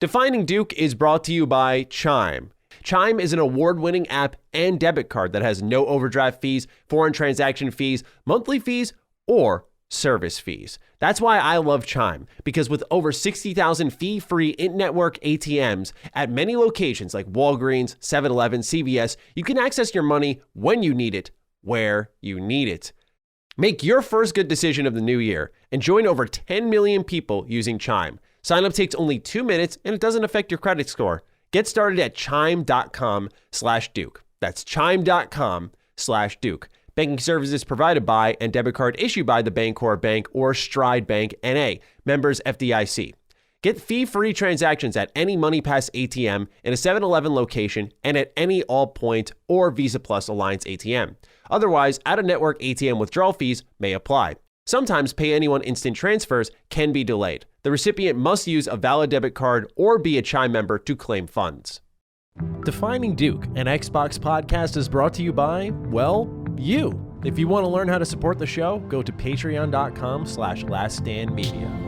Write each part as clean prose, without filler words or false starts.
Defining Duke is brought to you by Chime. Chime is an award-winning app and debit card that has no overdraft fees, foreign transaction fees, monthly fees, or service fees. That's why I love Chime, because with over 60,000 fee-free in-network ATMs at many locations like Walgreens, 7-Eleven, CVS, you can access your money when you need it, where you need it. Make your first good decision of the new year and join over 10 million people using Chime. Sign up takes only 2 minutes and it doesn't affect your credit score. Get started at chime.com/Duke. That's chime.com/Duke. Banking services provided by and debit card issued by the Bancorp Bank or Stride Bank N.A., members FDIC. Get fee-free transactions at any MoneyPass ATM in a 7-Eleven location and at any Allpoint or Visa Plus Alliance ATM. Otherwise, out-of-network ATM withdrawal fees may apply. Sometimes Pay Anyone instant transfers can be delayed. The recipient must use a valid debit card or be a Chime member to claim funds. Defining Duke, an Xbox podcast, is brought to you by, well, you. If you want to learn how to support the show, go to patreon.com/laststandmedia.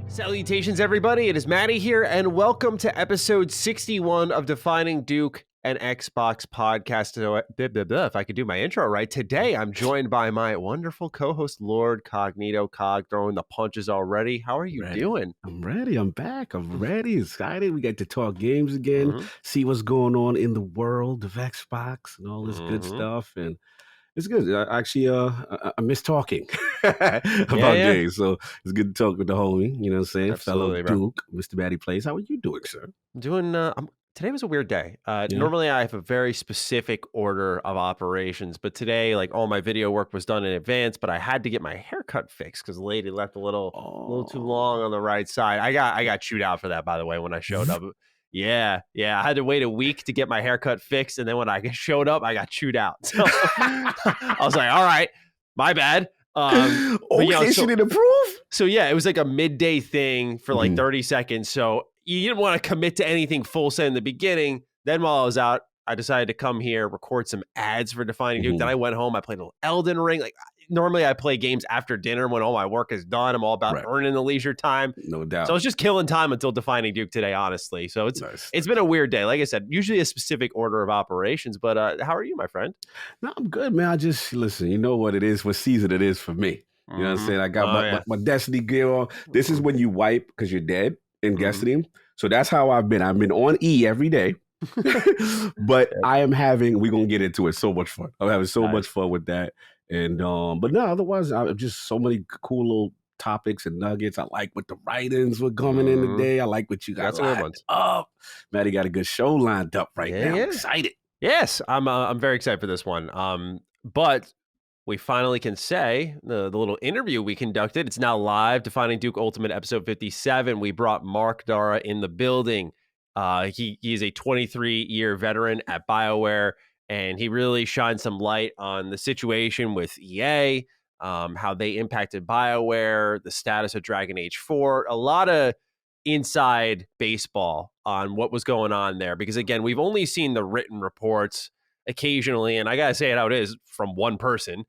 Salutations, everybody. It is Matty here, and welcome to episode 61 of Defining Duke, an Xbox podcast. So, if I could do my intro right, today I'm joined by my wonderful co-host, Lord Cognito Cog, throwing the punches already. How are you doing? I'm ready. I'm back. I'm ready. Excited. We get to talk games again, see what's going on in the world of Xbox and all this good stuff. And it's good. I miss talking about games. So it's good to talk with the homie, you know what I'm saying? Absolutely, Fellow Duke, Mr. Matty Plays. How are you doing, sir? Doing, today was a weird day. Normally I have a very specific order of operations, but today, like, all my video work was done in advance, but I had to get my haircut fixed because the lady left a little too long on the right side. I got chewed out for that, by the way, when I showed up. Yeah. I had to wait a week to get my haircut fixed, and then when I showed up, I got chewed out. So I was like, all right, my bad. She didn't approve? So yeah, it was like a midday thing for like 30 seconds. So you didn't want to commit to anything full set in the beginning. Then while I was out, I decided to come here, record some ads for Defining Duke. Then I went home. I played a little Elden Ring. Like, normally I play games after dinner when all my work is done. I'm all about earning the leisure time. No doubt. So I was just killing time until Defining Duke today, honestly. So it's been a weird day. Like I said, usually a specific order of operations. But how are you, my friend? No, I'm good, man. I just, listen, you know what it is, what season it is for me. You know what I'm saying? I got my Destiny gear on. This is when you wipe because you're dead in Destiny. So that's how I've been. I've been on E every day. But I am having, we're going to get into it, so much fun. I'm having so much fun with that. And but no, otherwise, I'm just so many cool little topics and nuggets. I like what the write-ins were coming in today. I like what you got lined up. Matty got a good show lined up now. I'm excited. Yes, I'm very excited for this one. But we finally can say the little interview we conducted, it's now live. Defining Duke Ultimate episode 57. We brought Mark Dara in the building. He is a 23-year veteran at BioWare, and he really shined some light on the situation with EA, how they impacted BioWare, the status of Dragon Age 4, a lot of inside baseball on what was going on there. Because, again, we've only seen the written reports occasionally, and I got to say it how it is, from one person.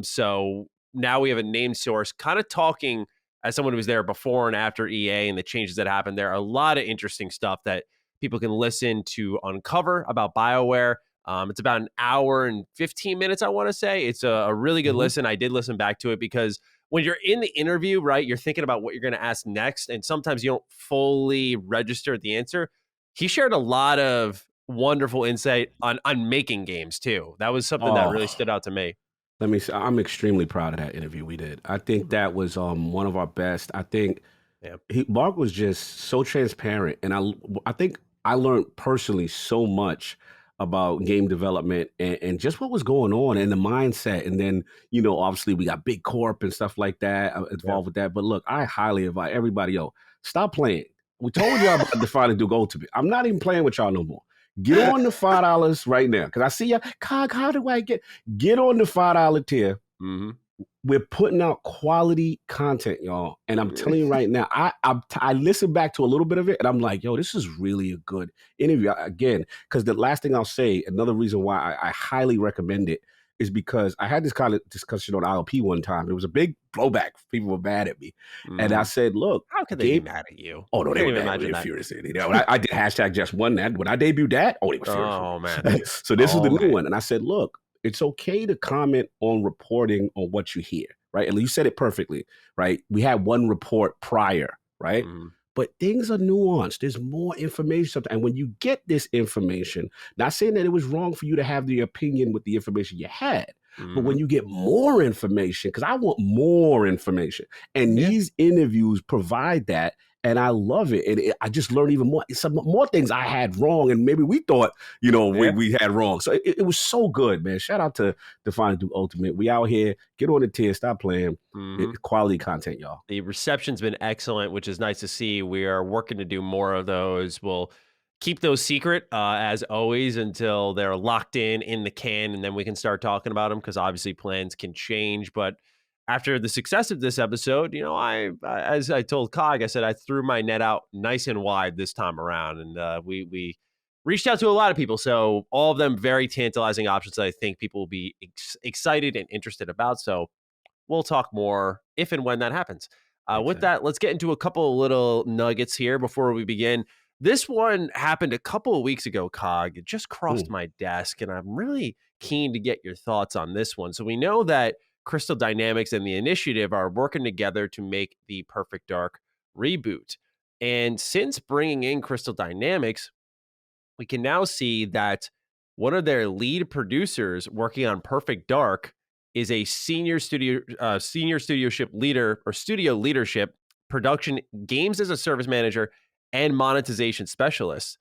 So now we have a named source kind of talking as someone who was there before and after EA and the changes that happened there. A lot of interesting stuff that people can listen to uncover about BioWare. It's about an hour and 15 minutes, I want to say. It's a really good listen. I did listen back to it because when you're in the interview, right, you're thinking about what you're going to ask next, and sometimes you don't fully register the answer. He shared a lot of wonderful insight on making games, too. That was something that really stood out to me. Let me say, I'm extremely proud of that interview we did. I think that was one of our best. I think Mark was just so transparent, and I think I learned personally so much about game development and just what was going on and the mindset. And then, you know, obviously we got Big Corp and stuff like that involved with that. But look, I highly advise everybody, stop playing. We told y'all about Defining Duke Ultimate. I'm not even playing with y'all no more. Get on the $5 right now. Because I see you. Cog, how do I get on the $5 tier? Mm-hmm. We're putting out quality content, y'all. And I'm telling you right now, I listened back to a little bit of it and I'm like, yo, this is really a good interview. Again, because the last thing I'll say, another reason why I highly recommend it is because I had this kind of discussion on ILP one time. It was a big blowback. People were mad at me. And I said, look. How could they be mad at you? Oh, no, they were mad. They were furious. I did hashtag just one that. When I debuted that, they were furious. Oh, man. So this is the new one. And I said, look, it's okay to comment on reporting on what you hear, right? And you said it perfectly, right? We had one report prior, right? But things are nuanced. There's more information. And when you get this information, not saying that it was wrong for you to have the opinion with the information you had, but when you get more information, because I want more information, and these interviews provide that, and I love it. And I just learned even more, some more things I had wrong, and maybe we thought, we had wrong. So it was so good, man. Shout out to Define Duke Ultimate. We out here. Get on the tier. Stop playing. Quality content, y'all. The reception's been excellent, which is nice to see. We are working to do more of those. We'll keep those secret, as always, until they're locked in the can, and then we can start talking about them, because obviously plans can change. But after the success of this episode, as I told Cog, I said I threw my net out nice and wide this time around, and we reached out to a lot of people. So all of them very tantalizing options that I think people will be excited and interested about. So we'll talk more if and when that happens. With that, let's get into a couple of little nuggets here before we begin. This one happened a couple of weeks ago, Cog. It just crossed my desk, and I'm really keen to get your thoughts on this one. So we know that Crystal Dynamics and the Initiative are working together to make the Perfect Dark reboot. And since bringing in Crystal Dynamics, we can now see that one of their lead producers working on Perfect Dark is a senior studio leadership, production, games as a service manager, and monetization specialist.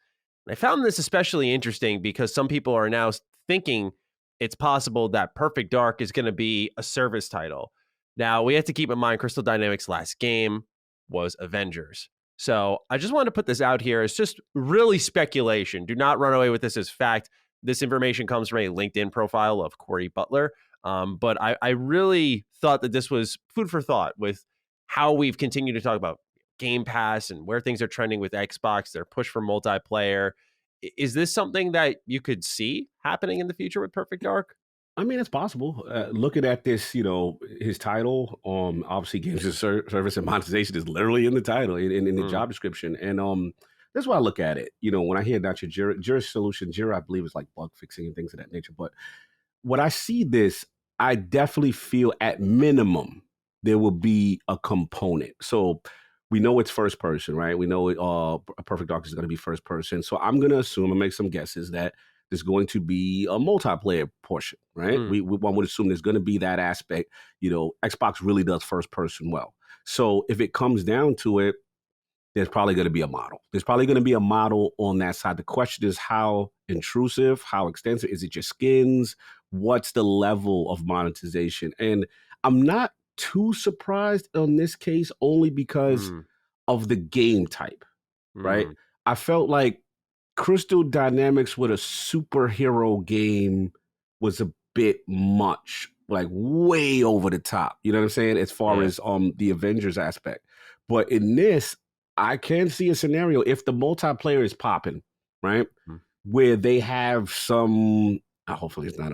And I found this especially interesting because some people are now thinking it's possible that Perfect Dark is going to be a service title. Now, we have to keep in mind Crystal Dynamics' last game was Avengers. So I just wanted to put this out here. It's just really speculation. Do not run away with this as fact. This information comes from a LinkedIn profile of Corey Butler. But I really thought that this was food for thought with how we've continued to talk about Game Pass and where things are trending with Xbox, their push for multiplayer. Is this something that you could see happening in the future with Perfect Dark? I mean, it's possible. Looking at this, his title, obviously games as service and monetization is literally in the title, in the job description. And that's why I look at it. When I hear about your Jira solution, Jira, I believe, is like bug fixing and things of that nature. But when I see this, I definitely feel at minimum there will be a component. So we know it's first person, right? We know Perfect Dark is going to be first person. So I'm going to assume and make some guesses that there's going to be a multiplayer portion, right? One would assume there's going to be that aspect. Xbox really does first person well. So if it comes down to it, there's probably going to be a model. There's probably going to be a model on that side. The question is how intrusive, how extensive? Is it just skins? What's the level of monetization? And I'm not too surprised on this case only because of the game type, right? I felt like Crystal Dynamics with a superhero game was a bit much, like way over the top. You know what I'm saying? As far as the Avengers aspect. But in this, I can see a scenario if the multiplayer is popping, right? Where they have some, hopefully it's not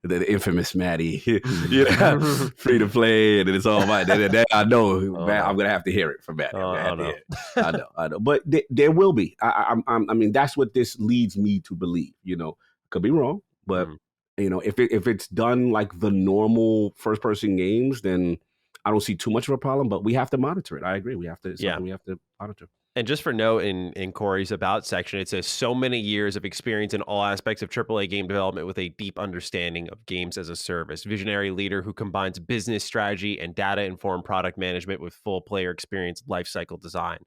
the infamous Matty, free to play, and it's all right. That I know, I'm gonna have to hear it from Matty. I know, but there will be. I mean, that's what this leads me to believe. Could be wrong, but if it's done like the normal first person games, then I don't see too much of a problem, but we have to monitor it. I agree. We have to monitor. And just for note, in Corey's About section, it says so many years of experience in all aspects of AAA game development with a deep understanding of games as a service. Visionary leader who combines business strategy and data-informed product management with full player experience lifecycle design.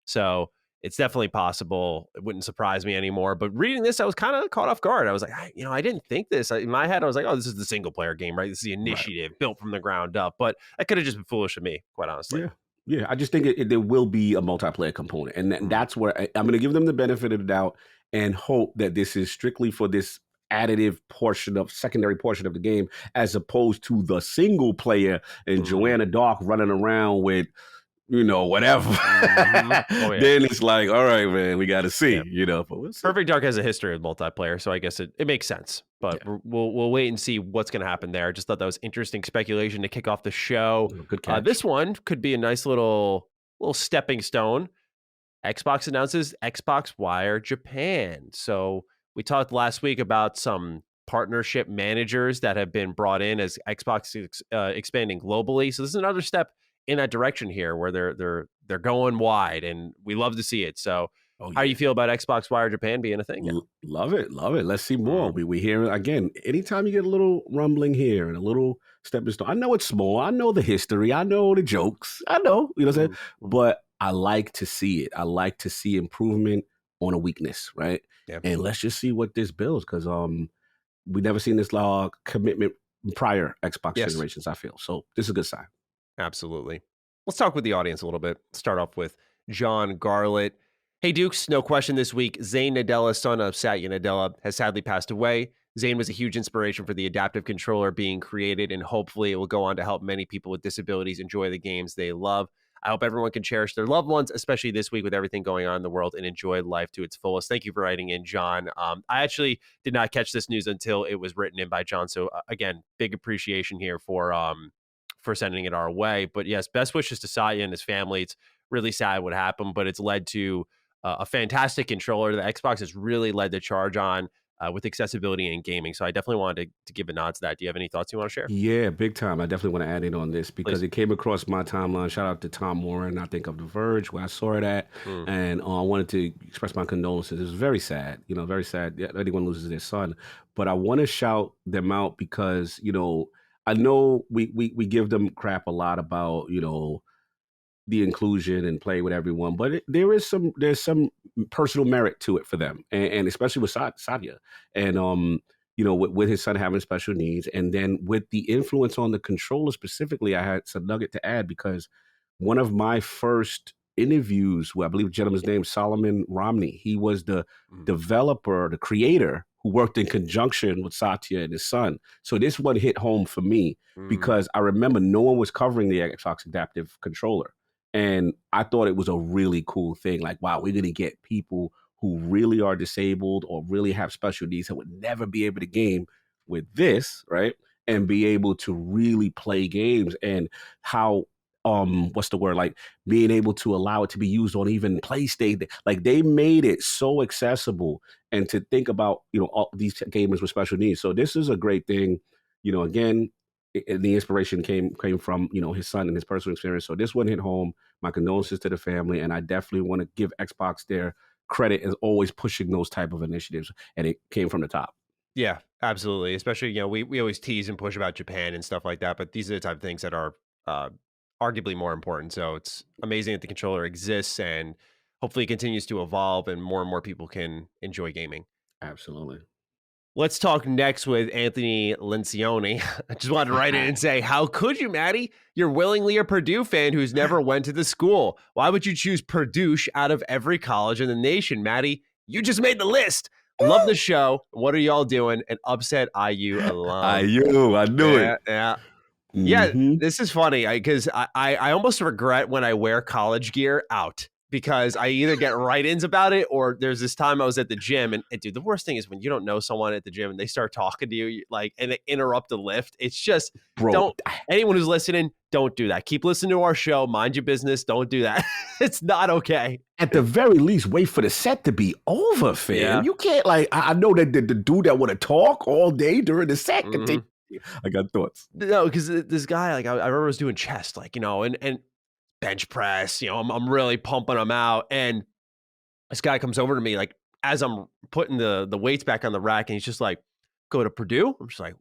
So it's definitely possible. It wouldn't surprise me anymore. But reading this, I was kind of caught off guard. I was like, I didn't think this. In my head, I was like, oh, this is the single player game, right? This is the Initiative built from the ground up. But that could have just been foolish of me, quite honestly. Yeah. I just think there will be a multiplayer component. And that's where I'm going to give them the benefit of the doubt and hope that this is strictly for this secondary portion of the game, as opposed to the single player and Joanna Dark running around with, whatever. Oh, yeah. Then it's like, all right, man, we got to see, but we'll see. Perfect Dark has a history of multiplayer, so I guess it makes sense. But we'll wait and see what's going to happen there. Just thought that was interesting speculation to kick off the show. Good catch. This one could be a nice little stepping stone. Xbox announces Xbox Wire Japan. So we talked last week about some partnership managers that have been brought in as Xbox expanding globally. So this is another step in that direction here, where they're going wide, and we love to see it. So how do you feel about Xbox Wire Japan being a thing now? Love it. Let's see more. We hear it again. Anytime you get a little rumbling here and a little stepping stone, I know it's small. I know the history. I know the jokes. I know, what I'm saying? But I like to see it. I like to see improvement on a weakness, right? Yeah. And let's just see what this builds, because we never seen this commitment prior Xbox generations, I feel. So this is a good sign. Absolutely. Let's talk with the audience a little bit. Start off with John Garlett. Hey, Dukes, no question this week. Zane Nadella, son of Satya Nadella, has sadly passed away. Zane was a huge inspiration for the adaptive controller being created, and hopefully it will go on to help many people with disabilities enjoy the games they love. I hope everyone can cherish their loved ones, especially this week with everything going on in the world, and enjoy life to its fullest. Thank you for writing in, John. I actually did not catch this news until it was written in by John. So again, big appreciation here for sending it our way. But yes, best wishes to Satya and his family. It's really sad what happened, but it's led to a fantastic controller that Xbox has really led the charge on with accessibility and gaming. So I definitely wanted to give a nod to that. Do you have any thoughts you want to share? Yeah, big time. I definitely want to add in on this because it came across my timeline. Shout out to Tom Warren, I think of The Verge, where I saw it at. And I wanted to express my condolences. It was very sad, very sad. Anyone loses their son. But I want to shout them out because, I know we give them crap a lot about, the inclusion and play with everyone, but there's some personal merit to it for them, and especially with Satya, and with his son having special needs, and then with the influence on the controller specifically, I had some nugget to add because one of my first interviews, who I believe the gentleman's name Solomon Romney, he was the developer, the creator who worked in conjunction with Satya and his son. So this one hit home for me because I remember no one was covering the Xbox adaptive controller. And I thought it was a really cool thing. Like, wow, we're going to get people who really are disabled or really have special needs that would never be able to game with this, right? And be able to really play games, and how, what's the word? Like being able to allow it to be used on even PlayStation. Like they made it so accessible, and to think about, all these gamers with special needs. So this is a great thing. Again, the inspiration came from, his son and his personal experience. So this one hit home. My condolences to the family. And I definitely want to give Xbox their credit as always pushing those type of initiatives. And it came from the top. Yeah, absolutely. Especially, we always tease and push about Japan and stuff like that, but these are the type of things that are arguably more important. So it's amazing that the controller exists and hopefully it continues to evolve and more people can enjoy gaming. Absolutely. Let's talk next with Anthony Lencioni. I just wanted to write in and say, how could you, Matty? You're willingly a Purdue fan who's never went to the school. Why would you choose Purdue out of every college in the nation, Matty? You just made the list. Love the show. What are y'all doing? An upset IU alum. IU, I knew it. Yeah. Yeah, this is funny because I almost regret when I wear college gear out, because I either get write-ins about it, or there's this time I was at the gym and dude, the worst thing is when you don't know someone at the gym and they start talking to you and they interrupt the lift. It's just, anyone who's listening, don't do that. Keep listening to our show. Mind your business. Don't do that. It's not okay. At the very least, wait for the set to be over, fam. Yeah. You can't I know that the dude that want to talk all day during the set. I got thoughts. No, because this guy, I remember was doing chest, and bench press, I'm really pumping them out. And this guy comes over to me, as I'm putting the weights back on the rack, and he's just like, go to Purdue? I'm just like,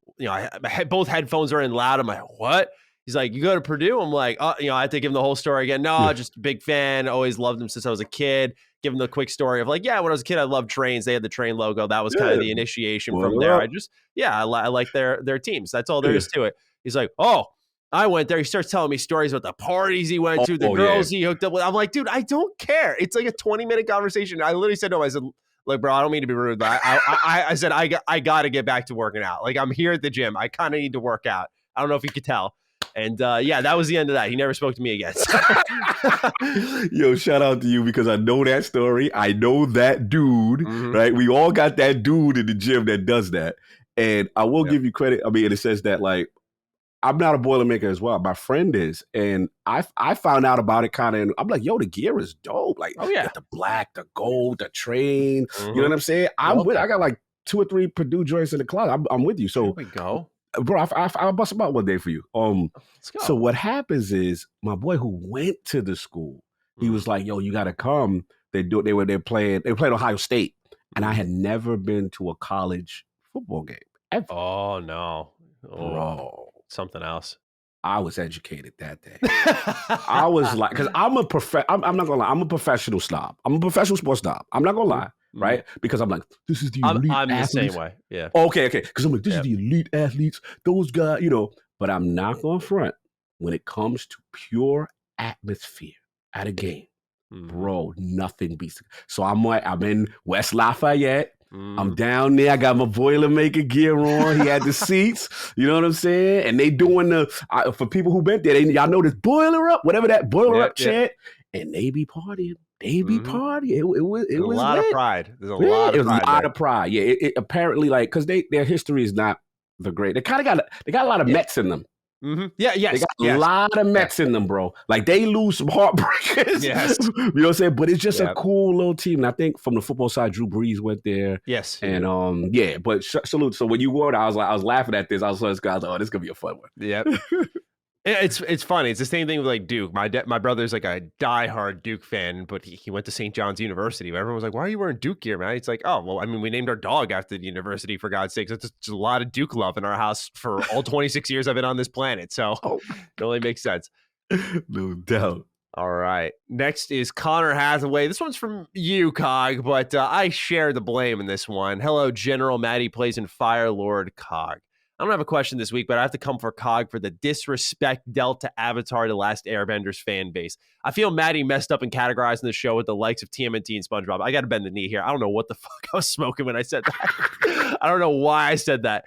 both headphones are in loud. I'm like, what? He's like, you go to Purdue? I'm like, I have to give him the whole story again. No, just a big fan. Always loved him since I was a kid. Give him the quick story of when I was a kid, I loved trains. They had the train logo. That was kind of the initiation from there. I like their teams. That's all there is to it. He's like, oh, I went there. He starts telling me stories about the parties he went to, the girls he hooked up with. I'm like, dude, I don't care. It's like a 20-minute conversation. I literally said, no, I said, Like, bro, I don't mean to be rude, but I said I got to get back to working out. Like, I'm here at the gym. I kind of need to work out. I don't know if you could tell. And yeah, that was the end of that. He never spoke to me again. Yo, shout out to you because I know that story. I know that dude, right? We all got that dude in the gym that does that. And I will give you credit. I mean, in the sense that, like, I'm not a Boilermaker as well. My friend is. And I found out about it kind of, I'm like, yo, the gear is dope. Like, get the black, the gold, the train. You know what I'm saying? I got like 2 or 3 Purdue joints in the closet. I'm with you. So there we go. Bro, I'll bust them out one day for you. Let's go. So what happens is my boy who went to the school, he was like, yo, you got to come. They played Ohio State. And I had never been to a college football game ever. Oh, no. Oh, bro. Something else. I was educated that day. I was like, because I'm not going to lie. I'm a professional snob. I'm a professional sports snob. I'm not going to lie. Right? Because I'm like, this is the elite I'm athletes. the same way. Yeah. Okay. Because I'm like, this is the elite athletes. Those guys, but I'm not going to front when it comes to pure atmosphere at a game. Bro, nothing beats it. So I'm in West Lafayette. I'm down there. I got my Boilermaker gear on. He had the seats. You know what I'm saying? And they doing for people who been there, y'all know this boiler up, whatever that boiler up chant. And they be partying. They be partying. It was a lot of pride. There's a lot of pride. Yeah, it apparently, like, because their history is not the great. They got a lot of Mets in them. Yeah, yes. They got a lot of Mets in them, bro. Like, they lose some heartbreakers. Yes. You know what I'm saying? But it's just a cool little team. And I think from the football side, Drew Brees went there. Yes. And but salute. So when you were there, I was laughing at this. I was like, oh, this is gonna be a fun one. Yep. It's funny. It's the same thing with, like, Duke. My brother's like a diehard Duke fan, but he went to St. John's University. Everyone was like, "Why are you wearing Duke gear, man?" It's like, "Oh, well, I mean, we named our dog after the university, for God's sakes." It's just a lot of Duke love in our house for all 26 years I've been on this planet, so it only makes sense. No doubt. All right. Next is Connor Hathaway. This one's from you, Cog, but I share the blame in this one. Hello, General Matty plays in Fire Lord Cog. I don't have a question this week, but I have to come for Cog for the disrespect dealt to Avatar: The Last Airbender's fan base. I feel Matty messed up in categorizing the show with the likes of TMNT and SpongeBob. I got to bend the knee here. I don't know what the fuck I was smoking when I said that. I don't know why I said that.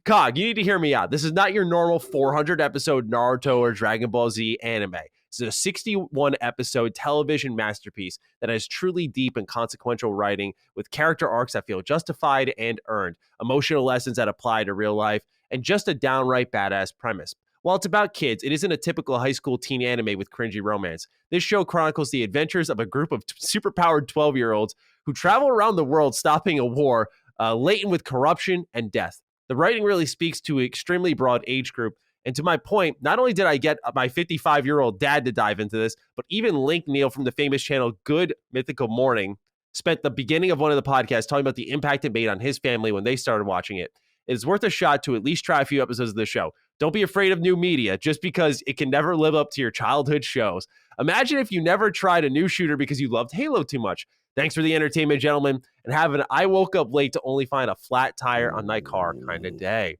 Cog, you need to hear me out. This is not your normal 400-episode Naruto or Dragon Ball Z anime. This is a 61-episode television masterpiece that has truly deep and consequential writing with character arcs that feel justified and earned, emotional lessons that apply to real life, and just a downright badass premise. While it's about kids, it isn't a typical high school teen anime with cringy romance. This show chronicles the adventures of a group of superpowered 12-year-olds who travel around the world stopping a war laden with corruption and death. The writing really speaks to an extremely broad age group. And to my point, not only did I get my 55-year-old dad to dive into this, but even Link Neal from the famous channel Good Mythical Morning spent the beginning of one of the podcasts talking about the impact it made on his family when they started watching it. It is worth a shot to at least try a few episodes of the show. Don't be afraid of new media just because it can never live up to your childhood shows. Imagine if you never tried a new shooter because you loved Halo too much. Thanks for the entertainment, gentlemen, and have an I woke up late to only find a flat tire on my car kind of day.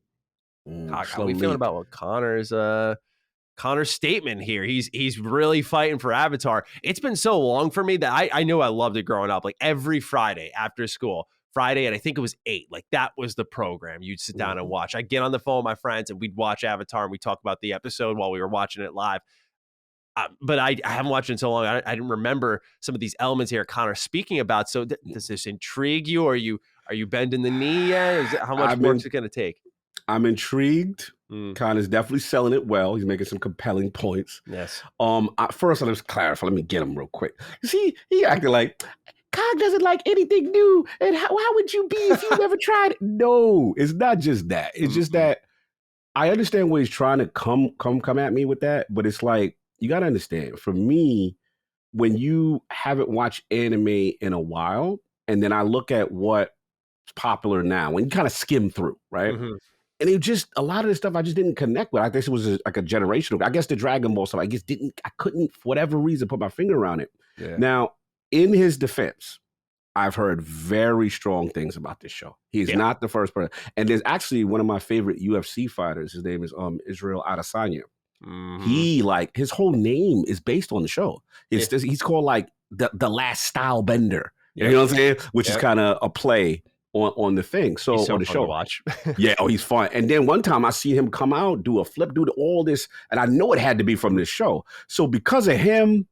How are we feeling about what Connor's statement here? He's really fighting for Avatar. It's been so long for me that I knew I loved it growing up. Like, every Friday after school, and I think it was 8. Like, that was the program you'd sit down and watch. I'd get on the phone with my friends and we'd watch Avatar and we'd talk about the episode while we were watching it live. But I haven't watched it in so long. I didn't remember some of these elements here Connor's speaking about. So does this intrigue you? Are you bending the knee yet? How much work is it going to take? I'm intrigued. Connor's definitely selling it well. He's making some compelling points. Yes. First, let's clarify. Let me get him real quick. See, he acted like Cog doesn't like anything new. And how would you be if you never tried it? No, it's not just that. It's just that I understand where he's trying to come at me with that. But it's like, you got to understand, for me, when you haven't watched anime in a while, and then I look at what's popular now, when you kind of skim through, right? And it just, a lot of this stuff I just didn't connect with. I guess it was like a generational. I guess the Dragon Ball stuff, I couldn't, for whatever reason, put my finger around it. Yeah. Now, in his defense, I've heard very strong things about this show. He's not the first person. And there's actually one of my favorite UFC fighters. His name is Israel Adesanya. He, like, his whole name is based on the show. He's called, like, the Last Airbender. You know what I'm saying? Which is kind of a play on the thing. So, he's so on the fun show. to watch. Yeah, he's fun. And then one time I see him come out, do a flip, do all this, and I know it had to be from this show. So because of him,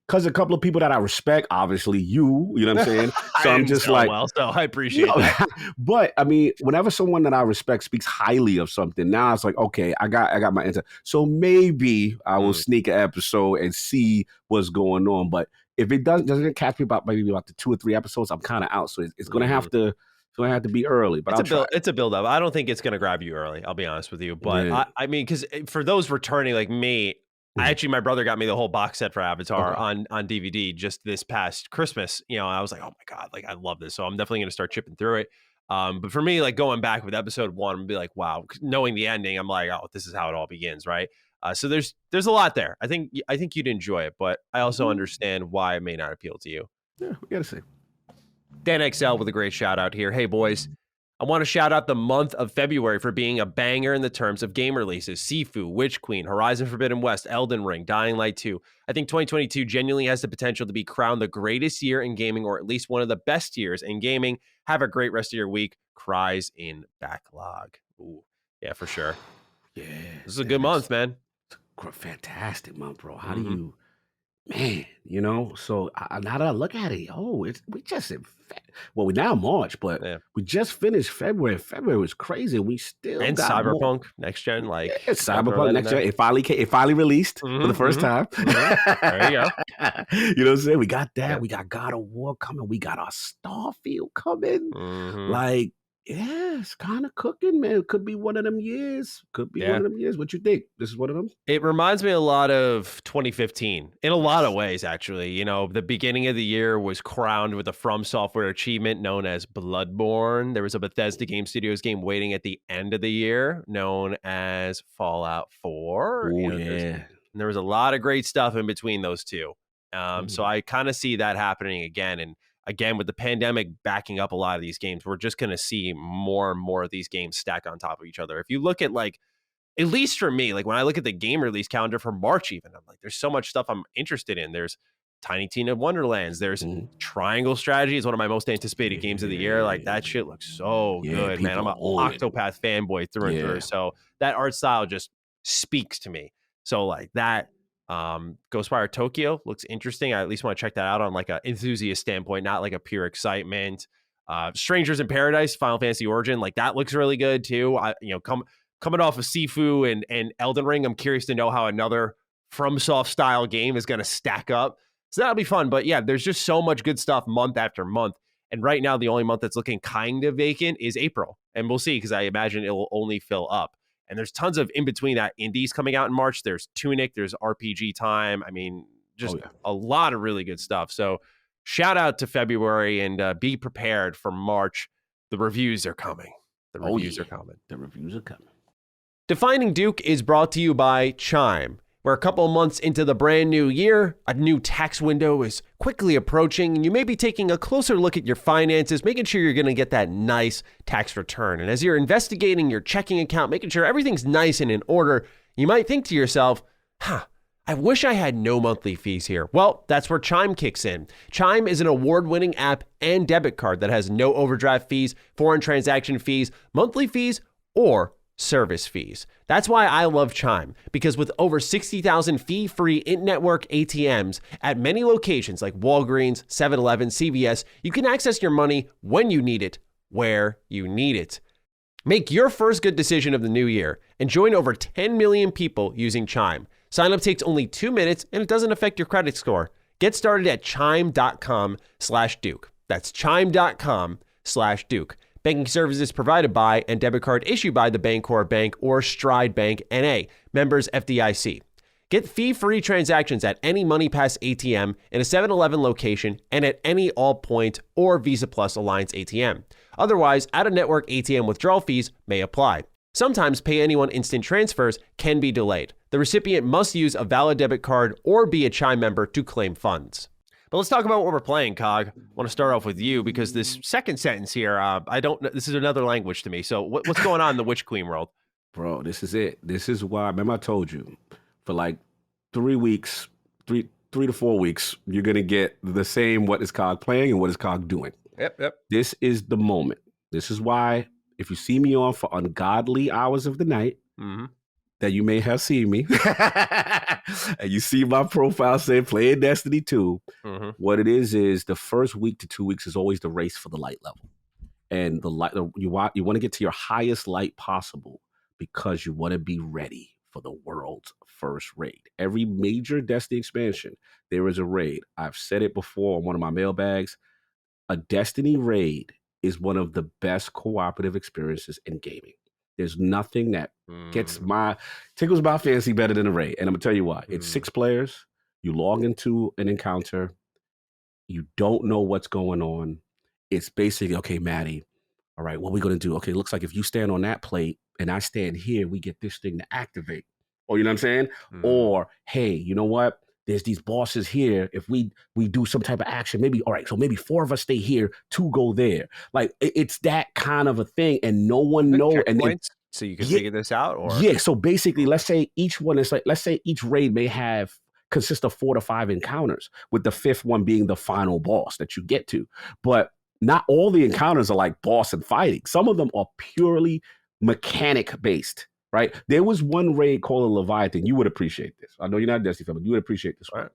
because a couple of people that I respect, obviously you know what I'm saying? So I'm just like, well, so I appreciate that. But I mean, whenever someone that I respect speaks highly of something, now it's like, okay, I got my answer. So maybe I will sneak an episode and see what's going on. But if it doesn't catch me about maybe about the 2 or 3 episodes, I'm kind of out. So it's gonna have to. It's gonna have to be early, but it's a build up. I don't think it's gonna grab you early. I'll be honest with you, but I mean, because for those returning like me, my brother got me the whole box set for Avatar on DVD just this past Christmas. You know, I was like, oh my god, like I love this, so I'm definitely gonna start chipping through it. But for me, like going back with episode 1, and be like, wow, knowing the ending, I'm like, oh, this is how it all begins, right? So there's a lot there. I think you'd enjoy it, but I also understand why it may not appeal to you. Yeah, we gotta see. Dan XL with a great shout out here. Hey boys, I want to shout out the month of February for being a banger in the terms of game releases. Sifu, Witch Queen, Horizon Forbidden West, Elden Ring, Dying Light 2. I think 2022 genuinely has the potential to be crowned the greatest year in gaming, or at least one of the best years in gaming. Have a great rest of your week. Cries in backlog. Ooh, yeah, for sure. Yeah. This is a good month, man. Fantastic month, bro. How do you... Man, you know, so now that I look at it, we just we're now March, but we just finished February. February was crazy. We still got Cyberpunk next gen, like Cyberpunk next gen. It finally released for the first time. There you go. You know what I'm saying? We got that. We got God of War coming. We got our Starfield coming. Like, yeah, it's kind of cooking, man. It could be one of them years. What you think? This is one of them? It reminds me a lot of 2015 in a lot of ways, actually. You know, the beginning of the year was crowned with a From Software achievement known as Bloodborne. There was a Bethesda Game Studios game waiting at the end of the year known as Fallout 4. And there was a lot of great stuff in between those two. So I kind of see that happening again. And again, with the pandemic backing up a lot of these games, we're just going to see more and more of these games stack on top of each other. If you look at, like, at least for me, like when I look at the game release calendar for March, even, I'm like, there's so much stuff I'm interested in. There's Tiny Tina Wonderlands. There's Triangle Strategy. Is one of my most anticipated games of the year. Like, that shit looks so good, man. I'm an Octopath fanboy through and through. So that art style just speaks to me. So like that. Ghostwire Tokyo looks interesting. I at least want to check that out on like an enthusiast standpoint, not like a pure excitement. Strangers in Paradise, Final Fantasy Origin, like that looks really good too. Coming off of Sifu and Elden Ring, I'm curious to know how another FromSoft style game is going to stack up. So that'll be fun. But yeah, there's just so much good stuff month after month. And right now, the only month that's looking kind of vacant is April. And we'll see, because I imagine it will only fill up. And there's tons of in between that indies coming out in March. There's Tunic, there's RPG Time. I mean, just a lot of really good stuff. So shout out to February, and be prepared for March. The reviews are coming. The reviews are coming. Defining Duke is brought to you by Chime. We're a couple months into the brand new year. A new tax window is quickly approaching, and you may be taking a closer look at your finances, making sure you're going to get that nice tax return. And as you're investigating your checking account, making sure everything's nice and in order, you might think to yourself, I wish I had no monthly fees here. Well, that's where Chime kicks in. Chime is an award-winning app and debit card that has no overdraft fees, foreign transaction fees, monthly fees, or service fees. That's why I love Chime, because with over 60,000 fee-free in-network ATMs at many locations like Walgreens, 7-Eleven, CVS, you can access your money when you need it, where you need it. Make your first good decision of the new year and join over 10 million people using Chime. Sign up takes only 2 minutes and it doesn't affect your credit score. Get started at chime.com/Duke. That's chime.com/Duke. Banking services provided by and debit card issued by the Bancorp Bank or Stride Bank N.A., members FDIC. Get fee-free transactions at any MoneyPass ATM in a 7-Eleven location and at any Allpoint or Visa Plus Alliance ATM. Otherwise, out-of-network ATM withdrawal fees may apply. Sometimes Pay Anyone instant transfers can be delayed. The recipient must use a valid debit card or be a Chime member to claim funds. But let's talk about what we're playing, Cog. I want to start off with you because this second sentence here, this is another language to me. So what's going on in the Witch Queen world? Bro, this is it. This is why, remember I told you, for like 3 weeks, 3 to 4 weeks, you're going to get the same what is COG playing and what is COG doing. Yep. This is the moment. This is why if you see me on for ungodly hours of the night, that you may have seen me, and you see my profile saying playing Destiny 2, what it is the first week to 2 weeks is always the race for the light level. And the light, you want to get to your highest light possible because you want to be ready for the world's first raid. Every major Destiny expansion, there is a raid. I've said it before on one of my mailbags. A Destiny raid is one of the best cooperative experiences in gaming. There's nothing that tickles my fancy better than a raid. And I'm gonna tell you why. It's 6 players. You log into an encounter. You don't know what's going on. It's basically, okay, Matty, all right, what are we gonna do? Okay, looks like if you stand on that plate and I stand here, we get this thing to activate. Or you know what I'm saying? Or hey, you know what? There's these bosses here. If we do some type of action, maybe, all right, so maybe 4 of us stay here, 2 go there. Like it's that kind of a thing, and no one knows. And so you can figure this out, or so basically, let's say each one is let's say each raid may consist of 4 to 5 encounters, with the 5th one being the final boss that you get to. But not all the encounters are like boss and fighting. Some of them are purely mechanic based. Right? There was one raid called a Leviathan. You would appreciate this. I know you're not a Destiny fan, but you would appreciate this one.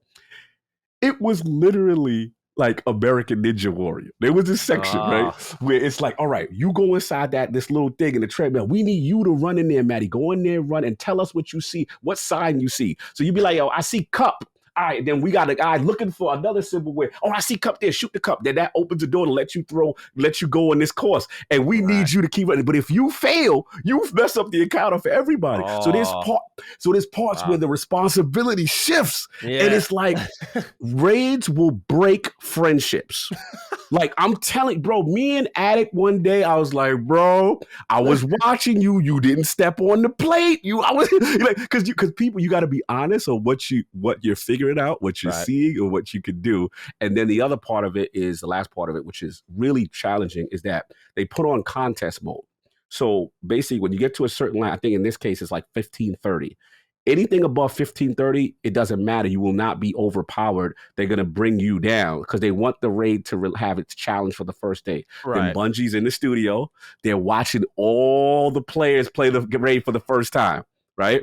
It was literally like American Ninja Warrior. There was this section, right, where it's like, all right, you go inside this little thing in the treadmill. We need you to run in there, Matty. Go in there, run, and tell us what you see, what sign you see. So you'd be like, yo, I see cup. All right, then we got a guy looking for another symbol where, I see cup there, shoot the cup. Then that opens the door to let you go on this course. And we need you to keep running. But if you fail, you mess up the encounter for everybody. So there's parts where the responsibility shifts. Yeah. And it's like raids will break friendships. Like I'm telling, bro, me and Addict one day, I was like, bro, I was watching you. You didn't step on the plate. I was like, because people, you got to be honest on what you're figuring out, what you're seeing, or what you can do. And then the other part of it is the last part of it, which is really challenging, is that they put on contest mode. So basically, when you get to a certain line, I think in this case it's like 1530. Anything above 1530, it doesn't matter. You will not be overpowered. They're going to bring you down because they want the raid to have its challenge for the first day. Then Bungie's in the studio. They're watching all the players play the raid for the first time, right?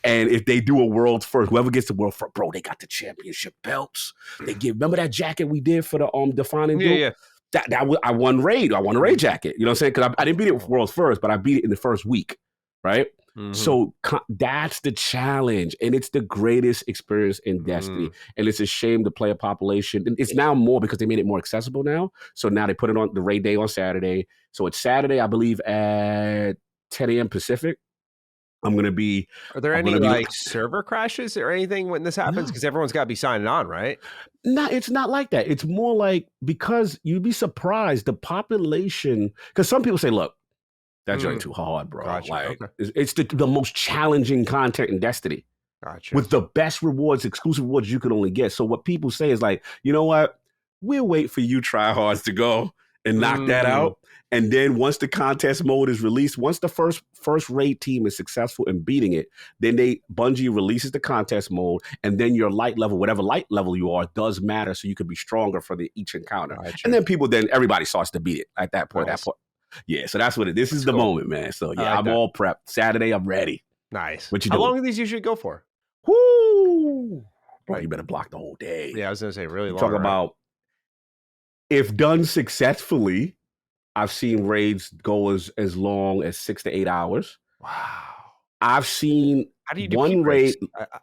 And if they do a world first, whoever gets the world first, bro, they got the championship belts. Remember that jacket we did for the defining duel? Yeah. I won raid. I won a raid jacket. You know what I'm saying? Because I didn't beat it with worlds first, but I beat it in the first week, right? So that's the challenge, and it's the greatest experience in Destiny. And it's a shame the player population, and it's now more because they made it more accessible now. So now they put it on the raid day on Saturday. So it's Saturday, I believe, at 10 a.m. Pacific. I'm going to be... Are there any server crashes or anything when this happens? Because everyone's got to be signing on, right? No, it's not like that. It's more like, because you'd be surprised, the population... Because some people say, look, that joint too hard, bro. Gotcha. Like, it's the most challenging content in Destiny. Gotcha. With the best rewards, exclusive rewards you could only get. So what people say is like, you know what? We'll wait for you tryhards to go and knock that out. And then once the contest mode is released, once the first raid team is successful in beating it, then Bungie releases the contest mode, and then your light level, whatever light level you are, does matter, so you could be stronger for each encounter. Gotcha. And then everybody starts to beat it at that point. Nice. Yeah, so that's what this is the moment, man. So yeah, I'm all prepped. Saturday, I'm ready. Nice. What you doing? How long do these usually go for? Woo! Bro, you better block the whole day. Yeah, I was gonna say really long. Talk about, if done successfully, I've seen raids go as long as 6 to 8 hours. Wow. I've seen how do you do one raid.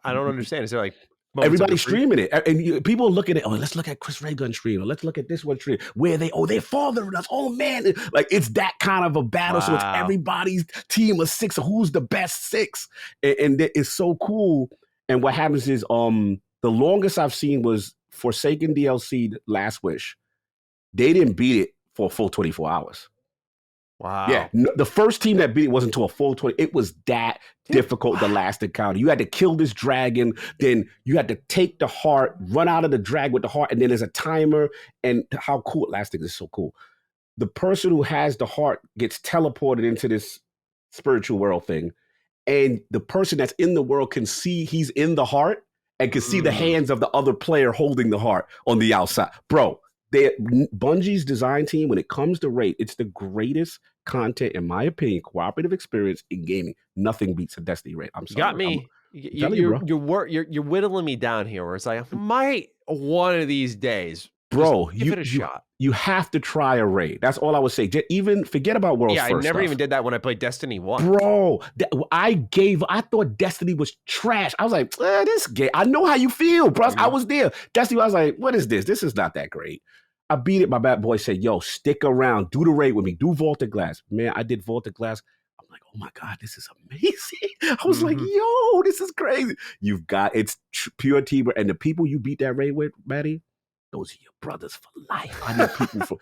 I don't understand. Is there like everybody's streaming it, and people look at it. Oh, let's look at Chris Raygun stream, or let's look at this one stream where they're fathering us. Oh man, like it's that kind of a battle. Wow. So it's everybody's team of 6. So who's the best 6? And it's so cool. And what happens is, the longest I've seen was Forsaken DLC Last Wish. They didn't beat it for a full 24 hours. Wow. Yeah. The first team that beat it wasn't until a full 20. It was that difficult, the last encounter. You had to kill this dragon. Then you had to take the heart, run out of the drag with the heart. And then there's a timer. And how cool. Last thing is so cool. The person who has the heart gets teleported into this spiritual world thing. And the person that's in the world can see he's in the heart. and can see the hands of the other player holding the heart on the outside. Bro, Bungie's design team, when it comes to raid, it's the greatest content, in my opinion, cooperative experience in gaming. Nothing beats a Destiny raid. I'm sorry. You got me. You're whittling me down here where it's like, I might one of these days. Bro, give it a shot. You have to try a raid. That's all I would say. Even forget about World's First. Yeah, I never even did that when I played Destiny 1. Bro, I thought Destiny was trash. I was like, this game, I know how you feel, bro. I was there. Destiny, I was like, what is this? This is not that great. I beat it. My bad boy said, yo, stick around. Do the raid with me. Do Vaulted Glass. Man, I did Vaulted Glass. I'm like, oh my God, this is amazing. I was like, yo, this is crazy. It's pure T-Bird. And the people you beat that raid with, Matty, those are your brothers for life. I need people for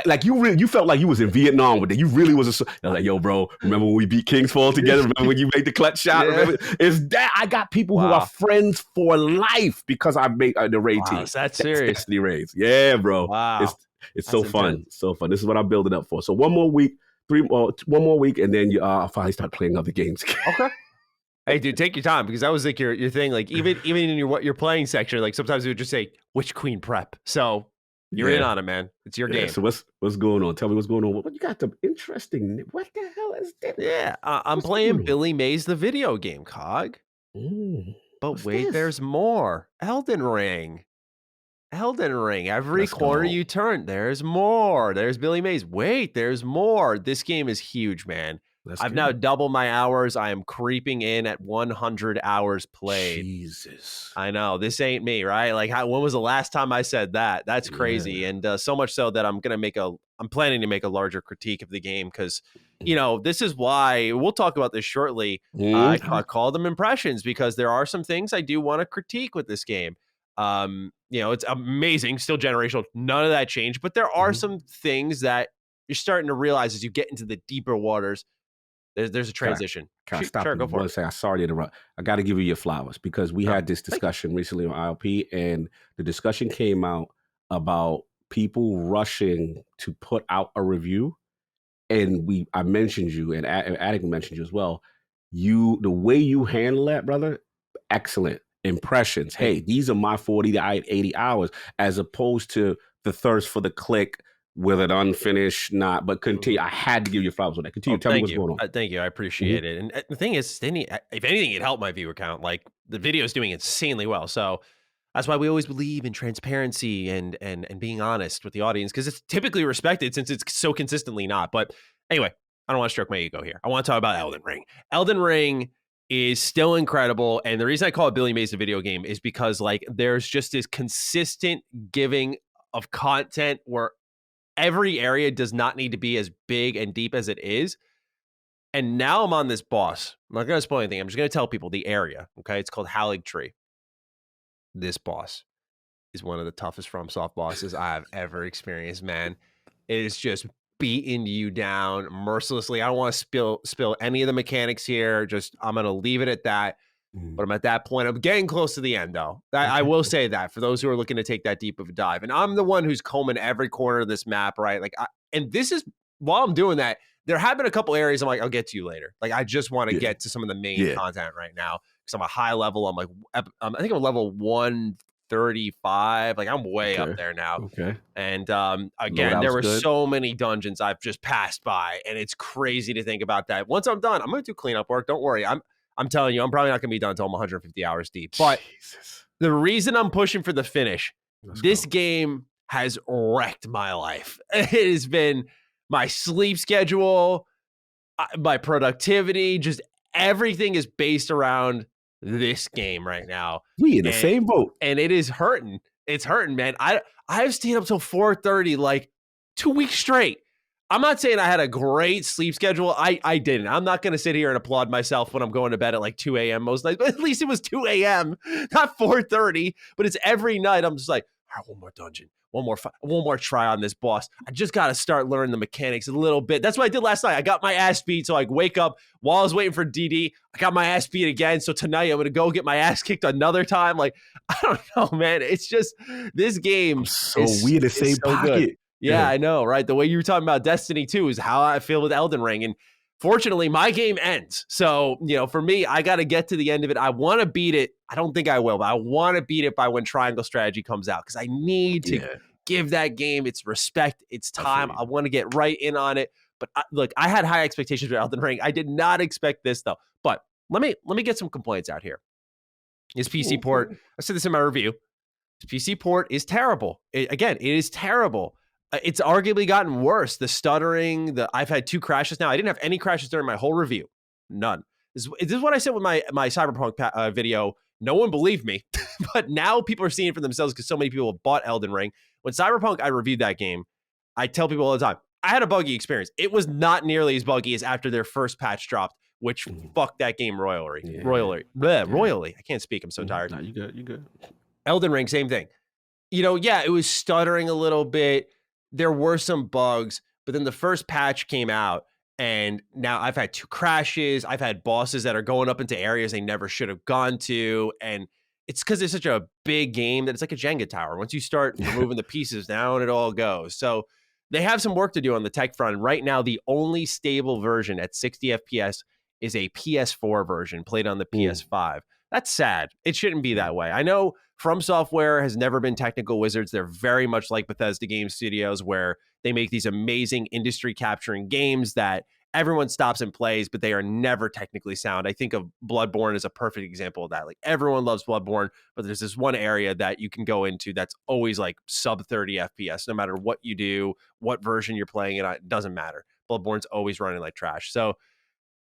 like you felt like you was in Vietnam with it. You really was I was like, yo, bro, remember when we beat King's Fall together? Remember when you made the clutch shot? Remember? It's that I got people who are friends for life because I made the raid team. That's serious. Destiny raids. Yeah, bro. Wow. It's so fun. So fun. This is what I'm building up for. So one more week, one more week, and then I'll finally start playing other games. Okay. Hey, dude, take your time because that was like your thing. Like even in your playing section, like sometimes it would just say Witch Queen prep. So you're in on it, man. It's your game. So what's going on? Tell me what's going on. What you got? The interesting. What the hell is that? Yeah, I'm playing Billy Mays the video game, Cog. But wait, there's more. Elden Ring. Every corner you turn, there's more. There's Billy Mays. Wait, there's more. This game is huge, man. I've now doubled my hours. I am creeping in at 100 hours played. Jesus. I know. This ain't me, right? Like, when was the last time I said that? That's crazy. Yeah. And so much so that I'm planning to make a larger critique of the game because, this is why, we'll talk about this shortly. I call them impressions because there are some things I do want to critique with this game. It's amazing, still generational. None of that changed. But there are some things that you're starting to realize as you get into the deeper waters. There's a transition. Can I stop you one second? I'm sorry to interrupt. I got to give you your flowers because we had this discussion recently on ILP, and the discussion came out about people rushing to put out a review. And I mentioned you, and Attic mentioned you as well. The way you handle that, brother, excellent. Impressions. Hey, these are my 40 to 80 hours, as opposed to the thirst for the click. With it unfinished, but continue. I had to give you flowers on that. Continue. Tell me what's going on. Thank you. I appreciate it. And the thing is, if anything, it helped my viewer count. Like the video is doing insanely well. So that's why we always believe in transparency and being honest with the audience because it's typically respected since it's so consistently not. But anyway, I don't want to stroke my ego here. I want to talk about Elden Ring. Elden Ring is still incredible. And the reason I call it Billy Mays a video game is because like there's just this consistent giving of content where every area does not need to be as big and deep as it is. And now I'm on this boss. I'm not going to spoil anything. I'm just going to tell people the area. Okay. It's called Halig-Tree. This boss is one of the toughest FromSoft bosses I've ever experienced, man. It is just beating you down mercilessly. I don't want to spill any of the mechanics here. I'm going to leave it at that. But I'm at that point. I'm getting close to the end, though. I will say that for those who are looking to take that deep of a dive. And I'm the one who's combing every corner of this map, right? And this is, while I'm doing that, there have been a couple areas I'm like, I'll get to you later. Like, I just want to get to some of the main content right now. Because I'm a high level. I'm like, I think I'm level 135. Like, I'm way up there now. Okay. And again, there were so many dungeons I've just passed by. And it's crazy to think about that. Once I'm done, I'm going to do cleanup work. Don't worry. I'm telling you, I'm probably not going to be done until I'm 150 hours deep. But the reason I'm pushing for the finish, this game has wrecked my life. It has been my sleep schedule, my productivity, just everything is based around this game right now. We in the same boat. And it is hurting. It's hurting, man. I've stayed up till 4:30 like 2 weeks straight. I'm not saying I had a great sleep schedule. I didn't. I'm not going to sit here and applaud myself when I'm going to bed at like 2 a.m. most nights, but at least it was 2 a.m., not 4:30. But it's every night. I'm just like, all right, one more dungeon, one more try on this boss. I just got to start learning the mechanics a little bit. That's what I did last night. I got my ass beat. So I wake up while I was waiting for DD. I got my ass beat again. So tonight I'm going to go get my ass kicked another time. Like, I don't know, man. It's just this game. So we in the same pocket. Good. Yeah, I know, right? The way you were talking about Destiny 2 is how I feel with Elden Ring. And Fortunately, my game ends. So, for me, I got to get to the end of it. I want to beat it. I don't think I will, but I want to beat it by when Triangle Strategy comes out because I need to give that game its respect, its time. I want to get right in on it. But look, I had high expectations for Elden Ring. I did not expect this, though. But let me get some complaints out here. His PC port, I said this in my review, his PC port is terrible. It is terrible. It's arguably gotten worse. The stuttering, I've had 2 crashes now. I didn't have any crashes during my whole review. None. This is what I said with my Cyberpunk video. No one believed me, but now people are seeing it for themselves because so many people have bought Elden Ring. When Cyberpunk, I reviewed that game, I tell people all the time, I had a buggy experience. It was not nearly as buggy as after their first patch dropped, which fucked that game royally. Royally. I can't speak. I'm so tired. No, you good. Elden Ring, same thing. It was stuttering a little bit. There were some bugs, but then the first patch came out, and now I've had 2 crashes. I've had bosses that are going up into areas they never should have gone to, and it's because it's such a big game that it's like a Jenga tower. Once you start removing the pieces, down it all goes. So they have some work to do on the tech front. And right now, the only stable version at 60 FPS is a PS4 version played on the PS5. That's sad. It shouldn't be that way. I know From Software has never been technical wizards. They're very much like Bethesda Game Studios, where they make these amazing industry-capturing games that everyone stops and plays, but they are never technically sound. I think of Bloodborne as a perfect example of that. Like, everyone loves Bloodborne, but there's this one area that you can go into that's always like sub 30 FPS, no matter what you do, what version you're playing it doesn't matter. Bloodborne's always running like trash. So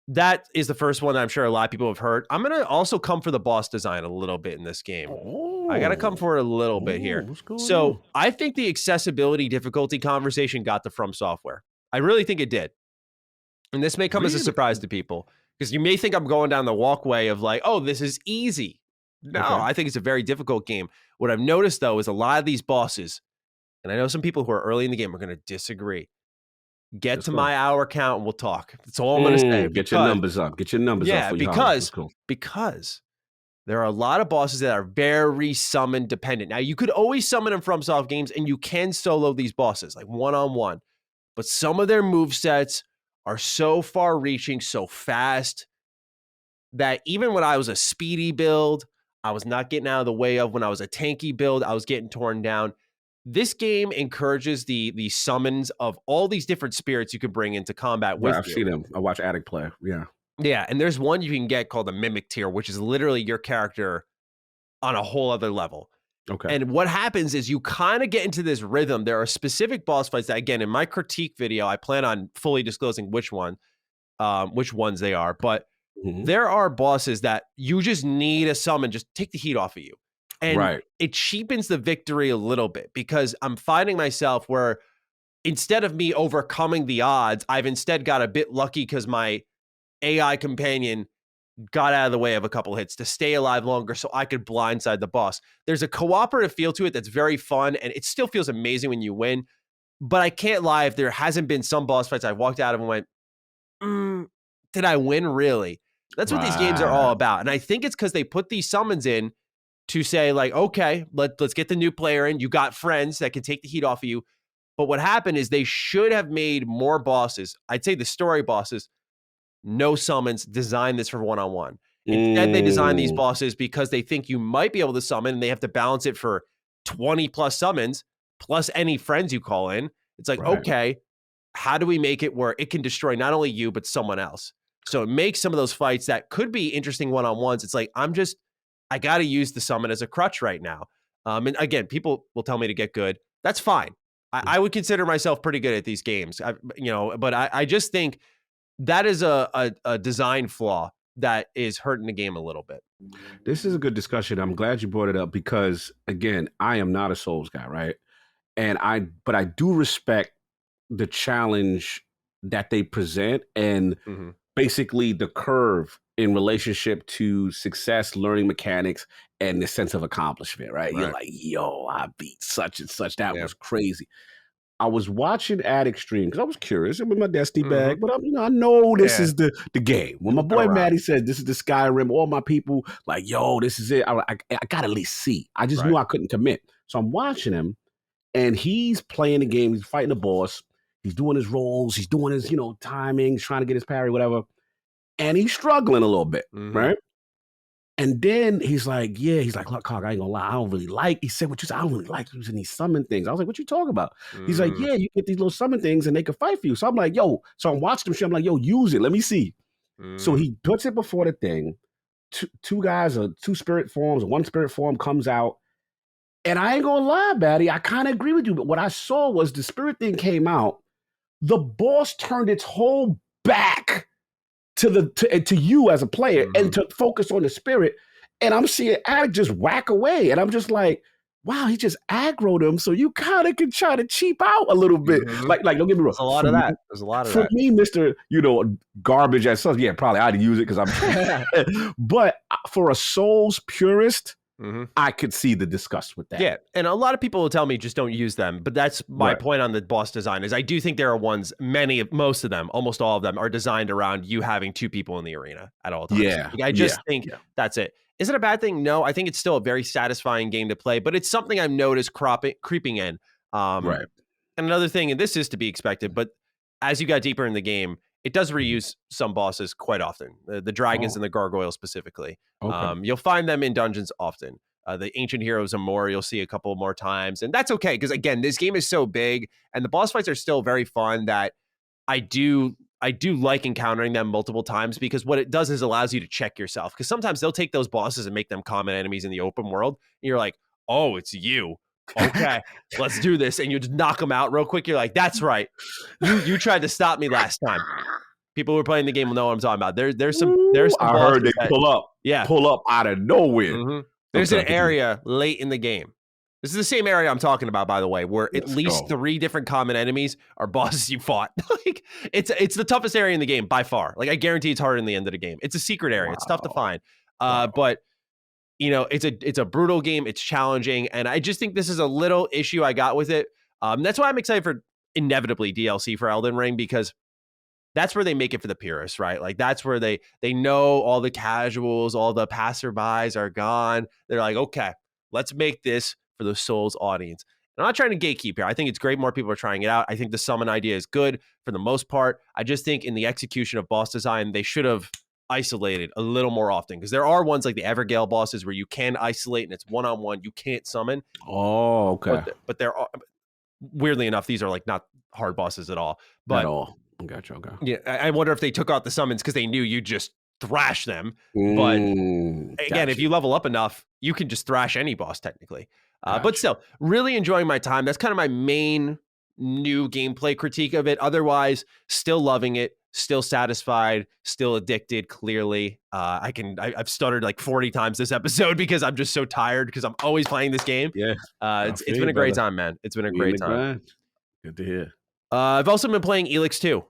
that is the first one that I'm sure a lot of people have heard. I'm going to also come for the boss design a little bit in this game. I got to come for it a little bit here. So I think the accessibility difficulty conversation got to From Software. I really think it did. And this may come as a surprise to people because you may think I'm going down the walkway of like, oh, this is easy. No, I think it's a very difficult game. What I've noticed, though, is a lot of these bosses, and I know some people who are early in the game are going to disagree. Get to my hour count and we'll talk. That's all I'm going to say. Get your numbers up. Get your numbers up. Yeah, because there are a lot of bosses that are very summon dependent. Now, you could always summon them from Soft Games, and you can solo these bosses, like one-on-one. But some of their movesets are so far-reaching, so fast, that even when I was a speedy build, I was not getting out of the way of. When I was a tanky build, I was getting torn down. This game encourages the summons of all these different spirits you could bring into combat with you. I've seen them. I watch Addict play. Yeah. Yeah, and there's one you can get called a Mimic Tier, which is literally your character on a whole other level. Okay. And what happens is you kind of get into this rhythm. There are specific boss fights that, again, in my critique video, I plan on fully disclosing which ones they are. But there are bosses that you just need a summon, just take the heat off of you. And it cheapens the victory a little bit because I'm finding myself where instead of me overcoming the odds, I've instead got a bit lucky because my AI companion got out of the way of a couple hits to stay alive longer so I could blindside the boss. There's a cooperative feel to it that's very fun, and it still feels amazing when you win. But I can't lie, if there hasn't been some boss fights I walked out of and went, did I win really? That's what these games are all about. And I think it's because they put these summons in to say, like, okay, let's get the new player in. You got friends that can take the heat off of you. But what happened is they should have made more bosses. I'd say the story bosses, no summons, design this for one-on-one. Instead, they design these bosses because they think you might be able to summon, and they have to balance it for 20 plus summons, plus any friends you call in. It's like, okay, how do we make it where it can destroy not only you, but someone else? So it makes some of those fights that could be interesting one-on-ones. It's like, I got to use the summon as a crutch right now. And again, people will tell me to get good. That's fine. I would consider myself pretty good at these games, but I just think that is a design flaw that is hurting the game a little bit. This is a good discussion. I'm glad you brought it up because, again, I am not a Souls guy, right? But I do respect the challenge that they present and basically the curve in relationship to success, learning mechanics, and the sense of accomplishment, right? You're like, yo, I beat such and such. That was crazy. I was watching Addict stream because I was curious. I'm in my Destiny bag, but I know this is the game. When my boy Matty said this is the Skyrim, all my people like, yo, this is it. I got to at least see. I just knew I couldn't commit. So I'm watching him, and he's playing the game. He's fighting the boss. He's doing his rolls. He's doing his, timing, trying to get his parry, whatever. And he's struggling a little bit, right? And then he's like, look, Cog, I ain't gonna lie, I don't really like. He said, what you said, I don't really like using these summon things. I was like, what you talking about? He's like, yeah, you get these little summon things and they can fight for you. So I'm like, yo, so I'm watching them shit. I'm like, yo, use it. Let me see. So he puts it before the thing. Two guys or two spirit forms, or one spirit form comes out. And I ain't gonna lie, Batty, I kind of agree with you. But what I saw was the spirit thing came out. The boss turned its whole back to you as a player and to focus on the spirit. And I'm seeing Addict just whack away. And I'm just like, wow, he just aggroed him. So you kind of can try to cheap out a little bit. Like, don't get me wrong. There's a lot of that. There's a lot of that. For me, Mr. Garbage as such, yeah, probably I'd use it because I'm but for a Souls purist, I could see the disgust with that. Yeah, and a lot of people will tell me just don't use them, but that's my point on the boss design is I do think there are ones, most of them, almost all of them are designed around you having two people in the arena at all times. Yeah. Like, I just think that's it. Is it a bad thing? No, I think it's still a very satisfying game to play, but it's something I've noticed creeping in. And another thing, and this is to be expected, but as you got deeper in the game, it does reuse some bosses quite often. The dragons and the gargoyles specifically. Okay. You'll find them in dungeons often. The ancient heroes and more, you'll see a couple more times. And that's okay, because again, this game is so big and the boss fights are still very fun that I do like encountering them multiple times, because what it does is allows you to check yourself. Because sometimes they'll take those bosses and make them common enemies in the open world. And you're like, oh, it's you. Okay, let's do this. And you just knock them out real quick. You're like, that's right. You tried to stop me last time. People who are playing the game will know what I'm talking about. There's some I heard they pull up out of nowhere. There's an area late in the game. This is the same area I'm talking about, by the way, where at least 3 different common enemies are bosses you fought. Like it's the toughest area in the game by far. Like I guarantee it's harder in the end of the game. It's a secret area. It's tough to find. But it's a brutal game. It's challenging, and I just think this is a little issue I got with it. That's why I'm excited for inevitably DLC for Elden Ring, because that's where they make it for the purists, right? Like that's where they know all the casuals, all the passerbys are gone. They're like, okay, let's make this for the Souls audience. I'm not trying to gatekeep here. I think it's great more people are trying it out. I think the summon idea is good for the most part. I just think in the execution of boss design, they should have isolated a little more often, because there are ones like the Evergale bosses where you can isolate and it's one-on-one. You can't summon. Oh, okay. But there are, weirdly enough, these are like not hard bosses at all. But at all. Gotcha. Okay. Yeah, I wonder if they took out the summons because they knew you'd just thrash them. But again, if you level up enough, you can just thrash any boss technically. But still, really enjoying my time. That's kind of my main new gameplay critique of it. Otherwise, still loving it, still satisfied, still addicted. Clearly, I've stuttered like 40 times this episode because I'm just so tired because I'm always playing this game. Yeah, it's been a great time, man. It's been a great time. Good to hear. I've also been playing Elix 2.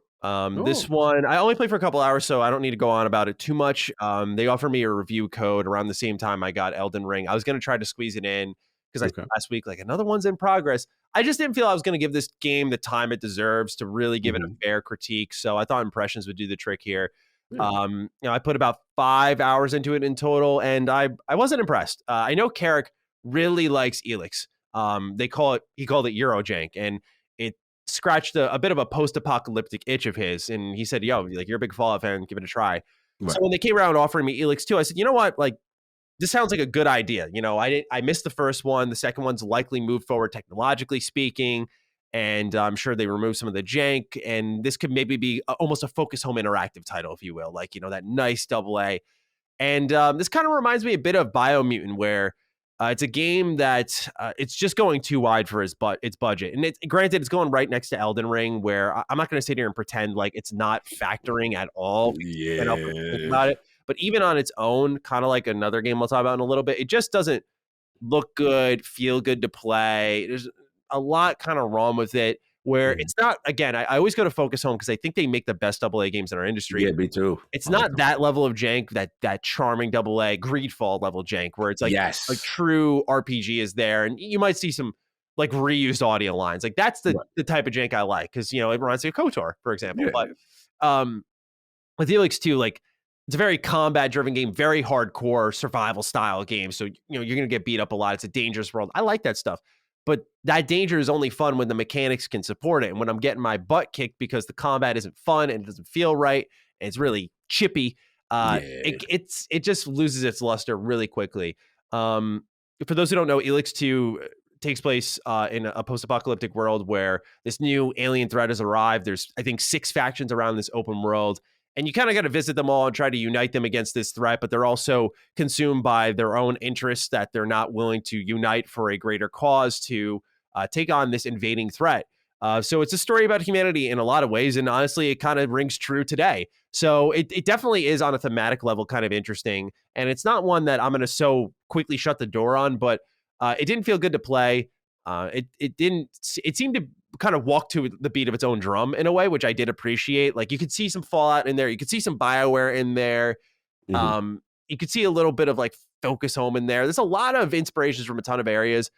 This one, I only played for a couple hours, so I don't need to go on about it too much. They offered me a review code around the same time I got Elden Ring. I was going to try to squeeze it in because I said last week, like, another one's in progress. I just didn't feel I was going to give this game the time it deserves to really give it a fair critique. So I thought Impressions would do the trick here. I put about 5 hours into it in total, and I wasn't impressed. I know Carrick really likes Elix. He called it Eurojank, and it scratched a bit of a post-apocalyptic itch of his, and he said, yo, like, you're a big Fallout fan, give it a try. So when they came around offering me Elix 2, I said, you know what, like, this sounds like a good idea. You know, I missed the first one. The second one's likely moved forward technologically speaking, and I'm sure they removed some of the jank, and this could maybe be almost a focus home interactive title, if you will, like, you know, that nice AA. And this kind of reminds me a bit of Biomutant, where it's a game that it's just going too wide for its budget. And granted, it's going right next to Elden Ring, where I'm not going to sit here and pretend like it's not factoring at all. Yeah. About it. But even on its own, kind of like another game we'll talk about in a little bit, it just doesn't look good, feel good to play. There's a lot kind of wrong with it, where it's not, again, I always go to Focus Home because I think they make the best AA games in our industry. Yeah, me too. It's not that level of jank, that charming AA Greedfall level jank, where it's like a true RPG is there, and you might see some like reused audio lines. Like that's the type of jank I like, because, you know, it reminds me of KOTOR, for example. Yeah. But with Elix 2, like, it's a very combat-driven game, very hardcore survival style game. So, you know, you're going to get beat up a lot. It's a dangerous world. I like that stuff. but that danger is only fun when the mechanics can support it. And when I'm getting my butt kicked because the combat isn't fun and it doesn't feel right, and it's really chippy, it just loses its luster really quickly. For those who don't know, ELEX-2 takes place in a post-apocalyptic world where this new alien threat has arrived. There's, I think, 6 factions around this open world, and you kind of got to visit them all and try to unite them against this threat, but they're also consumed by their own interests that they're not willing to unite for a greater cause to take on this invading threat. So it's a story about humanity in a lot of ways, and honestly, it kind of rings true today. So it definitely is on a thematic level kind of interesting, and it's not one that I'm going to so quickly shut the door on, but it didn't feel good to play. It seemed to kind of walk to the beat of its own drum in a way, which I did appreciate. Like, you could see some Fallout in there. You could see some BioWare in there. You could see a little bit of like Focus Home in there. There's a lot of inspirations from a ton of areas.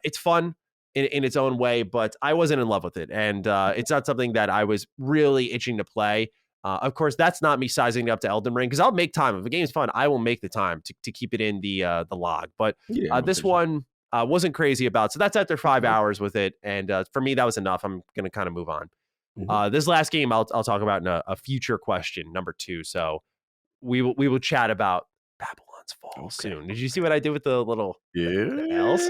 It's fun in its own way, but I wasn't in love with it. And it's not something that I was really itching to play. Of course, that's not me sizing it up to Elden Ring, because I'll make time. If a game's fun, I will make the time to keep it in the log. But this one wasn't crazy about. So that's after 5 hours with it. And for me, that was enough. I'm going to kind of move on. This last game I'll talk about in a future question, number 2. So we will chat about Babylon's Fall soon. Did you see what I did with the little the L's?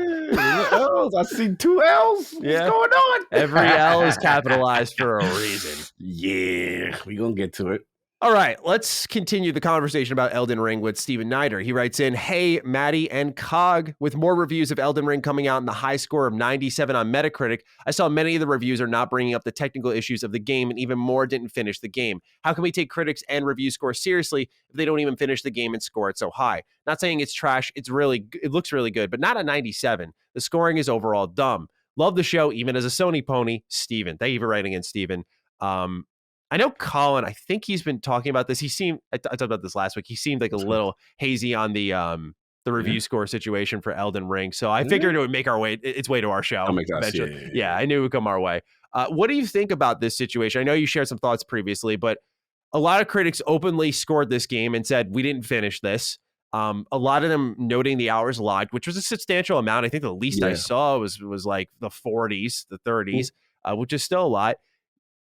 L's. I see 2 L's. What's going on? Every L is capitalized for a reason. Yeah, we're going to get to it. All right, let's continue the conversation about Elden Ring with Steven Nider. He writes in, "Hey, Matty and Cog, with more reviews of Elden Ring coming out and the high score of 97 on Metacritic, I saw many of the reviews are not bringing up the technical issues of the game, and even more didn't finish the game. How can we take critics and review score seriously if they don't even finish the game and score it so high? Not saying it's trash, it looks really good, but not a 97. The scoring is overall dumb. Love the show, even as a Sony pony, Steven." Thank you for writing in, Steven. I know Colin, I think he's been talking about this. I talked about this last week. He seemed like a little hazy on the review score situation for Elden Ring. So I figured it would make its way to our show eventually. Yeah, I knew it would come our way. What do you think about this situation? I know you shared some thoughts previously, but a lot of critics openly scored this game and said, we didn't finish this. A lot of them noting the hours logged, which was a substantial amount. I think the least I saw was like the 40s, the 30s, which is still a lot.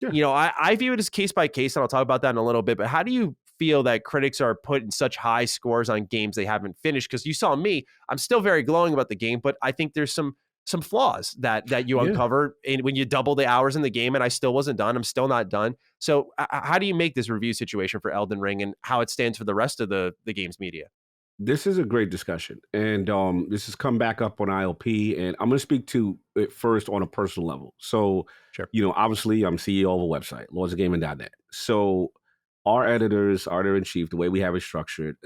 Yeah. You know, I view it as case by case, and I'll talk about that in a little bit, but how do you feel that critics are putting such high scores on games they haven't finished? Because you saw me, I'm still very glowing about the game, but I think there's some flaws that you uncover when you double the hours in the game, and I still wasn't done. I'm still not done. So how do you make this review situation for Elden Ring and how it stands for the rest of the game's media? This is a great discussion, and this has come back up on ILP, and I'm going to speak to it first on a personal level. So, you know, obviously, I'm CEO of a website, lordsofgaming.net. So, our editors, our editor-in-chief, the way we have it structured,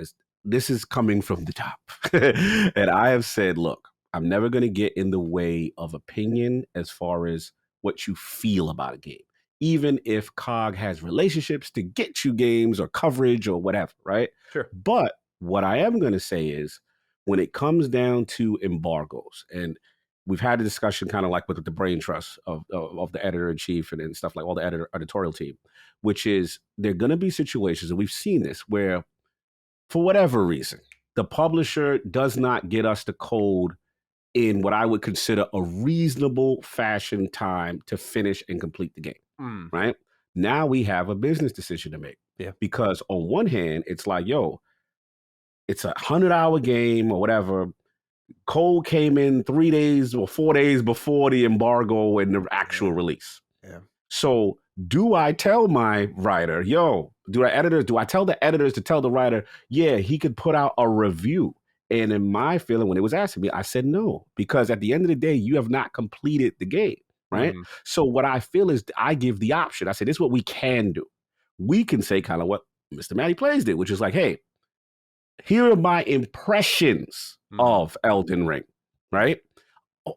this is coming from the top. And I have said, look, I'm never going to get in the way of opinion as far as what you feel about a game, even if COG has relationships to get you games or coverage or whatever, right? Sure. But what I am going to say is when it comes down to embargoes, and we've had a discussion kind of like with the brain trust of the editor-in-chief and stuff, like all the editorial team, which is there are going to be situations, and we've seen this, where for whatever reason, the publisher does not get us the code in what I would consider a reasonable fashion time to finish and complete the game, right? Now we have a business decision to make. Yeah. Because on one hand, it's like, yo, it's a 100-hour game or whatever. Code came in 3 days or 4 days before the embargo and the actual release. Yeah. So do I tell my writer, do I tell the editors to tell the writer, he could put out a review? And in my feeling, when it was asking me, I said no, because at the end of the day, you have not completed the game, right? So what I feel is I give the option. I said, this is what we can do. We can say kind of what Mr. Matty Plays did, which is like, hey, here are my impressions of Elden Ring, right?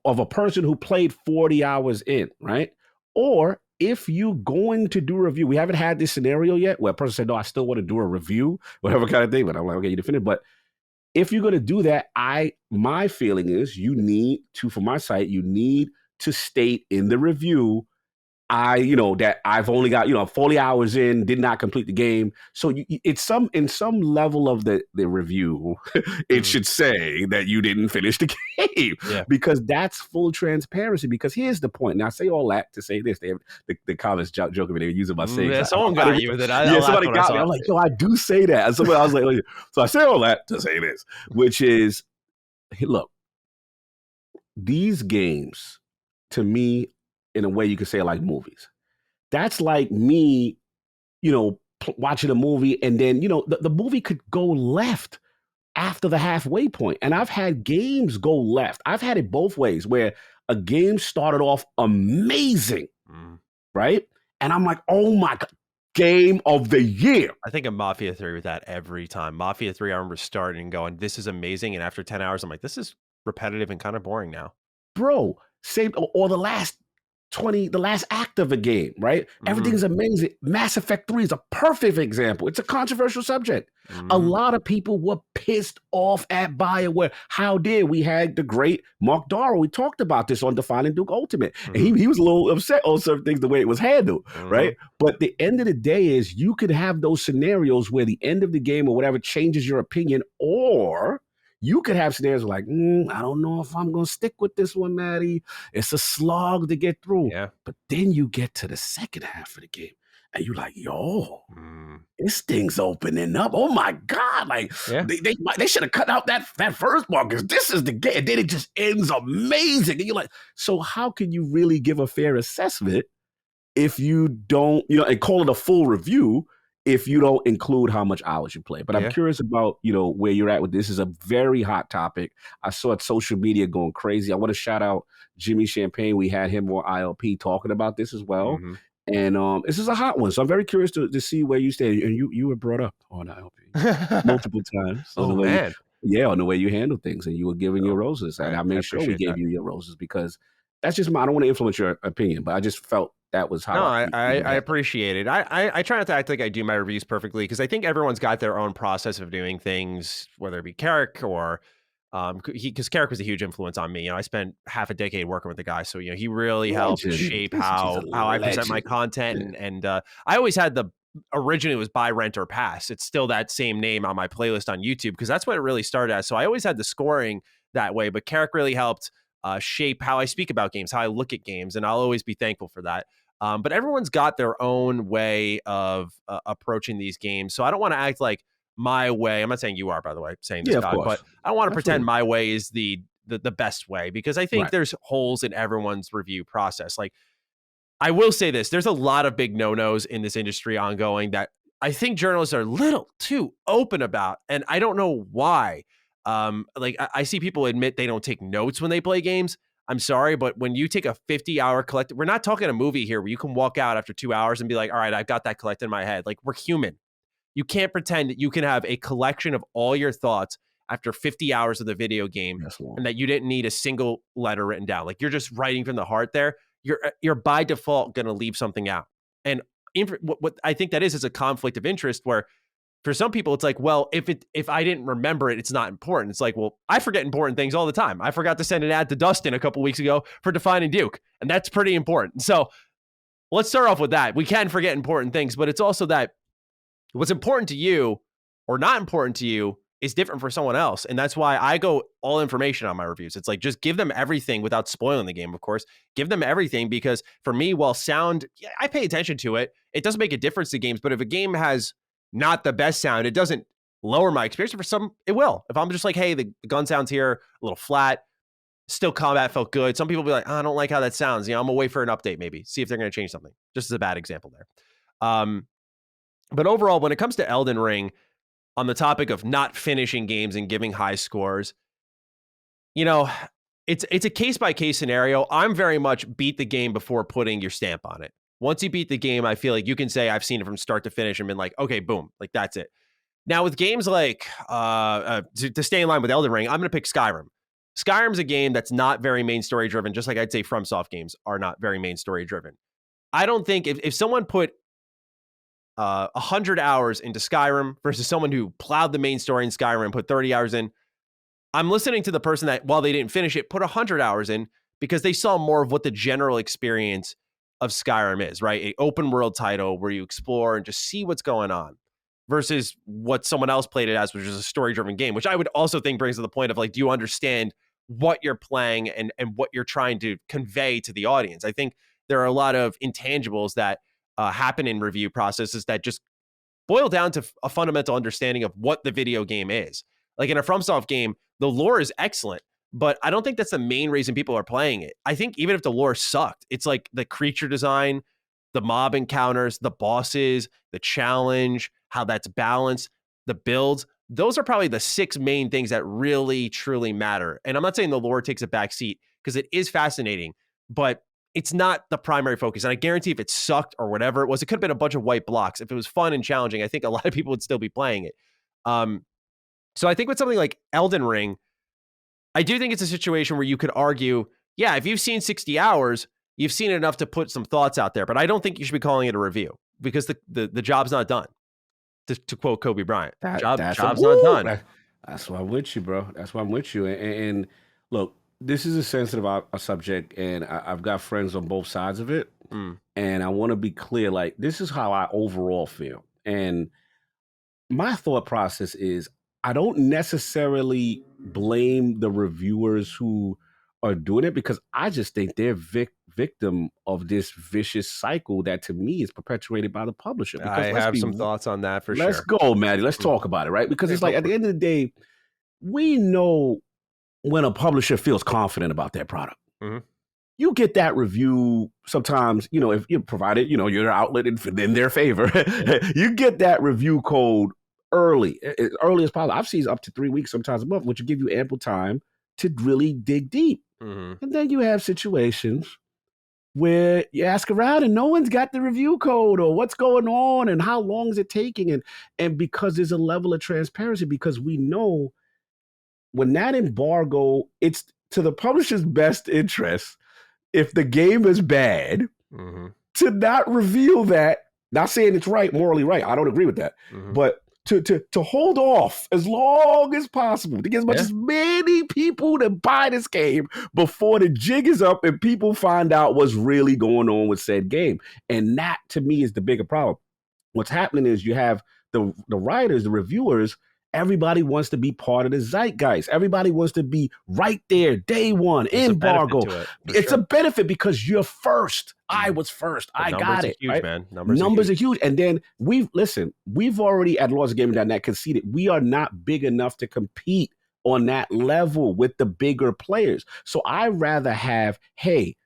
Of a person who played 40 hours in, right? Or if you're going to do a review, we haven't had this scenario yet where a person said, no, I still want to do a review, whatever kind of thing. But I'm like, okay, you defend it. But if you're going to do that, my feeling is you need to, for my site, you need to state in the review that I've only got, 40 hours in, did not complete the game. So it's in some level of the review, it should say that you didn't finish the game because that's full transparency. Because here's the point. Now I say all that to say this, they have the comments joking me, they were using my saying. Yeah, someone got you with it. Somebody got me. I'm like, yo, I do say that. So I was like, so I say all that to say this, which is, hey, look, these games, to me, in a way you could say like movies. That's like me, watching a movie and then, the movie could go left after the halfway point. And I've had games go left. I've had it both ways where a game started off amazing, right? And I'm like, oh my God, game of the year. I think of Mafia 3 with that every time. Mafia 3, I remember starting and going, this is amazing. And after 10 hours, I'm like, this is repetitive and kind of boring now. Bro, or the last act of a game, right? Everything's amazing. Mass Effect 3 is a perfect example. It's a controversial subject. A lot of people were pissed off at BioWare. How dare we had the great Mark Darrow. We talked about this on Defining Duke Ultimate. And he was a little upset on certain things, the way it was handled, right? But the end of the day is you could have those scenarios where the end of the game or whatever changes your opinion, or you could have scenarios like, I don't know if I'm going to stick with this one, Matty. It's a slog to get through. Yeah. But then you get to the second half of the game and you're like, yo, this thing's opening up. Oh my God. Like they should have cut out that first part because this is the game. And then it just ends amazing. And you're like, so how can you really give a fair assessment if you don't, and call it a full review if you don't include how much hours you play? But I'm curious about, where you're at with this. Is a very hot topic. I saw it social media going crazy. I want to shout out Jimmy Champagne. We had him on ILP talking about this as well. And this is a hot one. So I'm very curious to see where you stand. And you were brought up on ILP multiple times. Oh, man. On the way you handle things, and you were giving your roses. And I made sure we gave you your roses because that's just I don't want to influence your opinion, but I just felt that was how. No, I appreciate it. I try not to act like I do my reviews perfectly because I think everyone's got their own process of doing things, whether it be Carrick or because Carrick was a huge influence on me. I spent half a decade working with the guy, so he really helped shape how I present my content. And I always had originally it was buy, rent, or pass. It's still that same name on my playlist on YouTube because that's what it really started as. So I always had the scoring that way, but Carrick really helped shape how I speak about games, how I look at games, and I'll always be thankful for that. But everyone's got their own way of approaching these games. So I don't want to act like my way. I'm not saying you are, by the way, saying this, God, but I don't want to pretend my way is the best way because I think there's holes in everyone's review process. Like, I will say this, there's a lot of big no-nos in this industry ongoing that I think journalists are a little too open about, and I don't know why. I see people admit they don't take notes when they play games. I'm sorry, but when you take a 50-hour collected, we're not talking a movie here where you can walk out after 2 hours and be like, all right, I've got that collected in my head. Like, we're human. You can't pretend that you can have a collection of all your thoughts after 50 hours of the video game and that you didn't need a single letter written down. Like, you're just writing from the heart there. You're by default going to leave something out. And what I think that is a conflict of interest where for some people, it's like, well, if I didn't remember it, it's not important. It's like, well, I forget important things all the time. I forgot to send an ad to Dustin a couple weeks ago for Defining Duke, and that's pretty important. So let's start off with that. We can forget important things, but it's also that what's important to you or not important to you is different for someone else. And that's why I go all information on my reviews. It's like, just give them everything without spoiling the game, of course. Give them everything because for me, while sound, I pay attention to it. It doesn't make a difference to games, but if a game has not the best sound, it doesn't lower my experience. For some, it will. If I'm just like, hey, the gun sounds here a little flat, still combat felt good. Some people will be like, I don't like how that sounds. I'm gonna wait for an update, maybe see if they're going to change something. Just as a bad example there. But overall, when it comes to Elden Ring, on the topic of not finishing games and giving high scores, it's a case-by-case scenario. I'm very much beat the game before putting your stamp on it. Once you beat the game, I feel like you can say I've seen it from start to finish and been like, okay, boom, like that's it. Now with games like, to stay in line with Elden Ring, I'm going to pick Skyrim. Skyrim's a game that's not very main story driven, just like I'd say FromSoft games are not very main story driven. I don't think if someone put 100 hours into Skyrim versus someone who plowed the main story in Skyrim and put 30 hours in, I'm listening to the person that, while they didn't finish it, put 100 hours in because they saw more of what the general experience of Skyrim is, right? An open world title where you explore and just see what's going on versus what someone else played it as, which is a story-driven game, which I would also think brings to the point of like, do you understand what you're playing and what you're trying to convey to the audience? I think there are a lot of intangibles that happen in review processes that just boil down to a fundamental understanding of what the video game is. Like in a FromSoft game, the lore is excellent, but I don't think that's the main reason people are playing it. I think even if the lore sucked, it's like the creature design, the mob encounters, the bosses, the challenge, how that's balanced, the builds. Those are probably the 6 main things that really, truly matter. And I'm not saying the lore takes a back seat because it is fascinating, but it's not the primary focus. And I guarantee if it sucked or whatever it was, it could have been a bunch of white blocks. If it was fun and challenging, I think a lot of people would still be playing it. So I think with something like Elden Ring, I do think it's a situation where you could argue, yeah, if you've seen 60 hours, you've seen enough to put some thoughts out there. But I don't think you should be calling it a review because the job's not done. To quote Kobe Bryant, job's not done. That's why I'm with you, bro. That's why I'm with you. And look, this is a sensitive subject, and I've got friends on both sides of it. And I want to be clear, like, this is how I overall feel. And my thought process is I don't necessarily blame the reviewers who are doing it because I just think they're victim of this vicious cycle that to me is perpetuated by the publisher. Because I have some thoughts on that for sure. Let's go, Matty. Let's talk about it, right? Because it's like at the end of the day, we know when a publisher feels confident about their product. You get that review sometimes, you know, if you provide it, you know, your outlet in their favor, you get that review code early as possible. I've seen up to 3 weeks, sometimes a month, which will give you ample time to really dig deep. And then you have situations where you ask around and no one's got the review code or what's going on and how long is it taking. And because there's a level of transparency, because we know when that embargo, it's to the publisher's best interest, if the game is bad, to not reveal that, not saying it's right, morally right. I don't agree with that. But to hold off as long as possible to get as many people to buy this game before the jig is up and people find out what's really going on with said game. And that to me is the bigger problem. What's happening is you have the writers, the reviewers, everybody wants to be part of the zeitgeist. Everybody wants to be right there, day one, embargo. It's a benefit because you're first. I was first. I got it. Huge, right? Man. Numbers are huge. And then we've already at LostGaming.net conceded we are not big enough to compete on that level with the bigger players. So I rather have, hey,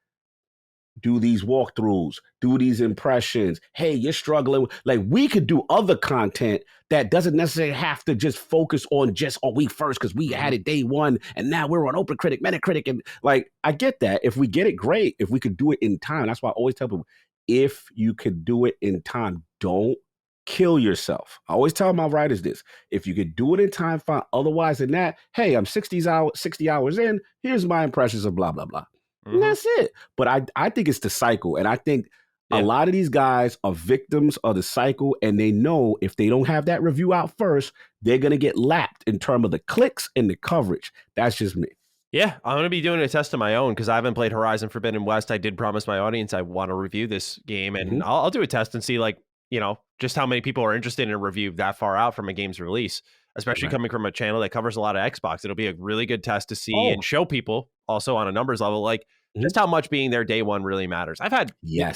do these walkthroughs, do these impressions. Hey, you're struggling. Like we could do other content that doesn't necessarily have to just focus on just on week first because we had it day one and now we're on OpenCritic, Metacritic. And like, I get that. If we get it, great. If we could do it in time, that's why I always tell people, if you could do it in time, don't kill yourself. I always tell my writers this. If you could do it in time, fine. Otherwise than that, hey, I'm 60 hours in. Here's my impressions of blah, blah, blah. And that's it. But I think it's the cycle. And I think a lot of these guys are victims of the cycle. And they know if they don't have that review out first, they're going to get lapped in terms of the clicks and the coverage. That's just me. Yeah, I'm going to be doing a test of my own because I haven't played Horizon Forbidden West. I did promise my audience I want to review this game. And I'll do a test and see, like, you know, just how many people are interested in a review that far out from a game's release, especially coming from a channel that covers a lot of Xbox. It'll be a really good test to see and show people also on a numbers level, like just how much being there day one really matters. I've had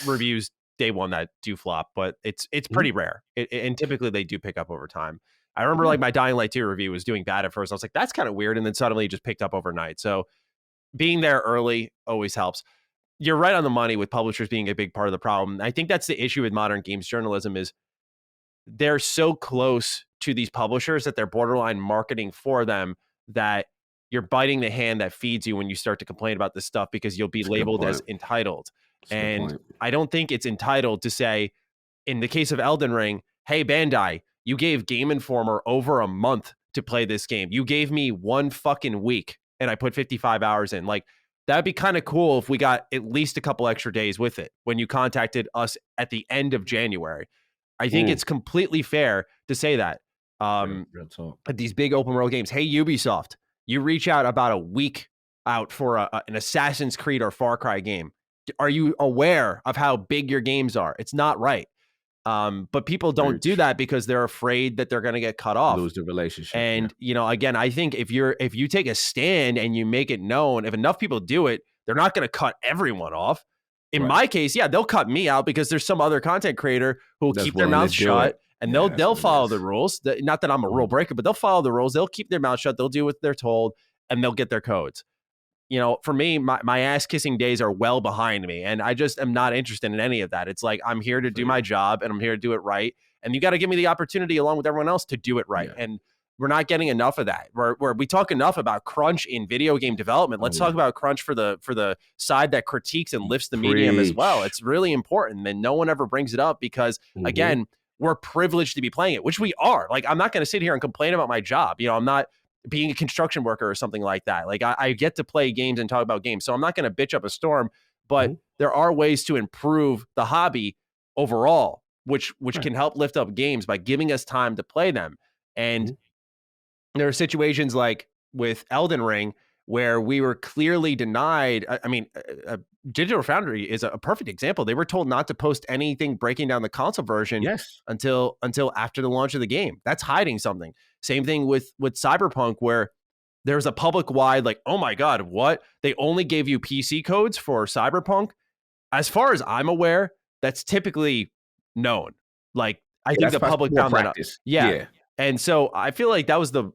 reviews day one that do flop, but it's pretty rare. And typically they do pick up over time. I remember like my Dying Light 2 review was doing bad at first. I was like, that's kind of weird. And then suddenly it just picked up overnight. So being there early always helps. You're right on the money with publishers being a big part of the problem. I think that's the issue with modern games journalism is they're so close to these publishers that they're borderline marketing for them that you're biting the hand that feeds you when you start to complain about this stuff because you'll be labeled as entitled. And I don't think it's entitled to say, in the case of Elden Ring, hey, Bandai, you gave Game Informer over a month to play this game. You gave me 1 fucking week and I put 55 hours in. Like, that'd be kind of cool if we got at least a couple extra days with it when you contacted us at the end of January. I think it's completely fair to say that. Real talk. At these big open world games, hey, Ubisoft, you reach out about a week out for an Assassin's Creed or Far Cry game. Are you aware of how big your games are? It's not right. But people don't do that because they're afraid that they're going to get cut off, lose the relationship. And again, I think if you take a stand and you make it known, if enough people do it, they're not going to cut everyone off. In my case, yeah, they'll cut me out because there's some other content creator who will keep their mouth shut and they'll follow the rules. Not that I'm a rule breaker, but they'll follow the rules. They'll keep their mouth shut. They'll do what they're told, and they'll get their codes. For me, my ass kissing days are well behind me, and I just am not interested in any of that. It's like, I'm here to do my job, and I'm here to do it right. And you got to give me the opportunity along with everyone else to do it right. And we're not getting enough of that. Where we talk enough about crunch in video game development. Let's talk about crunch for the side that critiques and lifts the medium as well. It's really important, and no one ever brings it up because, again, we're privileged to be playing it, which we are. Like, I'm not going to sit here and complain about my job. I'm not being a construction worker or something like that. Like, I get to play games and talk about games. So I'm not going to bitch up a storm, but there are ways to improve the hobby overall, which can help lift up games by giving us time to play them. And there are situations like with Elden Ring where we were clearly denied. I mean, Digital Foundry is a perfect example. They were told not to post anything breaking down the console version until after the launch of the game. That's hiding something. Same thing with Cyberpunk, where there's a public wide, like, oh my God, what? They only gave you PC codes for Cyberpunk. As far as I'm aware, that's typically known. Like, I think the public found that up. Yeah. And so I feel like that was the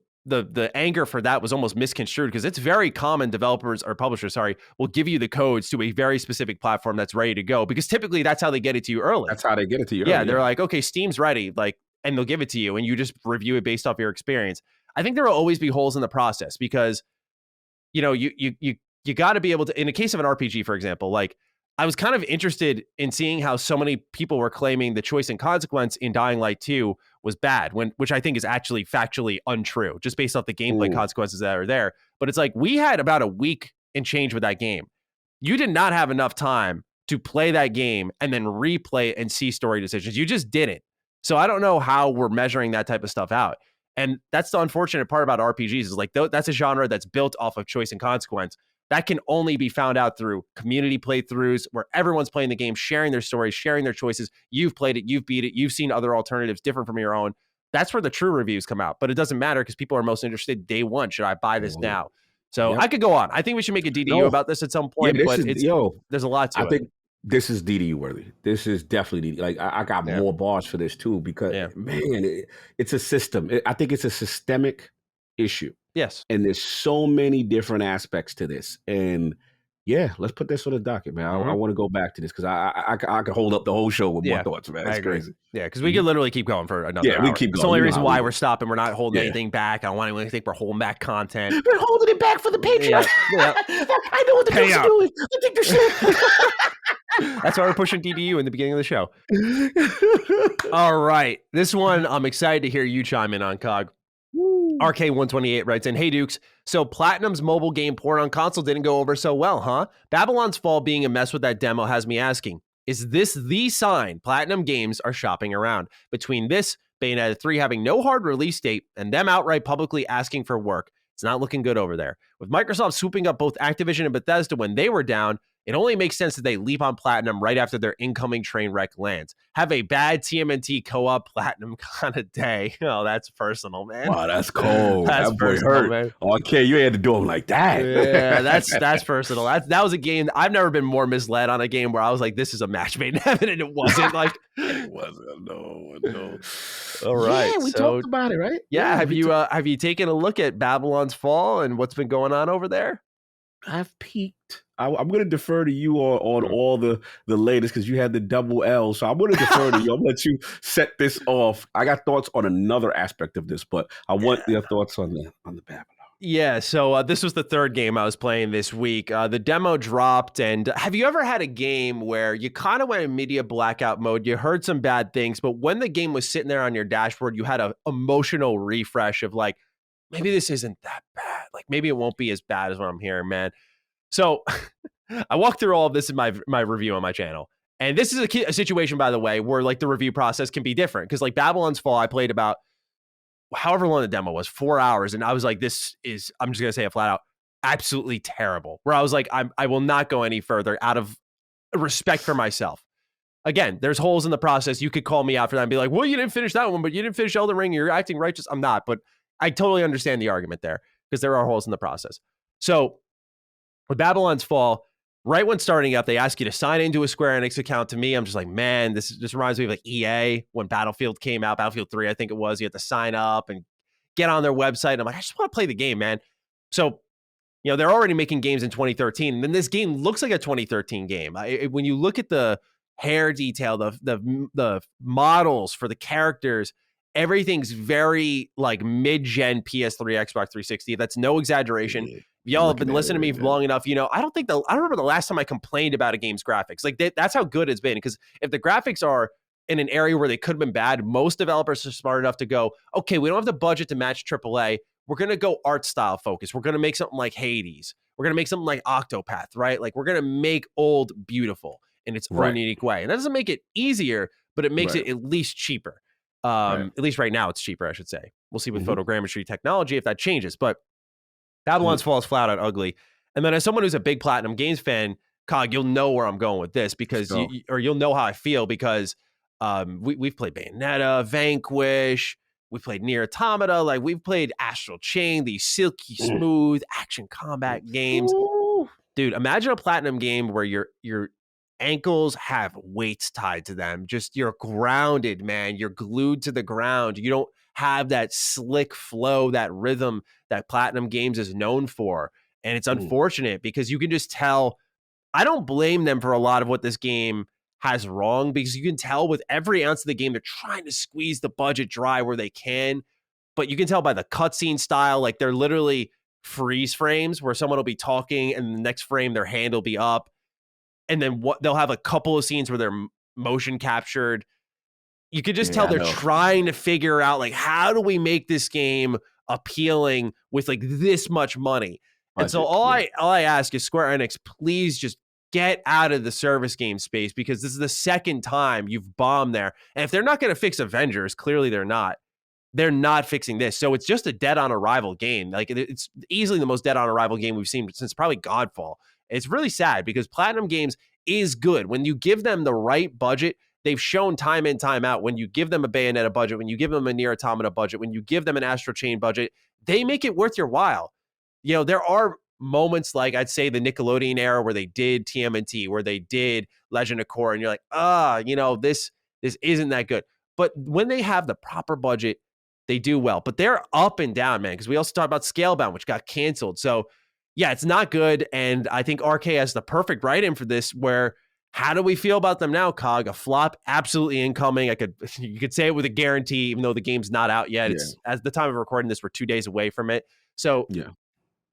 anger for that was almost misconstrued, because it's very common developers or publishers, will give you the codes to a very specific platform that's ready to go, because typically that's how they get it to you early. That's how they get it to you early. Yeah, they're like, okay, Steam's ready, like, and they'll give it to you and you just review it based off your experience. I think there will always be holes in the process because, you got to be able to, in a case of an RPG, for example, like, I was kind of interested in seeing how so many people were claiming the choice and consequence in Dying Light 2 was bad, which I think is actually factually untrue, just based off the gameplay consequences that are there. But it's like, we had about a week and change with that game. You did not have enough time to play that game and then replay it and see story decisions. You just didn't. So I don't know how we're measuring that type of stuff out. And that's the unfortunate part about RPGs, is like, that's a genre that's built off of choice and consequence. That can only be found out through community playthroughs where everyone's playing the game, sharing their stories, sharing their choices. You've played it, you've beat it, you've seen other alternatives different from your own. That's where the true reviews come out. But it doesn't matter because people are most interested day one. Should I buy this now? So I could go on. I think we should make a DDU about this at some point, but there's a lot to it. I think this is DDU worthy. This is definitely DDU. Like, I got more bars for this too, because, man, it's a system. I think it's a systemic issue. Yes. And there's so many different aspects to this. And let's put this on the docket, man. I want to go back to this because I could hold up the whole show with more thoughts, man. It's crazy. Yeah, because we could literally keep going for another hour. We keep going. It's the only reason why we're stopping. We're not holding anything back. I don't want anyone to think we're holding back content. We're holding it back for the Patreon. I know what the guys are doing. I think they're That's why we're pushing DDU in the beginning of the show. All right. This one, I'm excited to hear you chime in on, Cog. RK128 writes in, hey Dukes, so Platinum's mobile game port on console didn't go over so well, huh? Babylon's Fall being a mess with that demo has me asking, is this the sign Platinum Games are shopping around? Between this, Bayonetta 3 having no hard release date, and them outright publicly asking for work, it's not looking good over there. With Microsoft swooping up both Activision and Bethesda when they were down, it only makes sense that they leap on Platinum right after their incoming train wreck lands. Have a bad TMNT co-op Platinum kind of day. Oh, that's personal, man. Wow, that's cold. That's personal, man. Okay, you had to do them like that. Yeah, that's personal. That was a game. I've never been more misled on a game where I was like, this is a match made in heaven, and it wasn't. Like, it wasn't. No. All right. Yeah, we talked about it, right? Yeah. Have you taken a look at Babylon's Fall and what's been going on over there? I've peeked. I'm going to defer to you on all the latest because you had the double L. So I'm going to defer to you. I'm going to let you set this off. I got thoughts on another aspect of this, but I want your thoughts on the Babylon. Yeah, so this was the third game I was playing this week. The demo dropped, and have you ever had a game where you kind of went in media blackout mode, you heard some bad things, but when the game was sitting there on your dashboard, you had an emotional refresh of like, maybe this isn't that bad. Like, maybe it won't be as bad as what I'm hearing, man. So I walked through all of this in my review on my channel. And this is a situation, by the way, where like the review process can be different. Because like Babylon's Fall, I played about however long the demo was, 4 hours. And I was like, this is, I'm just going to say it flat out, absolutely terrible. Where I was like, I will not go any further out of respect for myself. Again, there's holes in the process. You could call me out for that and be like, well, you didn't finish that one, but you didn't finish Elden Ring. You're acting righteous. I'm not, but I totally understand the argument there because there are holes in the process. So with Babylon's Fall, right when starting up, they ask you to sign into a Square Enix account. To me, I'm just like, man, this reminds me of like EA when Battlefield came out, Battlefield 3, I think it was. You had to sign up and get on their website. And I'm like, I just want to play the game, man. So, they're already making games in 2013. And then this game looks like a 2013 game. When you look at the hair detail, the models for the characters, everything's very like mid-gen PS3, Xbox 360. That's no exaggeration. Y'all have been listening to me long enough. I don't remember the last time I complained about a game's graphics. Like that's how good it's been. Because if the graphics are in an area where they could have been bad, most developers are smart enough to go, okay, we don't have the budget to match AAA. We're going to go art style focus. We're going to make something like Hades. We're going to make something like Octopath, right? Like we're going to make old beautiful in its own unique way. And that doesn't make it easier, but it makes it at least cheaper. At least right now it's cheaper, I should say. We'll see with photogrammetry technology if that changes. But Babylon's Fall is flat out ugly. And then as someone who's a big PlatinumGames fan, Cog, you'll know where I'm going with this because you'll know how I feel because we've played Bayonetta, Vanquish, we played Nier Automata, like we've played Astral Chain, these silky smooth action combat games. Dude, imagine a Platinum game where your ankles have weights tied to them. Just you're grounded, man. You're glued to the ground. You don't have that slick flow, that rhythm that PlatinumGames is known for. And it's unfortunate because you can just tell. I don't blame them for a lot of what this game has wrong because you can tell with every ounce of the game, they're trying to squeeze the budget dry where they can. But you can tell by the cutscene style, like they're literally freeze frames where someone will be talking and the next frame their hand will be up. And then they'll have a couple of scenes where they're motion captured. You could just tell they're trying to figure out like, how do we make this game appealing with like this much money? And so all I ask is Square Enix, please just get out of the service game space because this is the second time you've bombed there. And if they're not going to fix Avengers, clearly they're not. They're not fixing this. So it's just a dead on arrival game. Like it's easily the most dead on arrival game we've seen since probably Godfall. It's really sad because PlatinumGames is good. When you give them the right budget, they've shown time in, time out, when you give them a Bayonetta budget, when you give them a Nier Automata budget, when you give them an Astral Chain budget, they make it worth your while. There are moments like I'd say the Nickelodeon era where they did TMNT, where they did Legend of Korra, and you're like, this isn't that good. But when they have the proper budget, they do well. But they're up and down, man, because we also talked about Scalebound, which got canceled. So, yeah, it's not good. And I think RK has the perfect write-in for this, where how do we feel about them now, Cog? A flop, absolutely incoming. You could say it with a guarantee, even though the game's not out yet. It's at the time of recording this, we're 2 days away from it. So,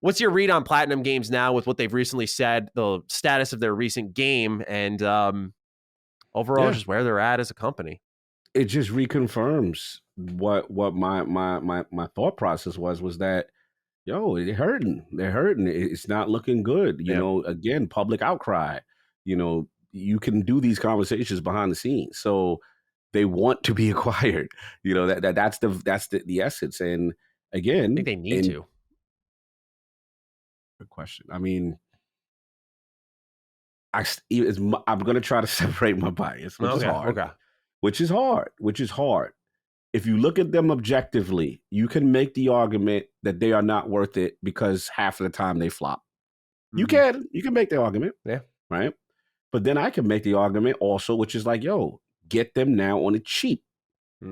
what's your read on PlatinumGames now with what they've recently said, the status of their recent game, and overall just where they're at as a company? It just reconfirms what my thought process was that, they're hurting. They're hurting. It's not looking good. You know, again, public outcry. You can do these conversations behind the scenes. So they want to be acquired. That's the essence. And again, I think they need to. Good question. I mean, I'm going to try to separate my bias, which is hard. Okay. Which is hard. If you look at them objectively, you can make the argument that they are not worth it because half of the time they flop. You can make the argument. Yeah. Right. But then I can make the argument also, which is like, get them now on the cheap.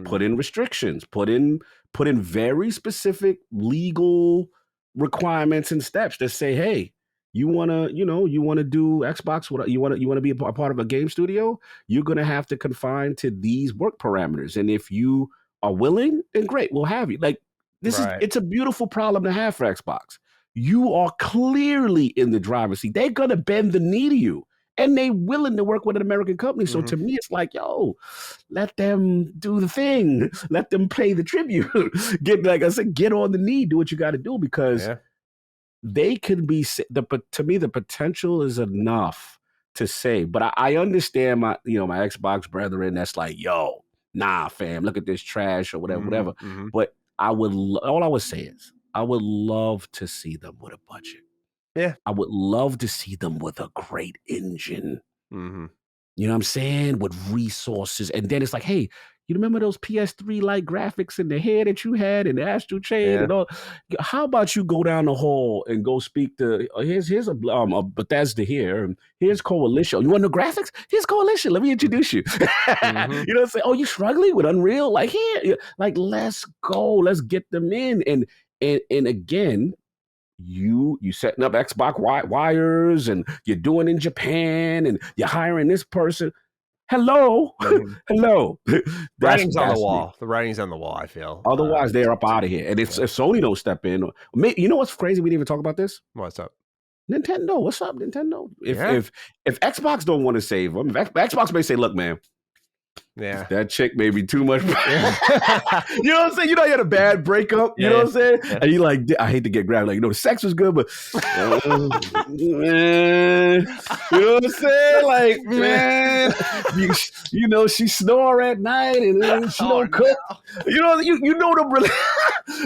Put in restrictions, put in very specific legal requirements and steps that say, hey, you want to do Xbox, you want to be a part of a game studio, you're going to have to confine to these work parameters. And if you are willing, then great, we'll have you. Like it's a beautiful problem to have for Xbox. You are clearly in the driver's seat. They're going to bend the knee to you. And they willing to work with an American company. So to me, it's like, let them do the thing. Let them pay the tribute. Get on the knee, do what you got to do, because they can be, to me, the potential is enough to say. But I understand my Xbox brethren that's like, nah, fam, look at this trash or whatever. But all I would say is, I would love to see them with a budget. Yeah. I would love to see them with a great engine. Mm-hmm. You know what I'm saying? With resources. And then it's like, hey, you remember those PS3-like graphics in the hair that you had in the Astral Chain and all? How about you go down the hall and go speak to, here's a Bethesda here, and here's Coalition. You want the graphics? Here's Coalition. Let me introduce you. Mm-hmm. You know what I'm saying? Oh, you struggling with Unreal? Like, here, like, let's go. Let's get them in. And again, you setting up Xbox wires, and you're doing in Japan, and you're hiring this person. Hello. Hello. Writing's on the That's wall. me. The writing's on the wall, I feel. Otherwise, they're up out of here. And if Sony don't step in, you know what's crazy? We didn't even talk about this. What's up? Nintendo. What's up, Nintendo? If Xbox don't want to save them, Xbox may say, look, man, yeah, that chick may be too much. You know what I'm saying? You know, you had a bad breakup. You know what I'm saying? Yeah. And you like, I hate to get grabbed. Like, you know, the sex was good, but man, you know what I'm saying? Like, man, you know, she snore at night and she don't cook. No. You know, you know the.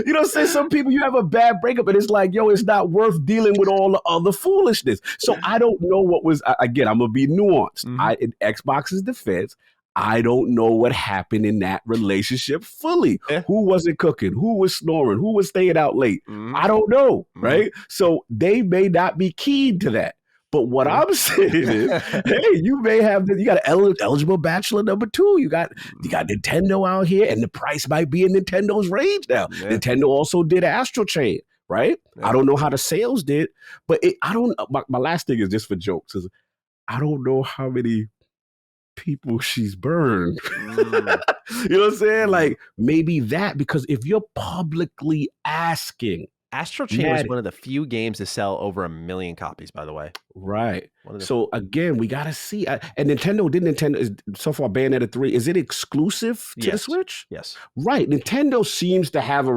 You know what I'm saying? Some people, you have a bad breakup, and it's like, yo, it's not worth dealing with all the other foolishness. So I don't know what was. Again, I'm gonna be nuanced. In Xbox's defense, I don't know what happened in that relationship fully. Yeah. Who wasn't cooking? Who was snoring? Who was staying out late? I don't know, right? So they may not be keen to that. But what I'm saying is, hey, you may have you got an eligible bachelor number 2. You got Nintendo out here, and the price might be in Nintendo's range now. Yeah. Nintendo also did Astral Chain, right? Yeah. I don't know how the sales did, but I don't. My last thing is just for jokes. Is I don't know how many people she's burned. You know what I'm saying? Like, maybe that, because if you're publicly asking. Astral Chain was one of the few games to sell over 1 million copies, by the way. Right. So again, we got to see. And Nintendo is so far Bayonetta 3. Is it exclusive to the Switch? Yes. Right. Nintendo seems to have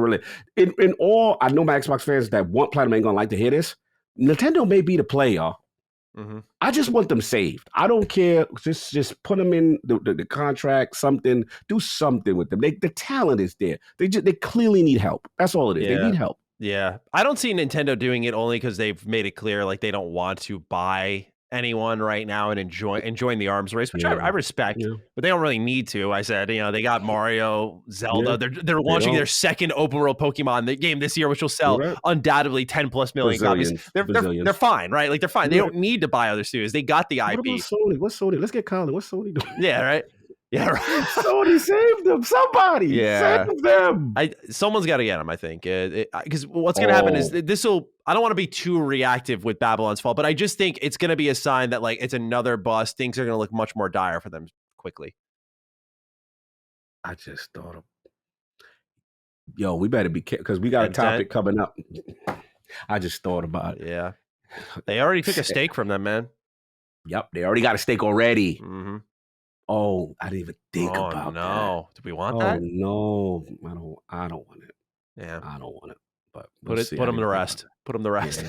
in all, I know my Xbox fans that want Platinum ain't gonna like to hear this. Nintendo may be the play, y'all. I just want them saved. I don't care. Just put them in the contract, something. Do something with them. The talent is there. They clearly need help. That's all it is. Yeah. They need help. Yeah. I don't see Nintendo doing it only because they've made it clear like they don't want to buy anyone right now and enjoying the arms race, which I respect, but they don't really need to. I said, you know, they got Mario, Zelda. Yeah. They're launching their second open world Pokemon game this year, which will sell undoubtedly 10+ million copies. They're fine, right? Like they're fine. They don't need to buy other studios. They got the IP. What about Sony? What's Sony? Let's get Colin. What's Sony doing? Yeah, right. Yeah, right. Sony saved them. Somebody save them. Someone's got to get them, I think. Because what's going to happen is I don't want to be too reactive with Babylon's Fall, but I just think it's going to be a sign that like it's another bust. Things are going to look much more dire for them quickly. I just thought of, yo, we better be careful because we got a topic coming up. I just thought about it. Yeah. They already took a stake from them, man. Yep. They already got a stake already. Oh, I didn't even think about that. No, do we want that? Oh no, I don't want it. Yeah, I don't want it. But put them to rest. Put them to rest.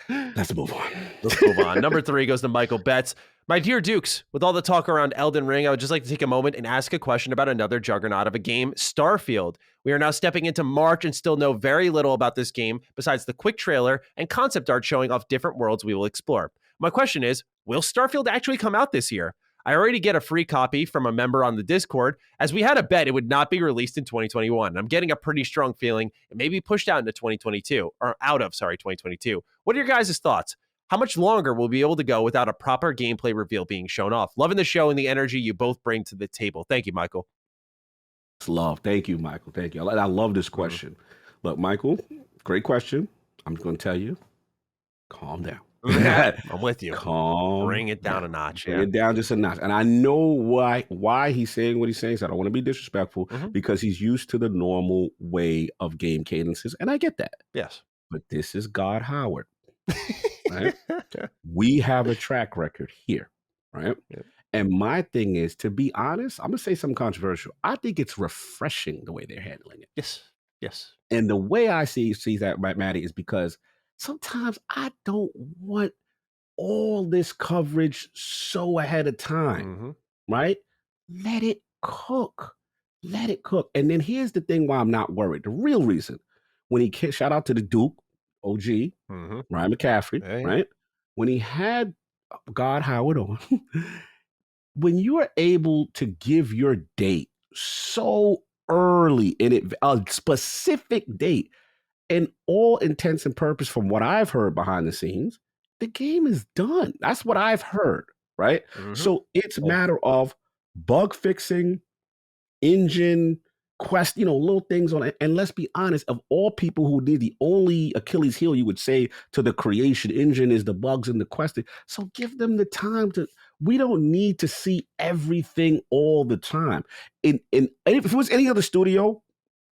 Let's move on. Let's move on. Number 3 goes to Michael Betts. My dear Dukes, with all the talk around Elden Ring, I would just like to take a moment and ask a question about another juggernaut of a game, Starfield. We are now stepping into March and still know very little about this game besides the quick trailer and concept art showing off different worlds we will explore. My question is, will Starfield actually come out this year? I already get a free copy from a member on the Discord, as we had a bet it would not be released in 2021. I'm getting a pretty strong feeling it may be pushed out into 2022, or out of 2022. What are your guys' thoughts? How much longer will we be able to go without a proper gameplay reveal being shown off? Loving the show and the energy you both bring to the table. Thank you, Michael. Love. Thank you, Michael. Thank you. I love this question. Look, Michael, great question. I'm going to tell you, calm down. I'm with you. Bring it down a notch. Bring it down just a notch. And I know why he's saying what he's saying. So I don't want to be disrespectful because he's used to the normal way of game cadences. And I get that. Yes. But this is God Howard. Right? We have a track record here. Right? Yep. And my thing is, to be honest, I'm going to say something controversial. I think it's refreshing the way they're handling it. Yes. Yes. And the way I see that, Matty, is because sometimes I don't want all this coverage so ahead of time, right? Let it cook. Let it cook. And then here's the thing why I'm not worried. The real reason, when shout out to the Duke, OG, Ryan McCaffrey, right? When he had God Howard on. When you are able to give your date so early in it, a specific date, and all intents and purpose, from what I've heard behind the scenes, the game is done. That's what I've heard, right? So it's a matter of bug fixing, engine, quest, little things on it. And let's be honest, of all people who did, the only Achilles heel you would say to the creation engine is the bugs and the questing. So give them the time to. We don't need to see everything all the time. If it was any other studio,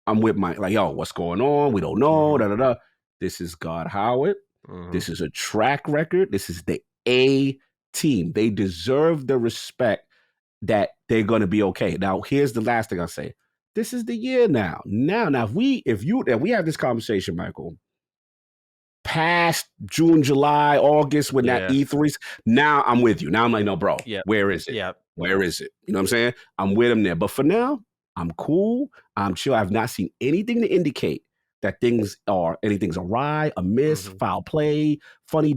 I'm with Mike. Like, yo, what's going on? We don't know. Da da da. This is God Howard. This is a track record. This is the A team. They deserve the respect that they're going to be okay. Now, here's the last thing I'll say. This is the year now. Now, if we have this conversation, Michael, past June, July, August, when that E3's, now I'm with you. Now I'm like, no, bro, where is it? Where is it? You know what I'm saying? I'm with him there. But for now, I'm cool. I'm chill. I've not seen anything to indicate that anything's awry, amiss, foul play, funny.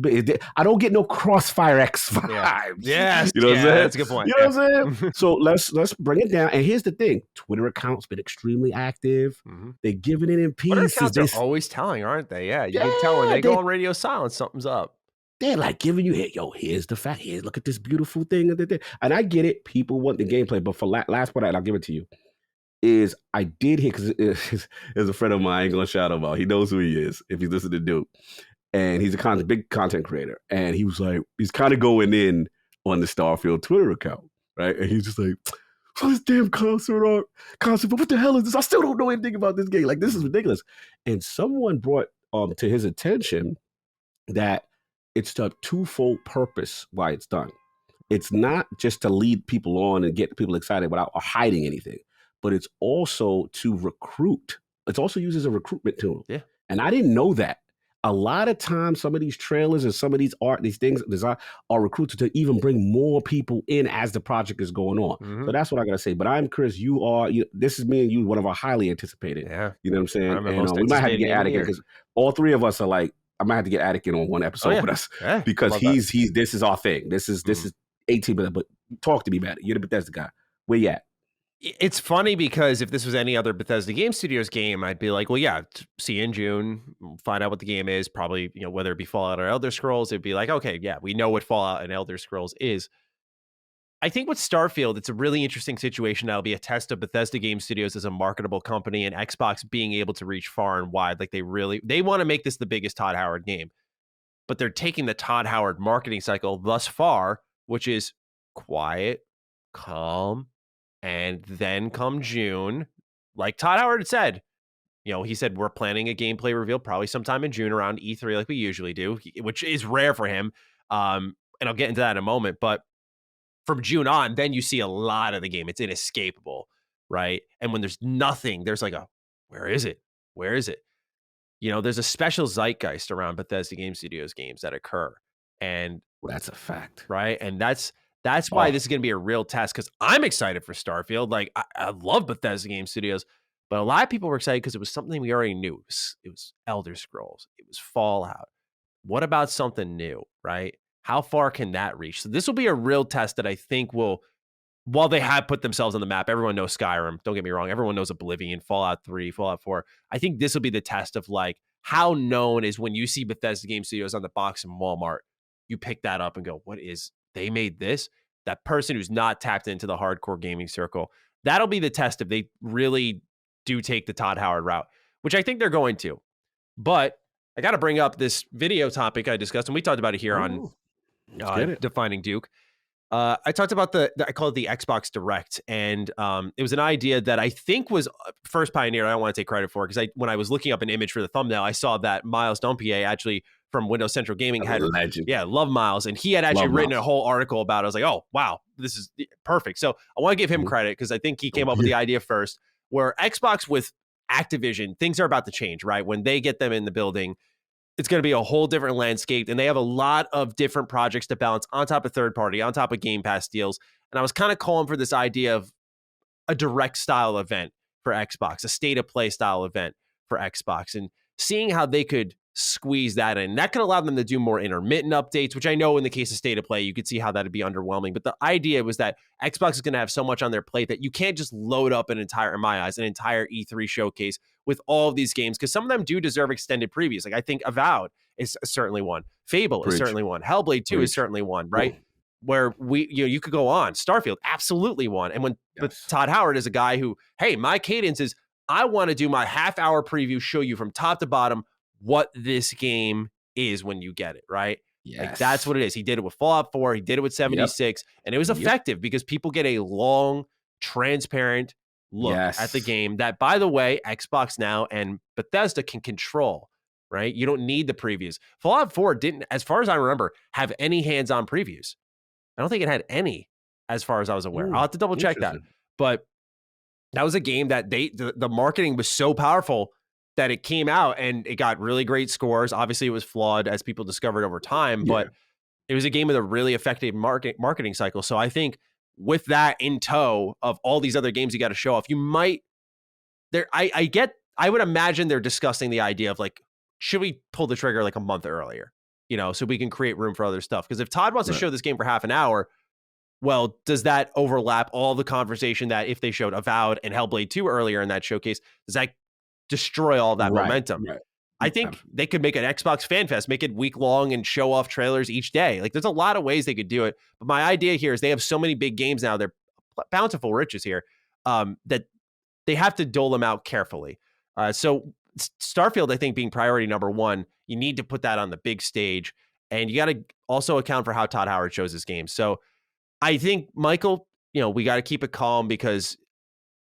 I don't get no Crossfire X vibes. Yes. You know what I'm saying? That's a good point. You know what I'm saying? So let's bring it down. And here's the thing. Twitter accounts been extremely active. They're giving it in pieces. Twitter accounts are always telling, aren't they? Yeah. You can tell when they go on radio silence, something's up. They're like giving you, hey, yo, here's the fact. Here, look at this beautiful thing. And I get it. People want the gameplay. But for last part, I'll give it to you. Is I did hear, because there's a friend of mine, I ain't gonna shout him out. He knows who he is if he's listening to Duke. And he's a big content creator. And he was like, he's kind of going in on the Starfield Twitter account, right? And he's just like, oh, this damn concert, but what the hell is this? I still don't know anything about this game. Like, this is ridiculous. And someone brought to his attention that it's the twofold purpose why it's done. It's not just to lead people on and get people excited without hiding anything, but it's also to recruit. It's also used as a recruitment tool. Yeah. And I didn't know that. A lot of times, some of these trailers and some of these things are recruited to even bring more people in as the project is going on. So that's what I got to say. But I'm Chris. This is me and you, one of our highly anticipated. Yeah. You know what I'm saying? And we might have to get Attic because all three of us are like, I might have to get Attic in on one episode with us because this is our thing. This is 18, but talk to me about it. You're the Bethesda guy. Where you at? It's funny because if this was any other Bethesda Game Studios game, I'd be like, well, yeah, see you in June, find out what the game is, probably, whether it be Fallout or Elder Scrolls, it'd be like, okay, yeah, we know what Fallout and Elder Scrolls is. I think with Starfield, it's a really interesting situation. That'll be a test of Bethesda Game Studios as a marketable company and Xbox being able to reach far and wide. Like they want to make this the biggest Todd Howard game, but they're taking the Todd Howard marketing cycle thus far, which is quiet, calm, and then come June, like Todd Howard had said, he said, we're planning a gameplay reveal probably sometime in June around E3 like we usually do, which is rare for him. And I'll get into that in a moment. But from June on, then you see a lot of the game. It's inescapable, right? And when there's nothing, there's like where is it? Where is it? There's a special zeitgeist around Bethesda Game Studios games that occur. And that's a fact. Right? And that's why this is going to be a real test, because I'm excited for Starfield. Like, I love Bethesda Game Studios, but a lot of people were excited because it was something we already knew. It was Elder Scrolls. It was Fallout. What about something new, right? How far can that reach? So this will be a real test that I think will, while they have put themselves on the map, everyone knows Skyrim. Don't get me wrong. Everyone knows Oblivion, Fallout 3, Fallout 4. I think this will be the test of like, how known is when you see Bethesda Game Studios on the box in Walmart, you pick that up and go, they made this? That person who's not tapped into the hardcore gaming circle, that'll be the test if they really do take the Todd Howard route, which I think they're going to. But I got to bring up this video topic I discussed, and we talked about it here on Defining Duke. I talked about I call it the Xbox Direct, and it was an idea that I think was first pioneered. I don't want to take credit for it because when I was looking up an image for the thumbnail, I saw that Miles Dompier actually from Windows Central Gaming had love Miles, and he had actually written a whole article about it. I was like, oh wow, this is perfect. So I want to give him credit because I think he came up with the idea first. Where Xbox with Activision, things are about to change, right? When they get them in the building, it's going to be a whole different landscape, and they have a lot of different projects to balance on top of third party, on top of Game Pass deals. And I was kind of calling for this idea of a direct style event for Xbox, a state of play style event for Xbox, and seeing how they could squeeze that in. That could allow them to do more intermittent updates, which I know in the case of State of Play, you could see how that'd be underwhelming. But the idea was that Xbox is going to have so much on their plate that you can't just load up in my eyes, an entire E3 showcase with all of these games, because some of them do deserve extended previews. Like I think Avowed is certainly one. Fable is certainly one. Hellblade 2 is certainly one, right? Where you could go on. Starfield, absolutely one. And but Todd Howard is a guy who, hey, my cadence is I want to do my half-hour preview, show you from top to bottom what this game is when you get it, right? Yes. Like that's what it is. He did it with Fallout 4. He did it with 76. And it was effective because people get a long, transparent look at the game that, by the way, Xbox Now and Bethesda can control, right? You don't need the previews. Fallout 4 didn't, as far as I remember, have any hands-on previews. I don't think it had any, as far as I was aware. I'll have to double check that. But that was a game that the marketing was so powerful that it came out and it got really great scores. Obviously, it was flawed, as people discovered over time, but it was a game with a really effective marketing cycle. So I think with that in tow of all these other games you got to show off, you might I would imagine they're discussing the idea of like, should we pull the trigger like a month earlier, so we can create room for other stuff? Because if Todd wants to show this game for half an hour, well, does that overlap all the conversation that if they showed Avowed and Hellblade 2 earlier in that showcase, does that destroy all that momentum? I think they could make an Xbox Fan Fest, make it week long and show off trailers each day. Like there's a lot of ways they could do it. But my idea here is they have so many big games now. They're bountiful riches here that they have to dole them out carefully. So Starfield, I think, being priority number one, you need to put that on the big stage, and you got to also account for how Todd Howard shows his game. So I think, Michael, we got to keep it calm because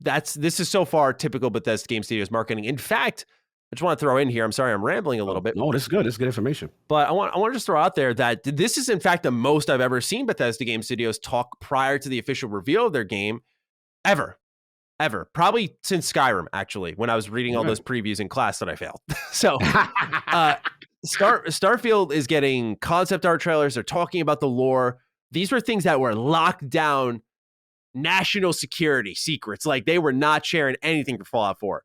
this is so far typical Bethesda Game Studios marketing. In fact, I just want to throw in here, I'm sorry, I'm rambling a little bit. No, this is good. This is good information. But I want to just throw out there that this is, in fact, the most I've ever seen Bethesda Game Studios talk prior to the official reveal of their game ever. Probably since Skyrim, actually, when I was reading all those previews in class that I failed. So Starfield is getting concept art trailers. They're talking about the lore. These were things that were locked down national security secrets. Like they were not sharing anything for Fallout 4,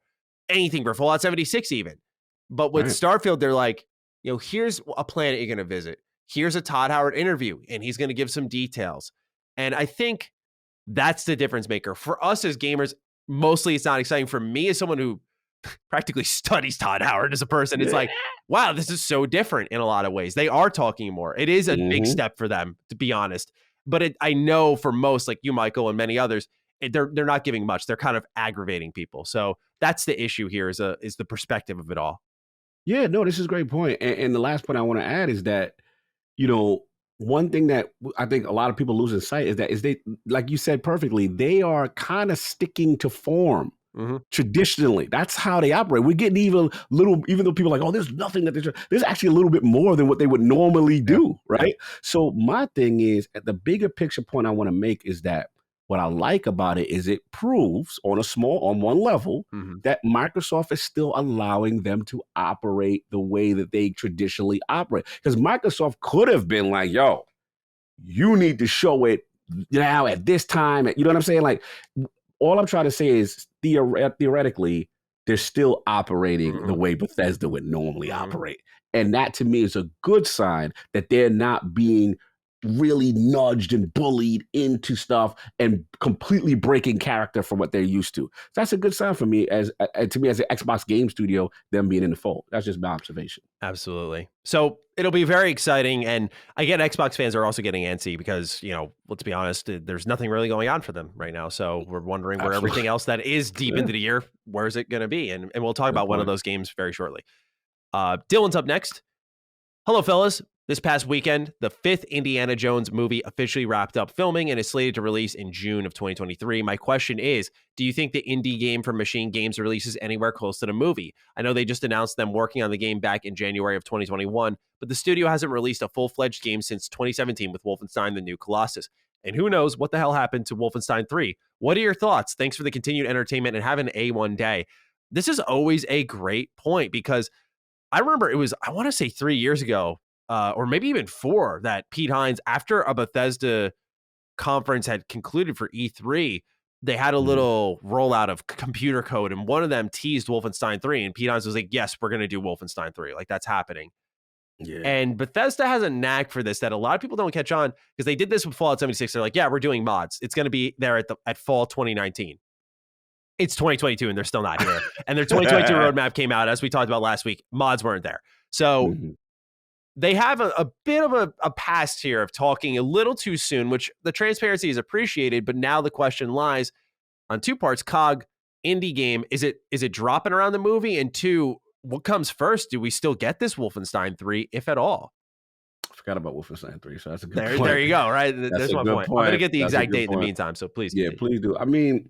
anything for Fallout 76 even. But with Starfield, they're like, here's a planet you're going to visit. Here's a Todd Howard interview, and he's going to give some details. And I think that's the difference maker. For us as gamers, mostly it's not exciting. For me as someone who practically studies Todd Howard as a person, it's like, wow, this is so different in a lot of ways. They are talking more. It is a big step for them, to be honest. But I know for most, like you, Michael, and many others, they're not giving much. They're kind of aggravating people. So that's the issue here is the perspective of it all. Yeah, no, this is a great point. And the last point I want to add is that, one thing that I think a lot of people lose in sight is they, like you said perfectly, they are kind of sticking to form. Traditionally, that's how they operate. We're getting even though people are like, oh, there's nothing that there's actually a little bit more than what they would normally do, right? So my thing is, at the bigger picture point I want to make is that what I like about it is it proves on one level that Microsoft is still allowing them to operate the way that they traditionally operate. Because Microsoft could have been like, yo, you need to show it now at this time. You know what I'm saying? Like, all I'm trying to say is theoretically, they're still operating the way Bethesda would normally operate. And that to me is a good sign that they're not being really nudged and bullied into stuff and completely breaking character from what they're used to. That's a good sign for me as an Xbox game studio, them being in the fold. That's just my observation. Absolutely. So it'll be very exciting. And again, Xbox fans are also getting antsy because, let's be honest, there's nothing really going on for them right now. So we're wondering where everything else that is deep into the year, where is it going to be? And we'll talk about one of those games very shortly. Dylan's up next. Hello, fellas. This past weekend, the 5th Indiana Jones movie officially wrapped up filming and is slated to release in June of 2023. My question is, do you think the indie game from Machine Games releases anywhere close to the movie? I know they just announced them working on the game back in January of 2021, but the studio hasn't released a full-fledged game since 2017 with Wolfenstein: The New Colossus. And who knows what the hell happened to Wolfenstein 3? What are your thoughts? Thanks for the continued entertainment and have an A1 day. This is always a great point because I remember it was, I want to say 3 years ago, or maybe even 4, that Pete Hines, after a Bethesda conference had concluded for E3, they had a little rollout of computer code, and one of them teased Wolfenstein 3, and Pete Hines was like, yes, we're going to do Wolfenstein 3. Like, that's happening. Yeah. And Bethesda has a knack for this that a lot of people don't catch on, because they did this with Fallout 76. They're like, yeah, we're doing mods. It's going to be there at fall 2019. It's 2022 and they're still not here. And their 2022 roadmap came out, as we talked about last week. Mods weren't there. So they have a bit of a past here of talking a little too soon, which the transparency is appreciated. But now the question lies on two parts. COG, indie game, is it dropping around the movie? And two, what comes first? Do we still get this Wolfenstein 3, if at all? I forgot about Wolfenstein 3, so that's a good point. There you go, right? That's my point. I'm going to get the exact date in the meantime, so please continue. Yeah, please do. I mean,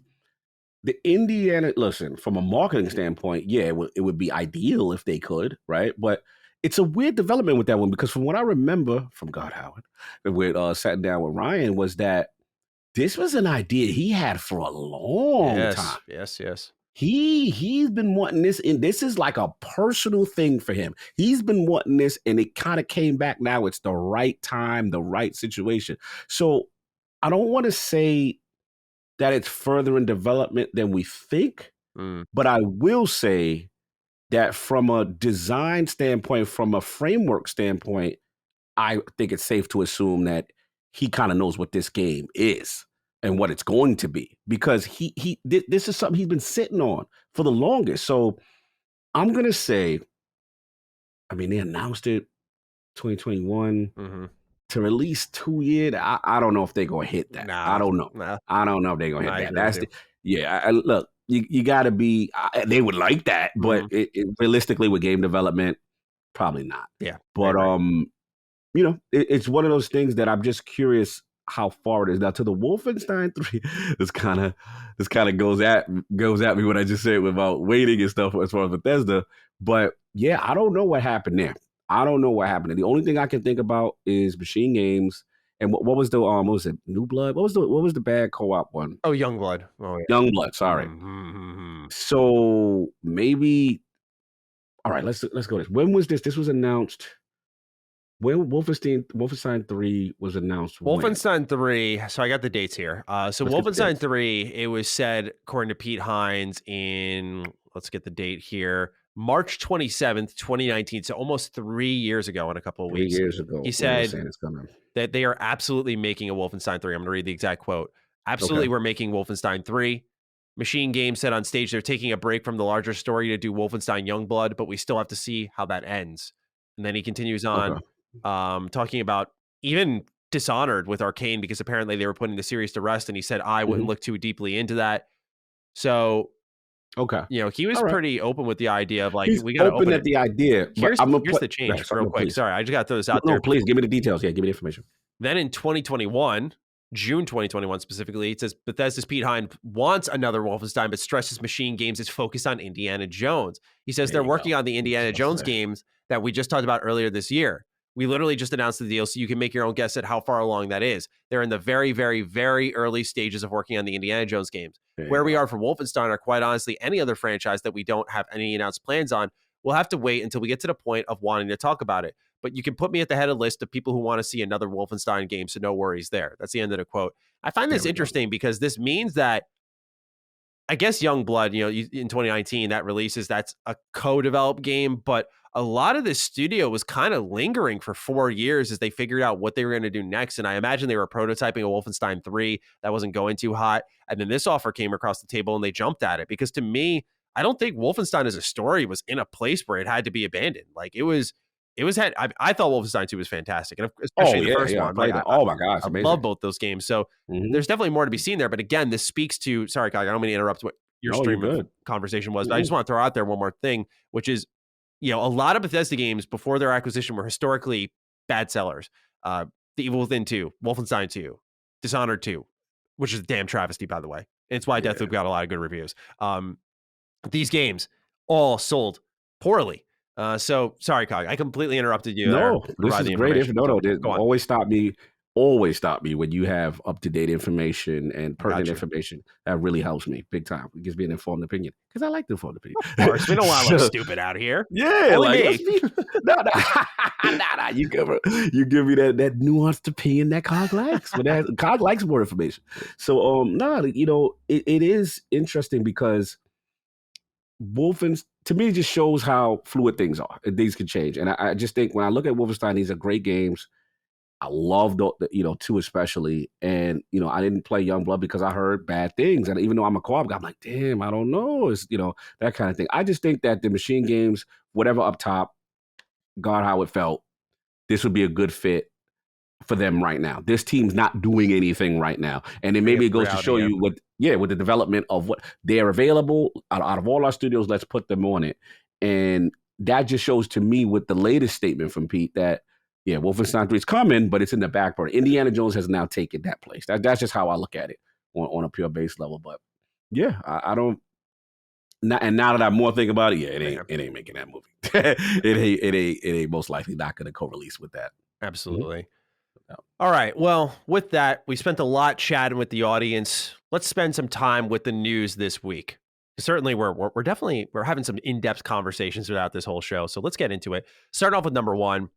the Indiana, listen, from a marketing standpoint, yeah, it would be ideal if they could, right? But it's a weird development with that one, because from what I remember from God Howard, with sat down with Ryan, was that this was an idea he had for a long time. Yes. He's been wanting this, and this is like a personal thing for him. He's been wanting this, and it kind of came back now. It's the right time, the right situation. So I don't want to say that it's further in development than we think, but I will say that from a design standpoint, from a framework standpoint, I think it's safe to assume that he kind of knows what this game is and what it's going to be, because this is something he's been sitting on for the longest. So I'm going to say, I mean, they announced it 2021 to release 2 years. I don't know if they're going to hit that. I don't know. I don't know if they're going to hit that. Look, you got to be, they would like that, but realistically with game development, probably not. Yeah. But, you know, it's one of those things that I'm just curious how far it is. Now, to the Wolfenstein 3, this kind of goes at me what I just said about waiting and stuff as far as Bethesda. But yeah, I don't know what happened there. The only thing I can think about is Machine Games. And what was the what was it? New Blood? What was the bad co-op one? Oh, Youngblood. Oh, yeah. Youngblood, sorry. So maybe, all right, let's go this. When was this? This was announced. When Wolfenstein 3 was announced? Wolfenstein 3, so I got the dates here. Wolfenstein 3, it was said, according to Pete Hines, in, let's get the date here, March 27th, 2019, so almost 3 years ago in a couple of weeks. 3 years ago. He said that they are absolutely making a Wolfenstein 3. I'm going to read the exact quote. Absolutely, we're making Wolfenstein 3. Machine Games said on stage they're taking a break from the larger story to do Wolfenstein Youngblood, but we still have to see how that ends. And then he continues on. Talking about even Dishonored with Arcane, because apparently they were putting the series to rest, and he said I wouldn't look too deeply into that. So, you know, he was pretty open with the idea of like, we got to open at the idea. Here's the change real quick. Sorry, I just got to throw this out there. No, please give me the details. Yeah, give me the information. Then in 2021, June 2021 specifically, it says Bethesda's Pete Hines wants another Wolfenstein, but stresses Machine Games is focused on Indiana Jones. He says they're working on the Indiana Jones games that we just talked about earlier this year. We literally just announced the deal, so you can make your own guess at how far along that is. They're in the very, very, very early stages of working on the Indiana Jones games. Where we are for Wolfenstein, or quite honestly, any other franchise that we don't have any announced plans on, we'll have to wait until we get to the point of wanting to talk about it. But you can put me at the head of the list of people who want to see another Wolfenstein game, so no worries there. That's the end of the quote. I find this interesting because this means that, I guess Youngblood, you know, in 2019, that releases, that's a co-developed game, but a lot of this studio was kind of lingering for 4 years as they figured out what they were going to do next. And I imagine they were prototyping a Wolfenstein 3 that wasn't going too hot. And then this offer came across the table and they jumped at it, because to me, I don't think Wolfenstein as a story was in a place where it had to be abandoned. Like I thought Wolfenstein 2 was fantastic. And especially the first one. Like, oh my gosh, I love both those games. So there's definitely more to be seen there. But again, this speaks to, sorry, Kyle, I don't mean to interrupt what your stream of conversation was, but I just want to throw out there one more thing, which is, you know, a lot of Bethesda games before their acquisition were historically bad sellers. The Evil Within 2, Wolfenstein 2, Dishonored 2, which is a damn travesty, by the way. It's why Deathloop got a lot of good reviews. These games all sold poorly. So sorry, Cog, I completely interrupted you. No, this is great. Always stop me always stop me when you have up-to-date information and pertinent information. That really helps me big time. It gives me an informed opinion because I like the informed opinion. Of course, we don't want to look stupid out here. Yeah, only like me. Nah. You give me that nuanced opinion that Cog likes. But Cog likes more information. So it is interesting because Wolfenstein, to me, just shows how fluid things are and things can change. And I just think when I look at Wolfenstein, these are great games. I love the 2 especially. And, I didn't play Youngblood because I heard bad things. And even though I'm a co-op guy, I'm like, damn, I don't know. It's, that kind of thing. I just think that the Machine Games, whatever up top, God, how it felt, this would be a good fit for them right now. This team's not doing anything right now. And then maybe it goes to show you with the development of what they're available out of all our studios, let's put them on it. And that just shows to me with the latest statement from Pete that, Wolfenstein 3 is coming, but it's in the back burner. Indiana Jones has now taken that place. That's just how I look at it on a pure base level. But yeah, I don't. And now that I'm more thinking about it, it ain't making that movie. it ain't most likely not going to co-release with that. Absolutely. Mm-hmm. All right. Well, with that, we spent a lot chatting with the audience. Let's spend some time with the news this week. Certainly, we're definitely having some in-depth conversations throughout this whole show. So let's get into it. Starting off with number 1.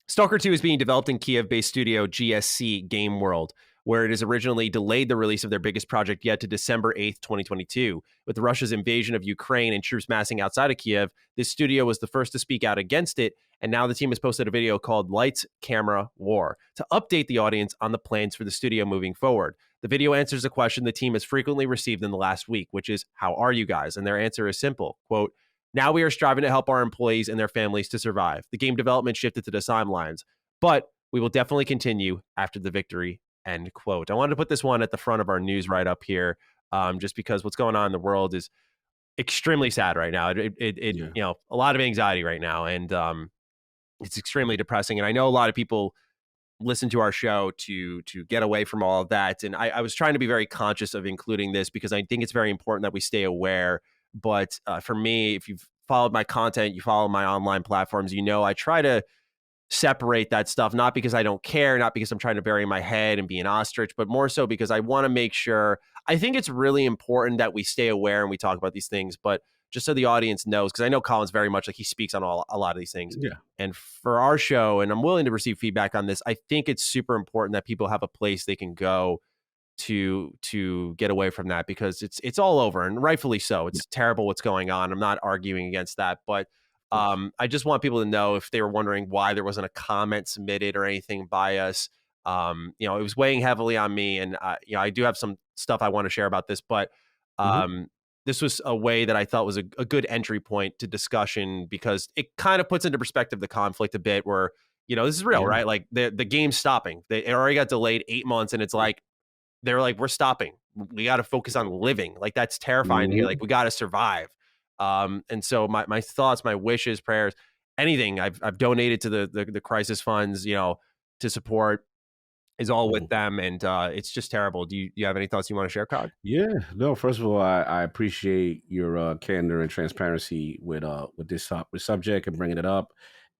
S.T.A.L.K.E.R 2 is being developed in Kiev-based studio GSC Game World, where it has originally delayed the release of their biggest project yet to December 8th, 2022. With Russia's invasion of Ukraine and troops massing outside of Kiev, this studio was the first to speak out against it, and now the team has posted a video called Lights, Camera, War to update the audience on the plans for the studio moving forward. The video answers a question the team has frequently received in the last week, which is, how are you guys? And their answer is simple, quote, now we are striving to help our employees and their families to survive. The game development shifted to the timelines, but we will definitely continue after the victory, end quote. I wanted to put this one at the front of our news right up here, just because what's going on in the world is extremely sad right now. A lot of anxiety right now, and it's extremely depressing. And I know a lot of people listen to our show to get away from all of that. And I was trying to be very conscious of including this because I think it's very important that we stay aware. But for me, if you've followed my content, you follow my online platforms, I try to separate that stuff, not because I don't care, not because I'm trying to bury my head and be an ostrich, but more so because I want to make sure, I think it's really important that we stay aware and we talk about these things, but just so the audience knows, because I know Colin's very much like he speaks on a lot of these things. Yeah. And for our show, and I'm willing to receive feedback on this, I think it's super important that people have a place they can go to get away from that, because it's all over, and rightfully so. It's terrible what's going on. I'm not arguing against that, but I just want people to know, if they were wondering why there wasn't a comment submitted or anything by us, it was weighing heavily on me, and I do have some stuff I want to share about this, but this was a way that I thought was a good entry point to discussion, because it kind of puts into perspective the conflict a bit, where this is real, right? Like the game's stopping. It already got delayed 8 months, and it's like they're like, we're stopping. We got to focus on living. Like, that's terrifying to hear. Like, we got to survive. And so my thoughts, my wishes, prayers, anything I've donated to the crisis funds, to support, is all with them. And it's just terrible. Do you have any thoughts you want to share, Cog? Yeah, no, first of all, I appreciate your candor and transparency with this subject and bringing it up,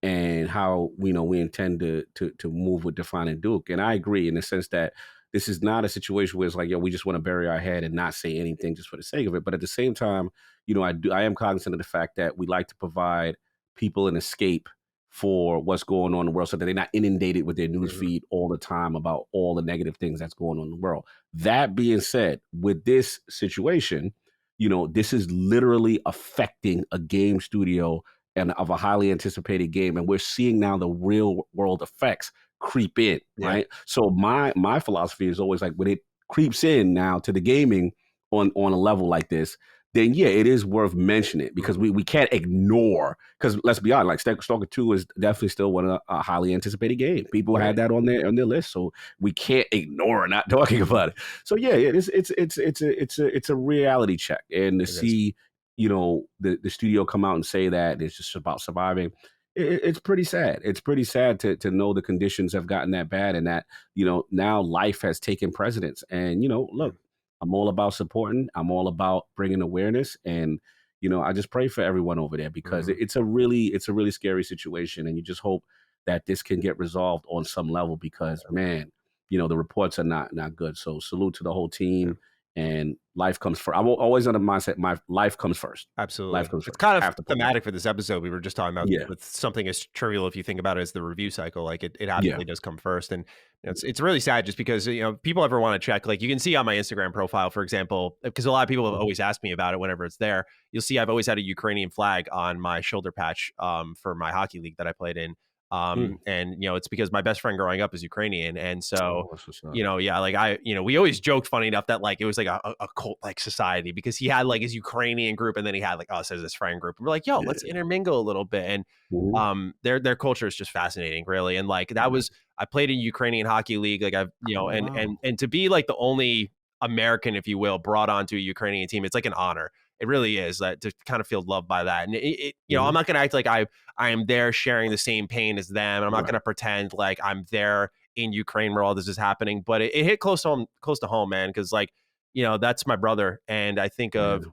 and how we intend to move with defining Duke. And I agree in the sense that this is not a situation where it's like, we just want to bury our head and not say anything just for the sake of it. But at the same time, I am cognizant of the fact that we like to provide people an escape for what's going on in the world, so that they're not inundated with their news feed all the time about all the negative things that's going on in the world. That being said, with this situation, this is literally affecting a game studio and of a highly anticipated game. And we're seeing now the real world effects creep in, right? So my philosophy is always like, when it creeps in now to the gaming on a level like this, then it is worth mentioning, because we can't ignore, because let's be honest, like Stalker 2 is definitely still one of a highly anticipated game. People had that on their list, so we can't ignore not talking about it. So it's a reality check, and to see the studio come out and say that it's just about surviving. It's pretty sad. It's pretty sad to know the conditions have gotten that bad, and that now life has taken precedence. And look, I'm all about supporting. I'm all about bringing awareness, and I just pray for everyone over there, because it's a really scary situation, and you just hope that this can get resolved on some level, because man, the reports are not good. So salute to the whole team. And life comes first. I'm always on the mindset, my life comes first. Absolutely. Life comes It's first. kind of thematic for this episode. We were just talking about with something as trivial, if you think about it, as the review cycle. Like it absolutely does come first. And it's really sad just because, people ever want to check, like you can see on my Instagram profile, for example, because a lot of people have always asked me about it whenever it's there. You'll see I've always had a Ukrainian flag on my shoulder patch for my hockey league that I played in. And it's because my best friend growing up is Ukrainian, and so like we always joked, funny enough, that like it was like a cult like society, because he had like his Ukrainian group and then he had like us as his friend group, and we're like, let's intermingle a little bit. And their culture is just fascinating, really. And like that was, I played in Ukrainian hockey league, like I've and to be like the only American, if you will, brought onto a Ukrainian team, it's like an honor. It really is, that to kind of feel loved by that. And I'm not going to act like I am there sharing the same pain as them. And I'm not going to pretend like I'm there in Ukraine where all this is happening. But it hit close to home, man. Because like, that's my brother. And I think of,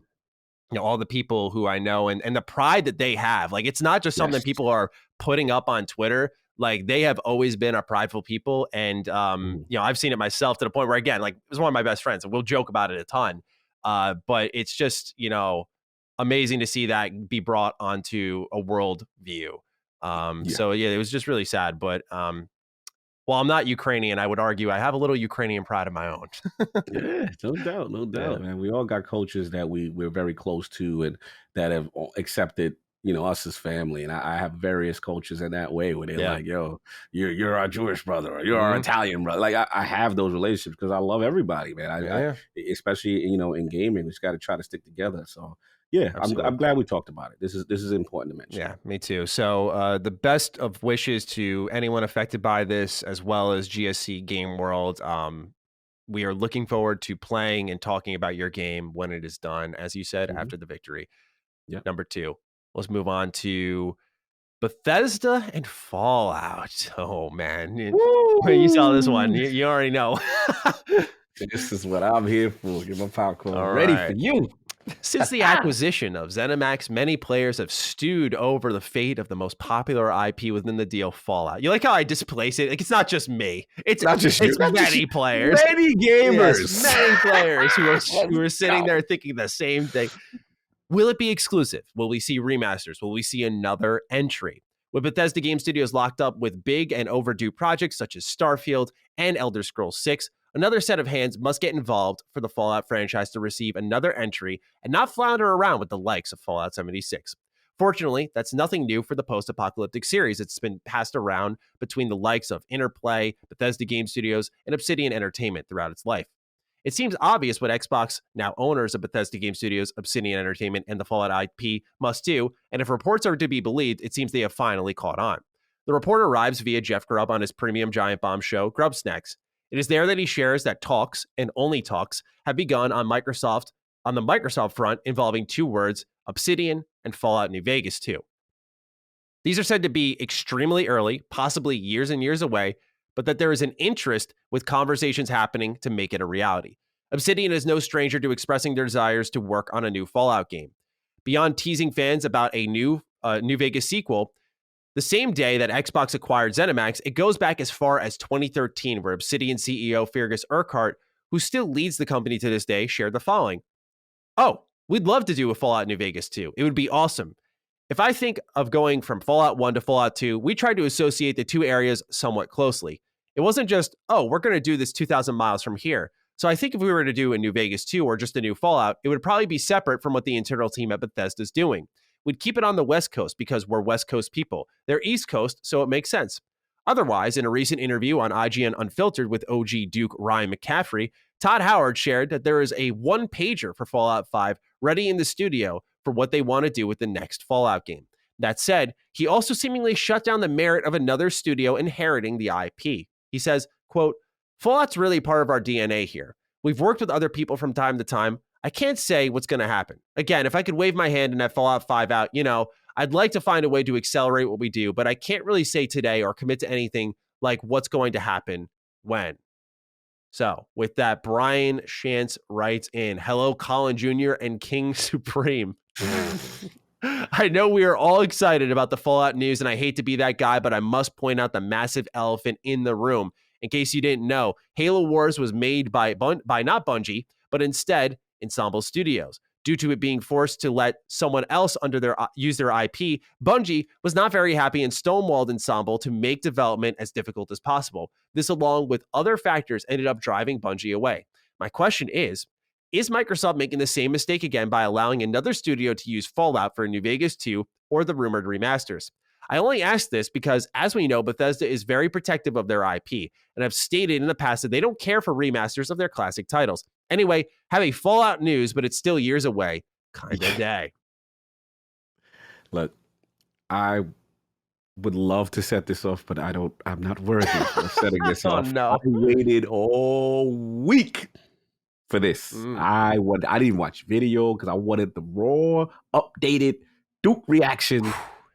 all the people who I know and the pride that they have. Like, it's not just something people are putting up on Twitter. Like, they have always been a prideful people. And, I've seen it myself to the point where, again, like, it was one of my best friends and we'll joke about it a ton. But it's just, amazing to see that be brought onto a world view. So it was just really sad. But while I'm not Ukrainian, I would argue I have a little Ukrainian pride of my own. Yeah, no doubt, man. We all got coaches that we're very close to and that have accepted, us as family. And I have various coaches in that way where they're like, yo, you're our Jewish brother, or you're our Italian brother. Like I have those relationships because I love everybody, man. I especially, in gaming, we just got to try to stick together. So yeah, I'm glad we talked about it. This is important to mention. Yeah, me too. So the best of wishes to anyone affected by this, as well as GSC Game World. We are looking forward to playing and talking about your game when it is done, as you said, after the victory. Number 2, let's move on to Bethesda and Fallout. Oh, man. When you saw this one, you already know. This is what I'm here for. Get my popcorn ready for you. Since the acquisition of ZeniMax, many players have stewed over the fate of the most popular IP within the deal, Fallout. You like how I displace it? Like, it's not just me. It's not just it's many players. Many gamers. Yes, many players who are sitting there thinking the same thing. Will it be exclusive? Will we see remasters? Will we see another entry? With Bethesda Game Studios locked up with big and overdue projects such as Starfield and Elder Scrolls 6, another set of hands must get involved for the Fallout franchise to receive another entry and not flounder around with the likes of Fallout 76. Fortunately, that's nothing new for the post-apocalyptic series. It's been passed around between the likes of Interplay, Bethesda Game Studios, and Obsidian Entertainment throughout its life. It seems obvious what Xbox, now owners of Bethesda Game Studios, Obsidian Entertainment, and the Fallout IP, must do, and if reports are to be believed, it seems they have finally caught on. The report arrives via Jeff Grubb on his premium Giant Bomb show, Grub Snacks. It is there that he shares that talks, and only talks, have begun on the Microsoft front involving 2 words, Obsidian and Fallout New Vegas 2. These are said to be extremely early, possibly years and years away, but that there is an interest with conversations happening to make it a reality. Obsidian is no stranger to expressing their desires to work on a new Fallout game. Beyond teasing fans about a new Vegas sequel, the same day that Xbox acquired ZeniMax, it goes back as far as 2013, where Obsidian CEO Fergus Urquhart, who still leads the company to this day, shared the following. Oh, we'd love to do a Fallout New Vegas 2. It would be awesome. If I think of going from Fallout 1 to Fallout 2, we tried to associate the 2 areas somewhat closely. It wasn't just, we're going to do this 2,000 miles from here. So I think if we were to do a New Vegas 2 or just a new Fallout, it would probably be separate from what the internal team at Bethesda is doing. We'd keep it on the West Coast because we're West Coast people. They're East Coast, so it makes sense. Otherwise, in a recent interview on IGN Unfiltered with OG Duke Ryan McCaffrey, Todd Howard shared that there is a 1-pager for Fallout 5 ready in the studio for what they want to do with the next Fallout game. That said, he also seemingly shut down the merit of another studio inheriting the IP. He says, quote, Fallout's really part of our DNA here. We've worked with other people from time to time. I can't say what's going to happen. Again, if I could wave my hand and have Fallout 5 out, I'd like to find a way to accelerate what we do, but I can't really say today or commit to anything like what's going to happen when. So with that, Brian Shantz writes in, hello, Colin Jr. and King Supreme. I know we are all excited about the Fallout news, and I hate to be that guy, but I must point out the massive elephant in the room. In case you didn't know, Halo Wars was made by not Bungie, but instead Ensemble Studios. Due to it being forced to let someone else use their IP, Bungie was not very happy and stonewalled Ensemble to make development as difficult as possible. This, along with other factors, ended up driving Bungie away. My question is Microsoft making the same mistake again by allowing another studio to use Fallout for New Vegas 2 or the rumored remasters? I only ask this because, as we know, Bethesda is very protective of their IP, and have stated in the past that they don't care for remasters of their classic titles. Anyway, have a Fallout news, but it's still years away kind of day. Look, I would love to set this off, but I'm not worthy of setting this off. No. I waited all week for this. I didn't watch video because I wanted the raw, updated Duke reaction.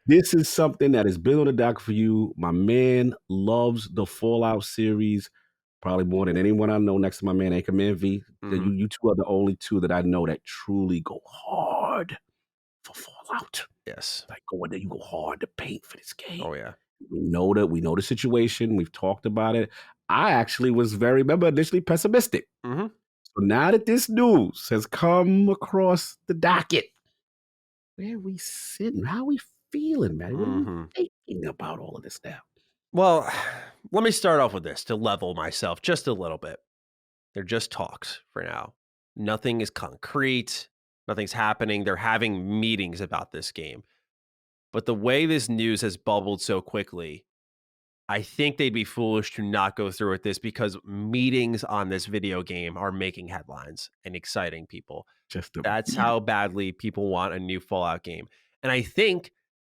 This is something that has been on the dock for you. My man loves the Fallout series probably more than anyone I know next to my man Anchorman V. You two are the only two that I know that truly go hard for Fallout. Yes. Like going there, you go hard to paint for this game. Oh, yeah. We know the situation. We've talked about it. I actually was initially pessimistic. So now that this news has come across the docket, where are we sitting? How are we feeling, man? What are we thinking about all of this now? Well, let me start off with this to level myself just a little bit. They're just talks for now. Nothing is concrete. Nothing's happening. They're having meetings about this game. But the way this news has bubbled so quickly, I think they'd be foolish to not go through with this because meetings on this video game are making headlines and exciting people. That's how badly people want a new Fallout game. And I think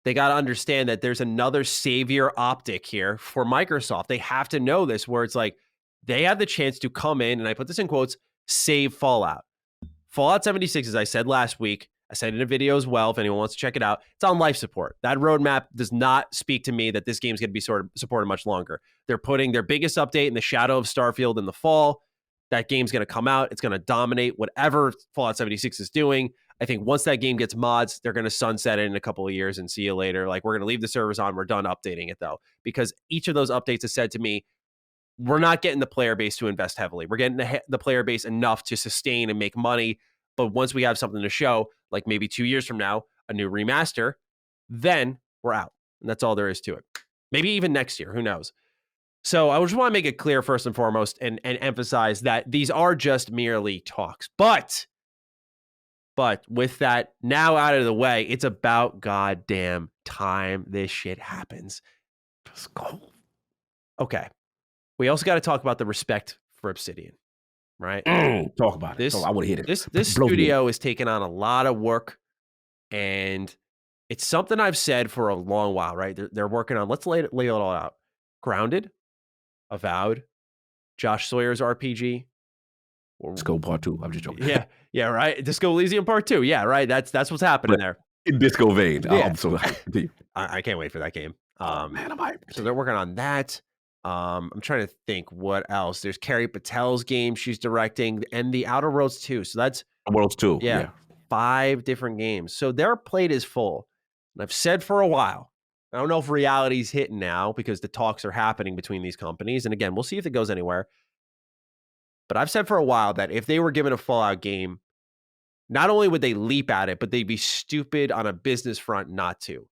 they got to understand that there's another savior optic here for Microsoft. They have to know this, where it's like they have the chance to come in, and I put this in quotes, save Fallout. Fallout 76, as I said last week, I said in a video as well, if anyone wants to check it out, it's on life support. That roadmap does not speak to me that this game's going to be supported much longer. They're putting their biggest update in the shadow of Starfield in the fall. That game's going to come out. It's going to dominate whatever Fallout 76 is doing. I think once that game gets mods, they're going to sunset it in a couple of years and see you later. Like, we're going to leave the servers on. We're done updating it, though, because each of those updates has said to me, we're not getting the player base to invest heavily. We're getting the player base enough to sustain and make money. But once we have something to show, like maybe 2 years from now, a new remaster, then we're out. And that's all there is to it. Maybe even next year. Who knows? So I just want to make it clear first and foremost and emphasize that these are just merely talks. But with that now out of the way, it's about goddamn time this shit happens. Just go. Okay. We also got to talk about the respect for Obsidian, right? Talk about it. I want to hear it. This studio is taking on a lot of work, and it's something I've said for a long while, right? They're working on, let's lay it all out. Grounded, Avowed, Josh Sawyer's RPG. Disco Part 2. I'm just joking. Yeah, right. Disco Elysium Part 2. Yeah, right. That's what's happening there. In disco vein. Yeah. I'm so happy. I can't wait for that game. Man, I'm hyped. So they're working on that. I'm trying to think what else. There's Carrie Patel's game she's directing, and The Outer Worlds 2. So that's Worlds 2. Yeah, 5 different games. So their plate is full. And I've said for a while, I don't know if reality's hitting now because the talks are happening between these companies. And again, we'll see if it goes anywhere. But I've said for a while that if they were given a Fallout game, not only would they leap at it, but they'd be stupid on a business front not to.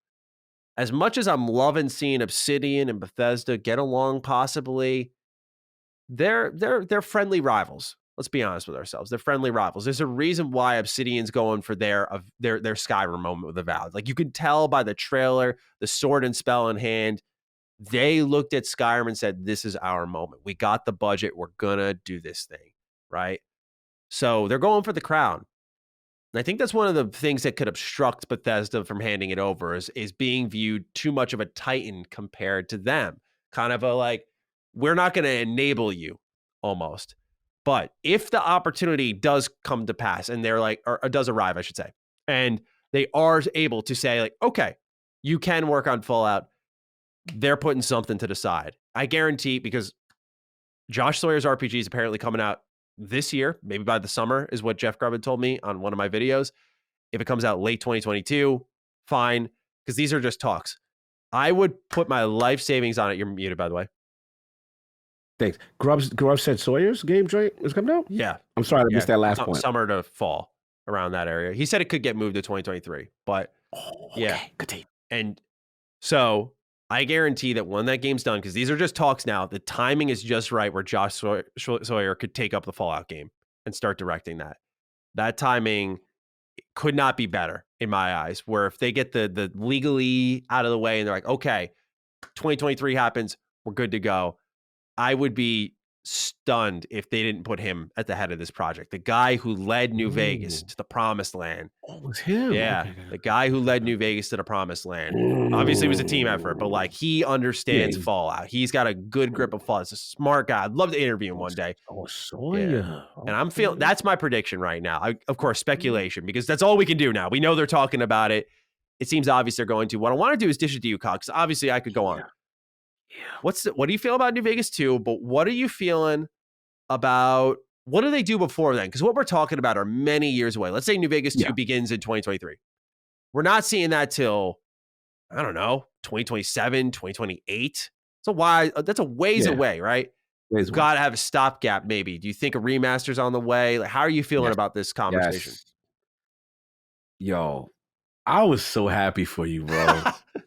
As much as I'm loving seeing Obsidian and Bethesda get along possibly, they're friendly rivals. Let's be honest with ourselves. They're friendly rivals. There's a reason why Obsidian's going for their Skyrim moment with Avowed. Like, you could tell by the trailer, the sword and spell in hand, they looked at Skyrim and said, this is our moment. We got the budget. We're going to do this thing, right? So they're going for the crown. And I think that's one of the things that could obstruct Bethesda from handing it over is being viewed too much of a titan compared to them. Kind of a like, we're not going to enable you almost. But if the opportunity does come to pass and they're like, or does arrive, I should say, and they are able to say like, okay, you can work on Fallout, they're putting something to the side. I guarantee, because Josh Sawyer's RPG is apparently coming out this year, maybe by the summer, is what Jeff Grubb had told me on one of my videos. If it comes out late 2022, fine, because these are just talks. I would put my life savings on it. You're muted, by the way. Thanks. Grubb said Sawyer's game joint is coming out? Yeah. I'm sorry I missed that last point. Summer to fall, around that area. He said it could get moved to 2023, but yeah. Continue. And so I guarantee that when that game's done, because these are just talks now, the timing is just right where Josh Sawyer could take up the Fallout game and start directing that. That timing could not be better in my eyes, where if they get the legally out of the way and they're like, okay, 2023 happens, we're good to go. I would be stunned if they didn't put him at the head of this project. The guy who led New Vegas to the promised land. Oh, it was him. Yeah. Okay. The guy who led New Vegas to the promised land. Obviously it was a team effort, but like he understands Fallout. He's got a good grip of Fallout. He's a smart guy. I'd love to interview him one day. Oh, Sawyer. Yeah. And I'm feeling, that's my prediction right now. Of course, speculation, because that's all we can do now. We know they're talking about it. It seems obvious they're going to. What I want to do is dish it to you, Kyle, because obviously I could go on. Yeah. What do you feel about New Vegas 2? But what are you feeling about, what do they do before then? Because what we're talking about are many years away. Let's say New Vegas 2 begins in 2023. We're not seeing that till, I don't know, 2027, 2028. So why? That's a ways away, right? We've got to have a stopgap maybe. Do you think a remaster's on the way? Like, how are you feeling about this conversation? Yo, I was so happy for you, bro.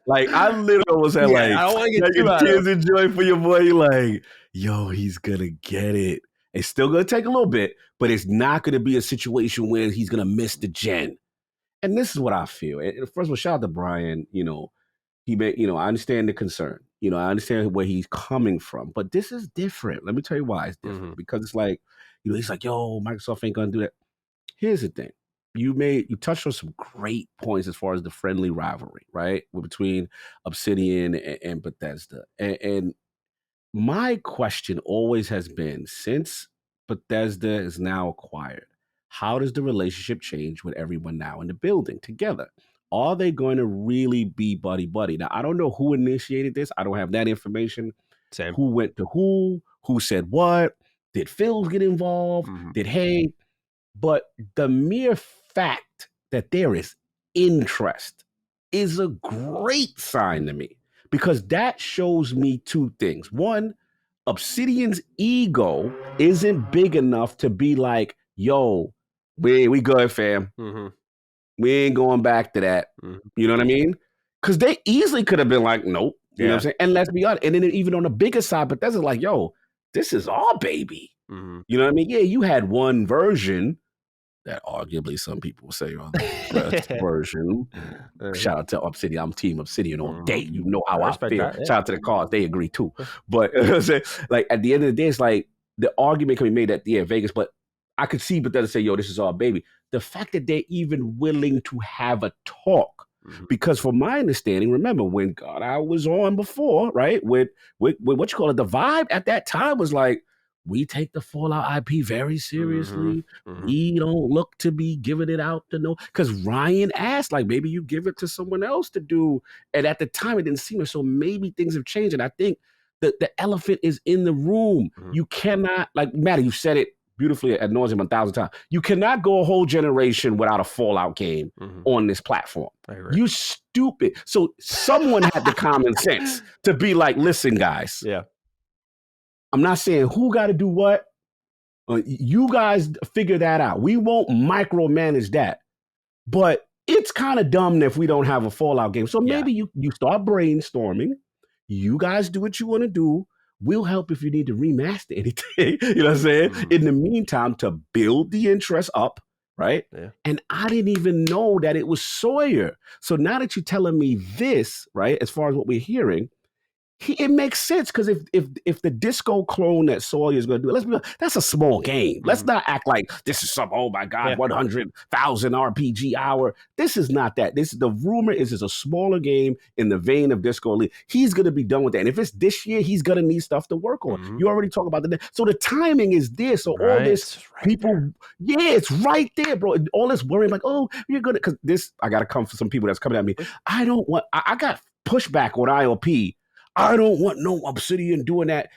Like, I literally was at I don't want to get too tears of joy for your boy. Like, yo, he's going to get it. It's still going to take a little bit, but it's not going to be a situation where he's going to miss the gen. And this is what I feel. And first of all, shout out to Brian. You know, he made, you know, I understand the concern. You know, I understand where he's coming from, but this is different. Let me tell you why it's different. Because it's like, you know, he's like, yo, Microsoft ain't going to do that. Here's the thing. You touched on some great points as far as the friendly rivalry, right? Between Obsidian and Bethesda. And my question always has been, since Bethesda is now acquired, how does the relationship change with everyone now in the building together? Are they going to really be buddy-buddy? Now, I don't know who initiated this. I don't have that information. Same. Who went to who said what? Did Phil get involved? Did Hay? But the mere fact that there is interest is a great sign to me, because that shows me two things. One, Obsidian's ego isn't big enough to be like, yo, we good, fam. We ain't going back to that. You know what I mean? Because they easily could have been like, nope. You know what I'm saying? And let's be honest. And then even on the bigger side, but that's like, yo, this is our baby. You know what I mean? Yeah, you had one version that arguably some people say are the best version. Shout out to Obsidian. I'm Team Obsidian all day. You know how I feel. That, Shout out to the cars. They agree too. But like at the end of the day, it's like the argument can be made at Vegas, but I could see Bethesda say, yo, this is our baby. The fact that they're even willing to have a talk, because from my understanding, remember when I was on before, right? With what you call it, the vibe at that time was like, we take the Fallout IP very seriously. We don't look to be giving it out to no, because Ryan asked, like, maybe you give it to someone else to do. And at the time, it didn't seem so. Maybe things have changed. And I think that the elephant is in the room. You cannot, like, Matty, you said it beautifully ad nauseum 1,000 times. You cannot go a whole generation without a Fallout game on this platform. You stupid. So someone had the common sense to be like, listen, guys. Yeah. I'm not saying who got to do what. You guys figure that out. We won't micromanage that. But it's kind of dumb if we don't have a Fallout game. So maybe you start brainstorming. You guys do what you want to do. We'll help if you need to remaster anything. You know what I'm saying? In the meantime, to build the interest up, right? Yeah. And I didn't even know that it was Sawyer. So now that you're telling me this, right, as far as what we're hearing, it makes sense, because if the disco clone that Sawyer is going to do, let's be honest, that's a small game. Let's not act like this is some, oh my God, 100,000 RPG hour. This is not that. The rumor is it's a smaller game in the vein of Disco Elite. He's going to be done with that. And if it's this year, he's going to need stuff to work on. You already talk about the, so the timing is there. So all this people, it's right there, bro. All this worrying like, oh, you're going to, because this, I got to come for some people that's coming at me. I got pushback on IOP. I don't want no Obsidian doing that,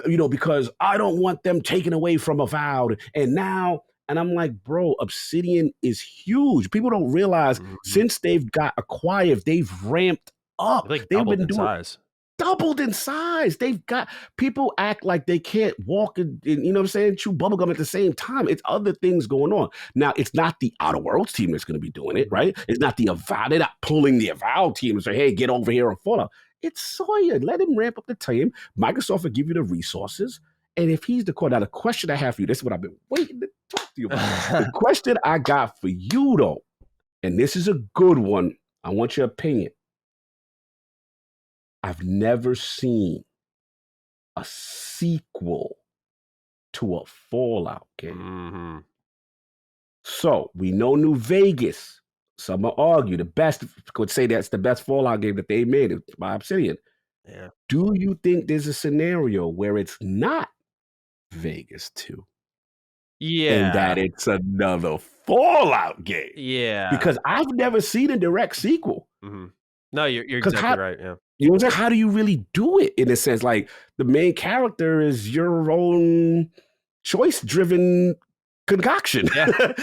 you know, because I don't want them taken away from Avowed. And I'm like, bro, Obsidian is huge. People don't realize since they've got acquired, they've ramped up. Like they've been doing size. doubled in size. They've got people act like they can't walk and you know what I'm saying, chew bubblegum at the same time. It's other things going on. Now, it's not the Outer Worlds team that's going to be doing it, right? It's not the Avowed. They're not pulling the Avowed team and say, hey, get over here and Fallout. It's Sawyer. Let him ramp up the team. Microsoft will give you the resources. And if he's the core, now the question I have for you, this is what I've been waiting to talk to you about. The question I got for you, though, and this is a good one. I want your opinion. I've never seen a sequel to a Fallout game. Mm-hmm. So we know New Vegas. Some will argue the best, could say that's the best Fallout game that they made by Obsidian. Yeah. Do you think there's a scenario where it's not Vegas 2? Yeah. And that it's another Fallout game? Yeah. Because I've never seen a direct sequel. Mm-hmm. No, you're exactly right. Yeah. You know what I'm saying? How do you really do it in a sense? Like the main character is your own choice-driven concoction. Yeah.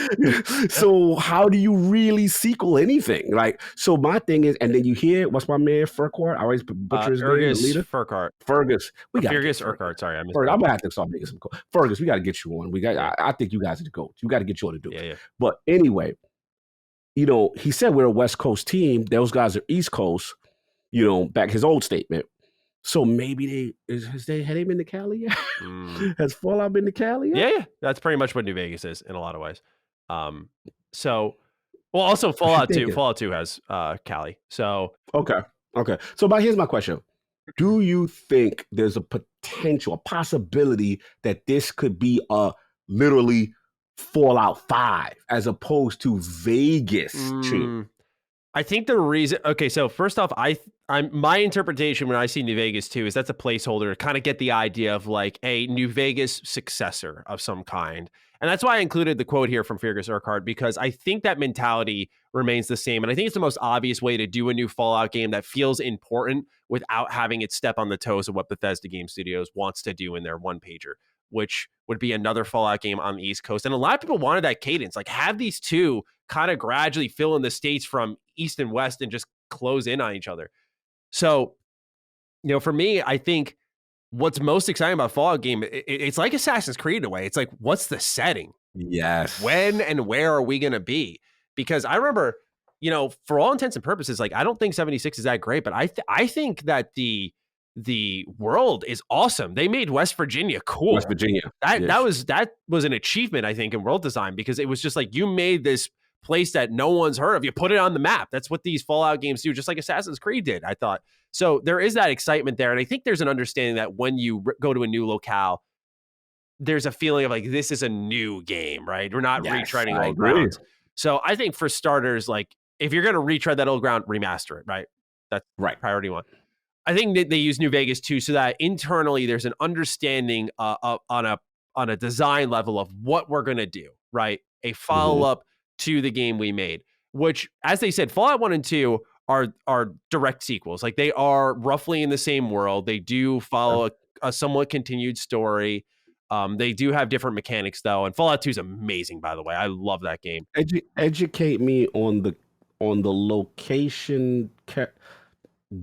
So how do you really sequel anything? Like, so my thing is, and then you hear, what's my man, Furquhart? I always butcher his name, the leader. Fergus. We got Fergus Urquhart. Sorry, I missed Fergus. I'm gonna have to start making some calls. Fergus, we got to get you on. I think you guys are the GOAT. You got to get you on to do it. Yeah. But anyway, you know, he said we're a West Coast team. Those guys are East Coast. You know, back his old statement. So maybe had they been to Cali yet? Has Fallout been to Cali yet? Yeah. That's pretty much what New Vegas is in a lot of ways. So, well, also Fallout 2 has Cali. So okay. So, but here's my question: do you think there's a potential, a possibility that this could be a literally Fallout 5 as opposed to Vegas 2? I think the reason, okay, so first off, my interpretation when I see New Vegas 2 is that's a placeholder to kind of get the idea of like a New Vegas successor of some kind. And that's why I included the quote here from Fergus Urquhart, because I think that mentality remains the same. And I think it's the most obvious way to do a new Fallout game that feels important without having it step on the toes of what Bethesda Game Studios wants to do in their one-pager, which would be another Fallout game on the East Coast. And a lot of people wanted that cadence, like have these two kind of gradually fill in the states from East and West and just close in on each other. So, you know, for me, I think what's most exciting about Fallout game, it's like Assassin's Creed in a way. It's like, what's the setting? Yes. When and where are we going to be? Because I remember, you know, for all intents and purposes, like I don't think 76 is that great, but I think that the world is awesome. They made West Virginia cool. West Virginia. That was an achievement, I think, in world design, because it was just like you made this place that no one's heard of. You put it on the map. That's what these Fallout games do, just like Assassin's Creed did, I thought. So there is that excitement there. And I think there's an understanding that when you go to a new locale, there's a feeling of like, this is a new game, right? We're not retreading old grounds. So I think for starters, like if you're going to retread that old ground, remaster it, right? That's right. Priority one. I think that they use New Vegas too, so that internally there's an understanding on a design level of what we're going to do, right? A follow-up to the game we made, which, as they said, Fallout 1 and 2 are direct sequels. Like they are roughly in the same world. They do follow a somewhat continued story. They do have different mechanics though, and Fallout 2 is amazing, by the way. I love that game. Educate me on the location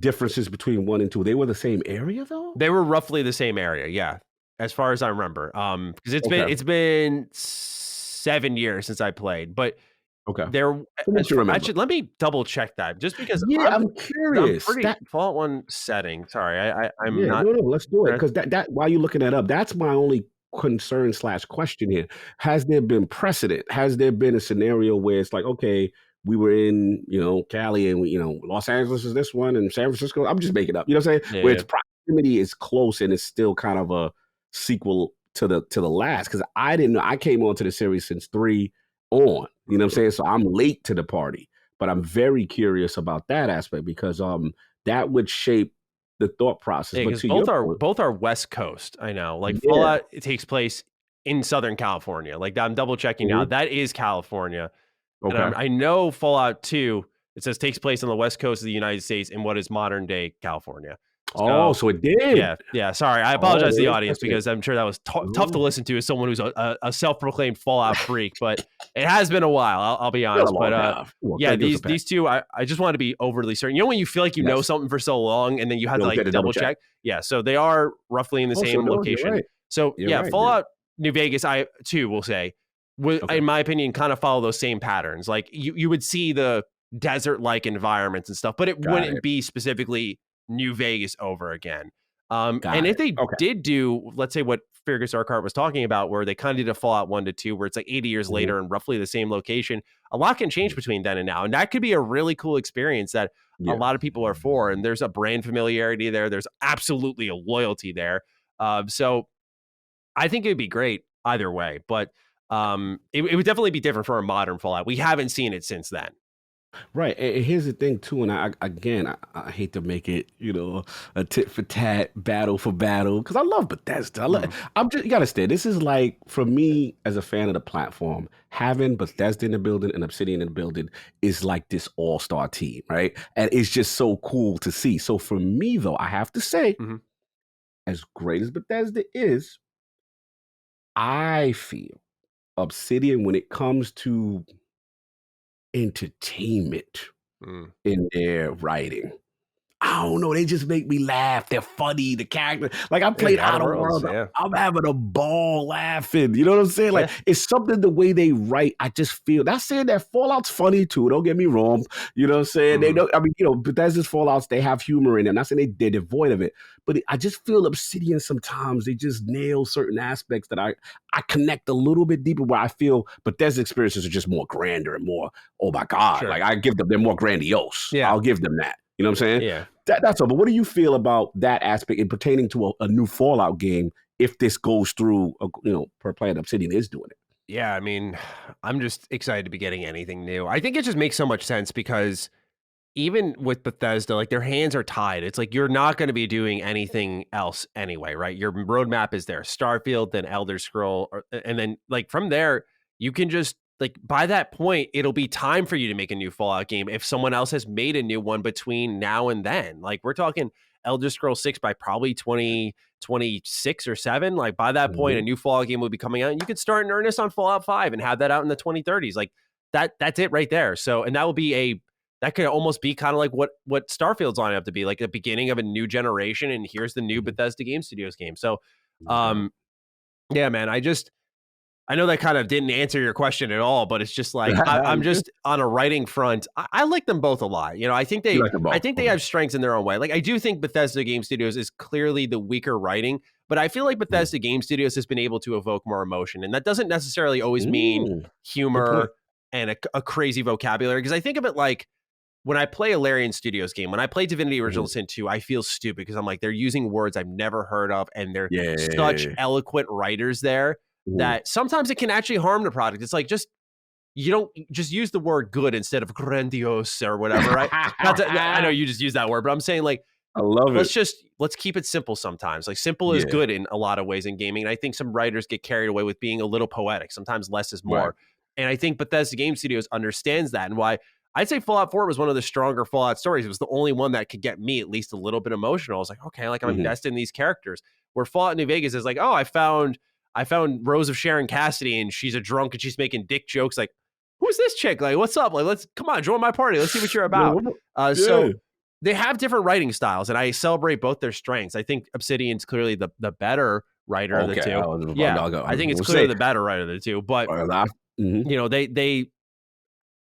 differences between 1 and 2. They were the same area though? They were roughly the same area, yeah, as far as I remember. Because it's been 7 years since I played, but actually, let me double check that, just because I'm curious. Fallout 1 setting. Sorry, I'm not. No, let's do it, because that while you're looking that up, that's my only concern / question here. Has there been precedent? Has there been a scenario where it's like, okay, we were in, you know, Cali and Los Angeles is this one and San Francisco. I'm just making it up. You know what I'm saying? Yeah, where its proximity is close and it's still kind of a sequel to the last, because I didn't know. I came onto the series since 3 on. You know what I'm saying? So I'm late to the party, but I'm very curious about that aspect, because that would shape the thought process. Yeah, but both are West Coast. I know, like Fallout, it takes place in Southern California. Like I'm double checking now. That is California. Okay. And I know Fallout 2, it says takes place on the West Coast of the United States in what is modern day California. Oh, so it did. Yeah. Sorry, I apologize to the audience because I'm sure that was tough to listen to as someone who's a self-proclaimed Fallout freak. But it has been a while. I'll be honest. But these two, I just want to be overly certain. You know when you feel like you know something for so long and then you have to like double check. Yeah, so they are roughly in the same location. Right. So Fallout New Vegas, I too will say, in my opinion, kind of follow those same patterns. Like you would see the desert-like environments and stuff, but it wouldn't be specifically New Vegas over again. And if they did do, let's say what Fergus Urquhart was talking about, where they kind of did a Fallout 1 to 2, where it's like 80 years later and roughly the same location, a lot can change between then and now. And that could be a really cool experience that a lot of people are for. And there's a brand familiarity there. There's absolutely a loyalty there. So I think it'd be great either way. But it would definitely be different for a modern Fallout. We haven't seen it since then. Right. And here's the thing too, and I hate to make it, a tit for tat, battle for battle, because I love Bethesda. You gotta stay. This is like, for me as a fan of the platform, having Bethesda in the building and Obsidian in the building is like this all-star team, right? And it's just so cool to see. So for me though, I have to say, as great as Bethesda is, I feel Obsidian, when it comes to entertainment in their writing, I don't know, they just make me laugh. They're funny, the character. Like, I played Outer Worlds. I'm having a ball laughing. You know what I'm saying? Like, it's something the way they write. I just feel, not saying that Fallout's funny too. Don't get me wrong. You know what I'm saying? They don't, Bethesda's Fallouts, they have humor in them. Not saying they're devoid of it. But I just feel Obsidian sometimes, they just nail certain aspects that I connect a little bit deeper, where I feel Bethesda experiences are just more grander and more, oh my God. Like, I give them, they're more grandiose. Yeah. I'll give them that. You know what I'm saying? Yeah. That's all. But what do you feel about that aspect in pertaining to a new Fallout game if this goes through, per player, Obsidian is doing it? Yeah, I mean, I'm just excited to be getting anything new. I think it just makes so much sense because even with Bethesda, like, their hands are tied. It's like you're not going to be doing anything else anyway, right? Your roadmap is there. Starfield, then Elder Scroll, and then like from there, you can just, like, by that point, it'll be time for you to make a new Fallout game if someone else has made a new one between now and then. Like, we're talking Elder Scrolls 6 by probably 2026 or 7. Like, by that point, a new Fallout game will be coming out, and you could start in earnest on Fallout 5 and have that out in the 2030s. Like, that's it right there. So, and that will be that could almost be kind of like what Starfield's lining up to be, like the beginning of a new generation, and here's the new Bethesda Game Studios game. So, yeah, man, I know that kind of didn't answer your question at all, but it's just like, I'm just on a writing front. I like them both a lot. I think they have strengths in their own way. Like, I do think Bethesda Game Studios is clearly the weaker writing, but I feel like Bethesda Game Studios has been able to evoke more emotion. And that doesn't necessarily always mean humor and a crazy vocabulary. Because I think of it like, when I play a Larian Studios game, when I play Divinity Original Sin 2, I feel stupid because I'm like, they're using words I've never heard of, and they're such eloquent writers there that sometimes it can actually harm the product. It's like, you don't just use the word good instead of grandiose or whatever, right? I know you just use that word, but I'm saying, like, I love it. Let's keep it simple sometimes. Like, simple is good in a lot of ways in gaming. And I think some writers get carried away with being a little poetic. Sometimes less is more. Right. And I think Bethesda Game Studios understands that, and why I'd say Fallout 4 was one of the stronger Fallout stories. It was the only one that could get me at least a little bit emotional. I was like, okay, like, I'm invested in these characters. Where Fallout New Vegas is like, oh, I found Rose of Sharon Cassidy, and she's a drunk and she's making dick jokes. Like, who's this chick? Like, what's up? Like, come on, join my party. Let's see what you're about. So they have different writing styles, and I celebrate both their strengths. I think Obsidian's clearly the better writer of the two. I think it's clearly the better writer of the two. But they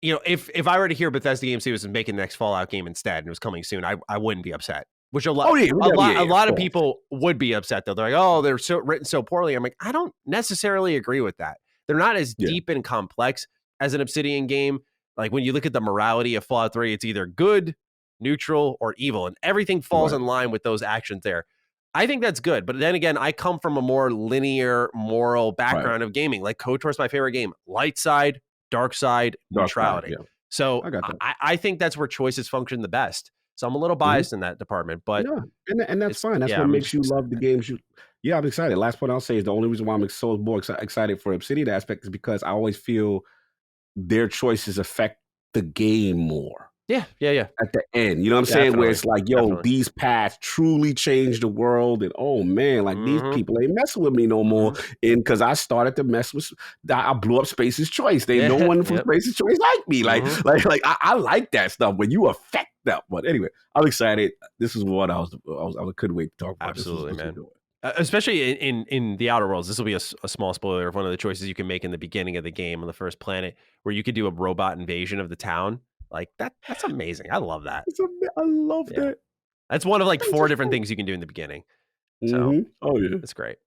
if I were to hear Bethesda Game Studios was making the next Fallout game instead and it was coming soon, I wouldn't be upset. Which a lot of people would be upset though. They're like, oh, they're written so poorly. I'm like, I don't necessarily agree with that. They're not as deep and complex as an Obsidian game. Like, when you look at the morality of Fallout 3, it's either good, neutral, or evil, and everything falls in line with those actions there. I think that's good. But then again, I come from a more linear moral background of gaming. Like, KOTOR's my favorite game. Light side, dark side, neutrality. So I think that's where choices function the best. So I'm a little biased in that department, but and that's fine. That's what makes you love the games. I'm excited. Last point I'll say is the only reason why I'm so more excited for Obsidian aspect is because I always feel their choices affect the game more. Yeah. At the end, you know what I'm saying? Where it's like, yo, these paths truly changed the world, and oh man, like these people ain't messing with me no more. And because I started to mess with, I blew up Space's Choice. They no one from Space's Choice like me. Like I like that stuff when you affect them. But anyway, I'm excited. This is what I couldn't wait to talk about. Absolutely, man. Especially in the Outer Worlds, this will be a small spoiler of one of the choices you can make in the beginning of the game on the first planet, where you could do a robot invasion of the town. Like that's amazing. I love that. I love that. That's one of like 4 different things you can do in the beginning. So, oh yeah, that's great.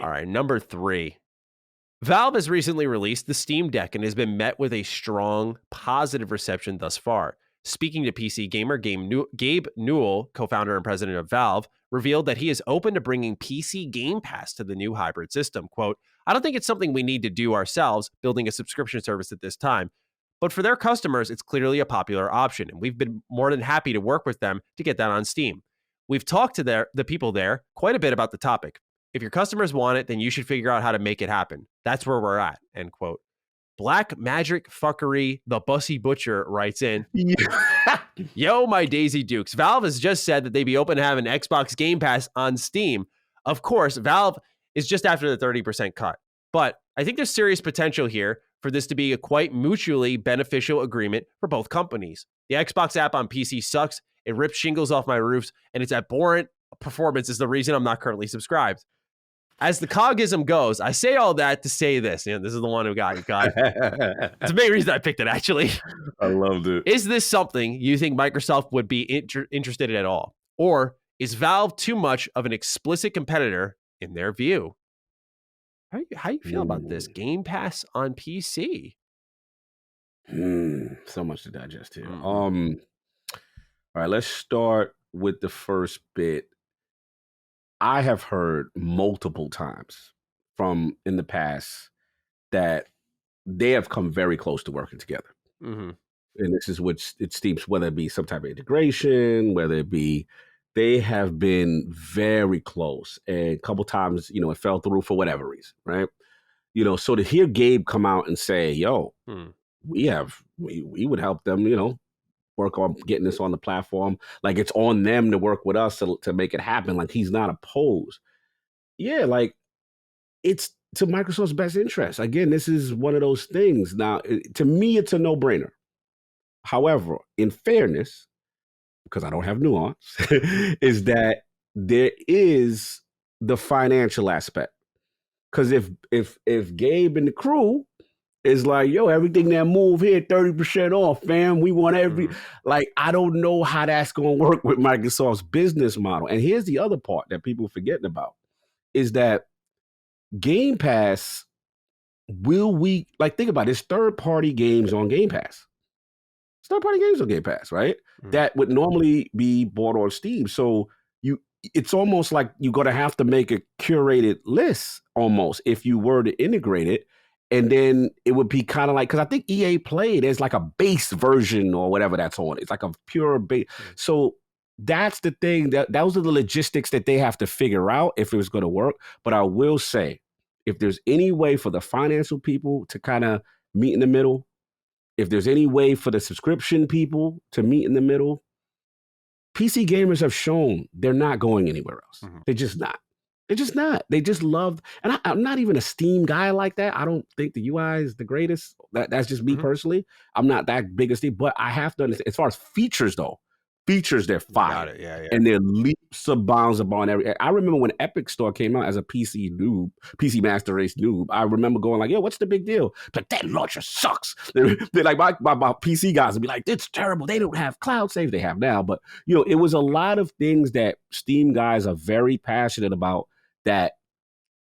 All right, number 3. Valve has recently released the Steam Deck and has been met with a strong, positive reception thus far. Speaking to PC Gamer, Gabe Newell, co-founder and president of Valve, revealed that he is open to bringing PC Game Pass to the new hybrid system. Quote, I don't think it's something we need to do ourselves, building a subscription service at this time. But for their customers, it's clearly a popular option, and we've been more than happy to work with them to get that on Steam. We've talked to the people there quite a bit about the topic. If your customers want it, then you should figure out how to make it happen. That's where we're at, end quote. Black Magic Fuckery, the Bussy Butcher, writes in, Yo, my Daisy Dukes. Valve has just said that they'd be open to having Xbox Game Pass on Steam. Of course, Valve is just after the 30% cut. But I think there's serious potential here for this to be a quite mutually beneficial agreement for both companies. The Xbox app on PC sucks. It rips shingles off my roofs, and its abhorrent performance is the reason I'm not currently subscribed. As the cogism goes, I say all that to say this. This is the one who got it. It's the main reason I picked it, actually. I loved it. Is this something you think Microsoft would be interested in at all? Or is Valve too much of an explicit competitor in their view? How you feel about this? Game Pass on PC? So much to digest here. All right, let's start with the first bit. I have heard multiple times from in the past that they have come very close to working together. And this is what it seems, whether it be some type of integration, whether it be, they have been very close. And a couple times, it fell through for whatever reason, right? So to hear Gabe come out and say, yo, we would help them, work on getting this on the platform. Like, it's on them to work with us to make it happen. Like, he's not opposed. Yeah, like, it's to Microsoft's best interest. Again, this is one of those things. Now, to me, it's a no-brainer. However, in fairness, because I don't have nuance, is that there is the financial aspect. Because if Gabe and the crew is like, yo, everything that move here, 30% off, fam. We want like, I don't know how that's going to work with Microsoft's business model. And here's the other part that people are forgetting about, is that Game Pass, think about it, it's third-party games on Game Pass. It's third-party games on Game Pass, right? That would normally be bought on Steam. So it's almost like you're going to have to make a curated list almost if you were to integrate it. And then it would be kind of like, because I think EA Play, there's like a base version or whatever that's on. It's like a pure base. So that's the thing. Those are the logistics that they have to figure out if it was going to work. But I will say, if there's any way for the financial people to kind of meet in the middle, if there's any way for the subscription people to meet in the middle, PC gamers have shown they're not going anywhere else. They're just not. They're just not. They just love, and I'm not even a Steam guy like that. I don't think the UI is the greatest. That's just me personally. I'm not that big a Steam, but I have to understand, as far as features though, they're fire. Yeah. And they're leaps and bounds upon every. I remember when Epic Store came out as a PC Master Race noob. I remember going like, yo, what's the big deal? But that launcher sucks. They're like, my PC guys would be like, it's terrible. They don't have cloud save. They have now. But, it was a lot of things that Steam guys are very passionate about, that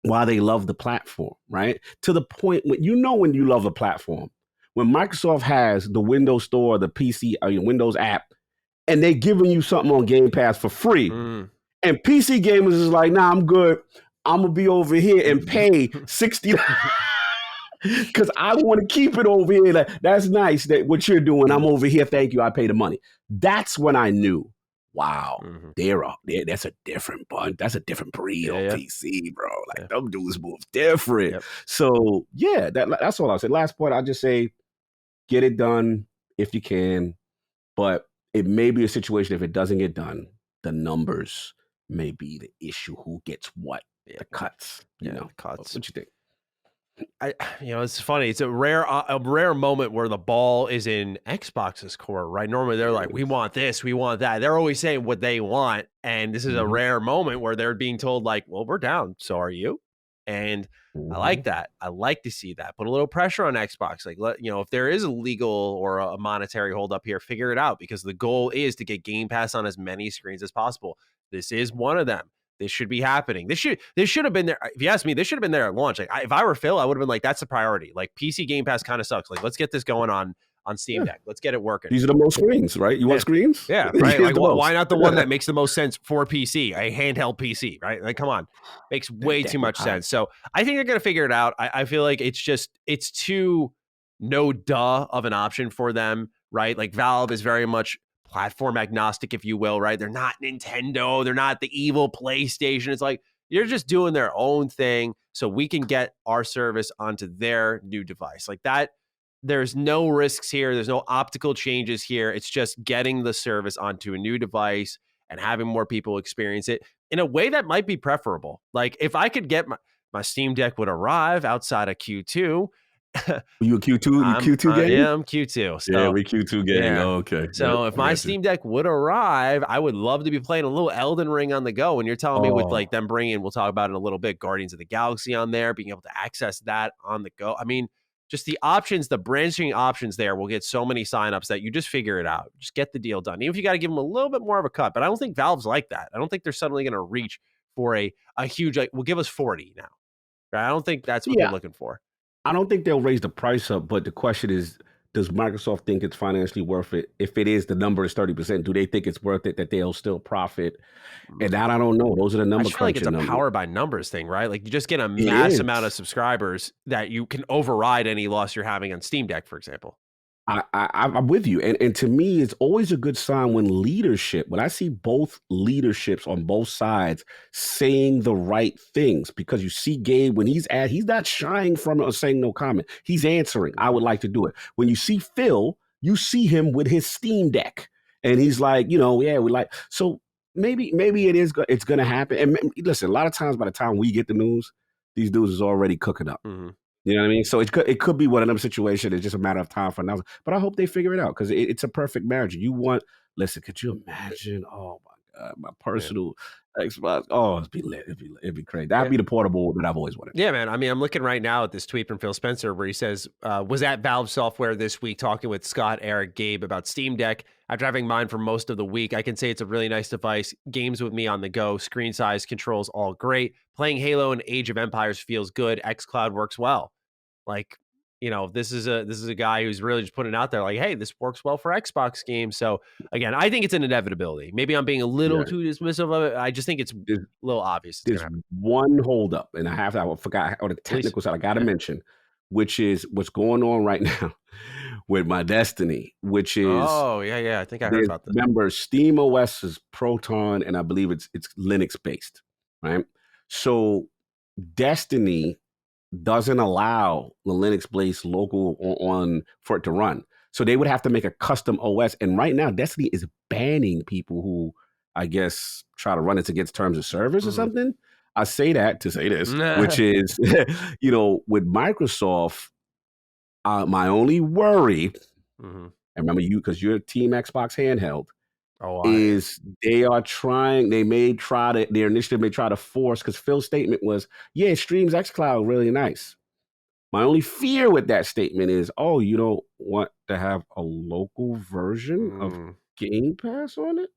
why they love the platform, right? To the point when when you love a platform, when Microsoft has the Windows Store, the PC, Windows app, and they giving you something on Game Pass for free, and PC gamers is like, nah, I'm good. I'm gonna be over here and pay $60 because I want to keep it over here. Like, that's nice that what you're doing. I'm over here. Thank you. I pay the money. That's when I knew, wow, that's a different bunch. That's a different breed on PC, bro. Like, them dudes move different. Yep. So that's all I'll say. Last point, I'll just say, get it done if you can. But it may be a situation if it doesn't get done, the numbers may be the issue. Who gets what? Yeah. The cuts. You know, the cuts. what you think? It's funny. It's a rare moment where the ball is in Xbox's court, right? Normally they're like, we want this, we want that. They're always saying what they want, and this is a rare moment where they're being told like, well, we're down, so are you? And I like that. I like to see that. Put a little pressure on Xbox. Like, if there is a legal or a monetary holdup here, figure it out, because the goal is to get Game Pass on as many screens as possible. This is one of them. This should be happening. This should have been there. If you ask me, this should have been there at launch. Like, if I were Phil, I would have been like, that's the priority. Like, PC Game Pass kind of sucks. Like, let's get this going on Steam Deck. Let's get it working. These are the most screens, right? You want screens? Yeah, right. Like, why not the one that makes the most sense for PC, a handheld PC, right? Like, come on, makes way too much sense. So I think they're gonna figure it out. I feel like it's too no duh of an option for them, right? Like, Valve is very much platform agnostic, if you will, right? They're not Nintendo. They're not the evil PlayStation. It's like, you're just doing their own thing so we can get our service onto their new device. Like that, there's no risks here. There's no optical changes here. It's just getting the service onto a new device and having more people experience it in a way that might be preferable. Like, if I could get my Steam Deck would arrive outside of Q2. You a Q2? You Q2 gang? Yeah, I'm Q2. So, yeah, we Q2 gang. Yeah. Oh, okay. So if my Steam Deck would arrive, I would love to be playing a little Elden Ring on the go. And you're telling me with like them bringing, we'll talk about it in a little bit, Guardians of the Galaxy on there, being able to access that on the go. I mean, just the options, the branching options there will get so many signups that you just figure it out. Just get the deal done. Even if you got to give them a little bit more of a cut. But I don't think Valve's like that. I don't think they're suddenly going to reach for a huge, like, well, give us 40 now. Right? I don't think that's what they're looking for. I don't think they'll raise the price up, but the question is, does Microsoft think it's financially worth it? If it is, the number is 30%. Do they think it's worth it that they'll still profit? And that I don't know. Those are the numbers. I feel like it's a power by numbers thing, right? Like, you just get a mass amount of subscribers that you can override any loss you're having on Steam Deck, for example. I'm with you. And to me, it's always a good sign when I see both leaderships on both sides saying the right things, because you see Gabe, when he's not shying from it or saying no comment. He's answering. I would like to do it. When you see Phil, you see him with his Steam Deck and he's like, we like, so maybe it's going to happen. And listen, a lot of times by the time we get the news, these dudes is already cooking up. Mm-hmm. You know what I mean? So it could be one of them situations. It's just a matter of time for now. But I hope they figure it out, because it's a perfect marriage. Listen, could you imagine? Oh my God, my personal Xbox. Oh, it'd be lit. It'd be crazy. That'd be the portable that I've always wanted. Yeah, man. I mean, I'm looking right now at this tweet from Phil Spencer where he says, was at Valve Software this week talking with Scott, Eric, Gabe about Steam Deck. After having mine for most of the week, I can say it's a really nice device. Games with me on the go. Screen size, controls, all great. Playing Halo and Age of Empires feels good. xCloud works well. Like, this is a guy who's really just putting it out there like, hey, this works well for Xbox games. So again, I think it's an inevitability. Maybe I'm being a little too dismissive of it. I just think it's a little obvious. There's one holdup, and I forgot on the technical side I got to mention, which is what's going on right now with my Destiny, which is I think I heard about this. Remember, Steam OS is Proton, and I believe it's Linux based, right? So Destiny doesn't allow the Linux-based local on for it to run. So they would have to make a custom OS. And right now, Destiny is banning people who, I guess, try to run it against terms of service or something. I say that to say this, which is, with Microsoft, my only worry, and remember because you're Team Xbox handheld, is their initiative may try to force, because Phil's statement was, it streams xCloud really nice. My only fear with that statement is, you don't want to have a local version of Game Pass on it?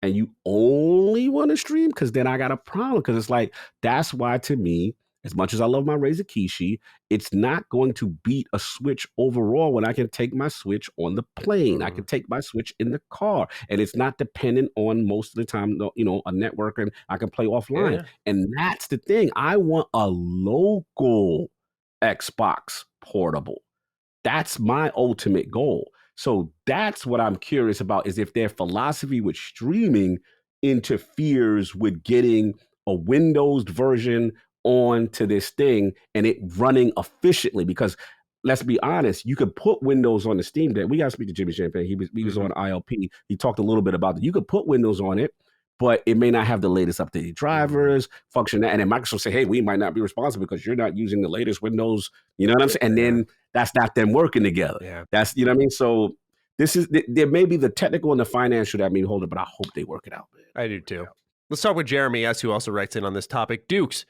And you only want to stream? Because then I got a problem, because it's like, that's why, to me, as much as I love my Razer Kishi, it's not going to beat a Switch overall when I can take my Switch on the plane. I can take my Switch in the car, and it's not dependent on, most of the time, a network, and I can play offline. Yeah. And that's the thing. I want a local Xbox portable. That's my ultimate goal. So that's what I'm curious about, is if their philosophy with streaming interferes with getting a Windows version onto this thing and it running efficiently. Because let's be honest, you could put Windows on the Steam Deck. We got to speak to Jimmy Champagne. He was on ILP. He talked a little bit about that. You could put Windows on it, but it may not have the latest updated drivers, function. And then Microsoft say, hey, we might not be responsible because you're not using the latest Windows. You know what I'm saying? And then that's not them working together. Yeah. That's, you know what I mean? So there may be the technical and the financial that may hold it, but I hope they work it out, man. I do too. Let's start with Jeremy S., who also writes in on this topic. Dukes,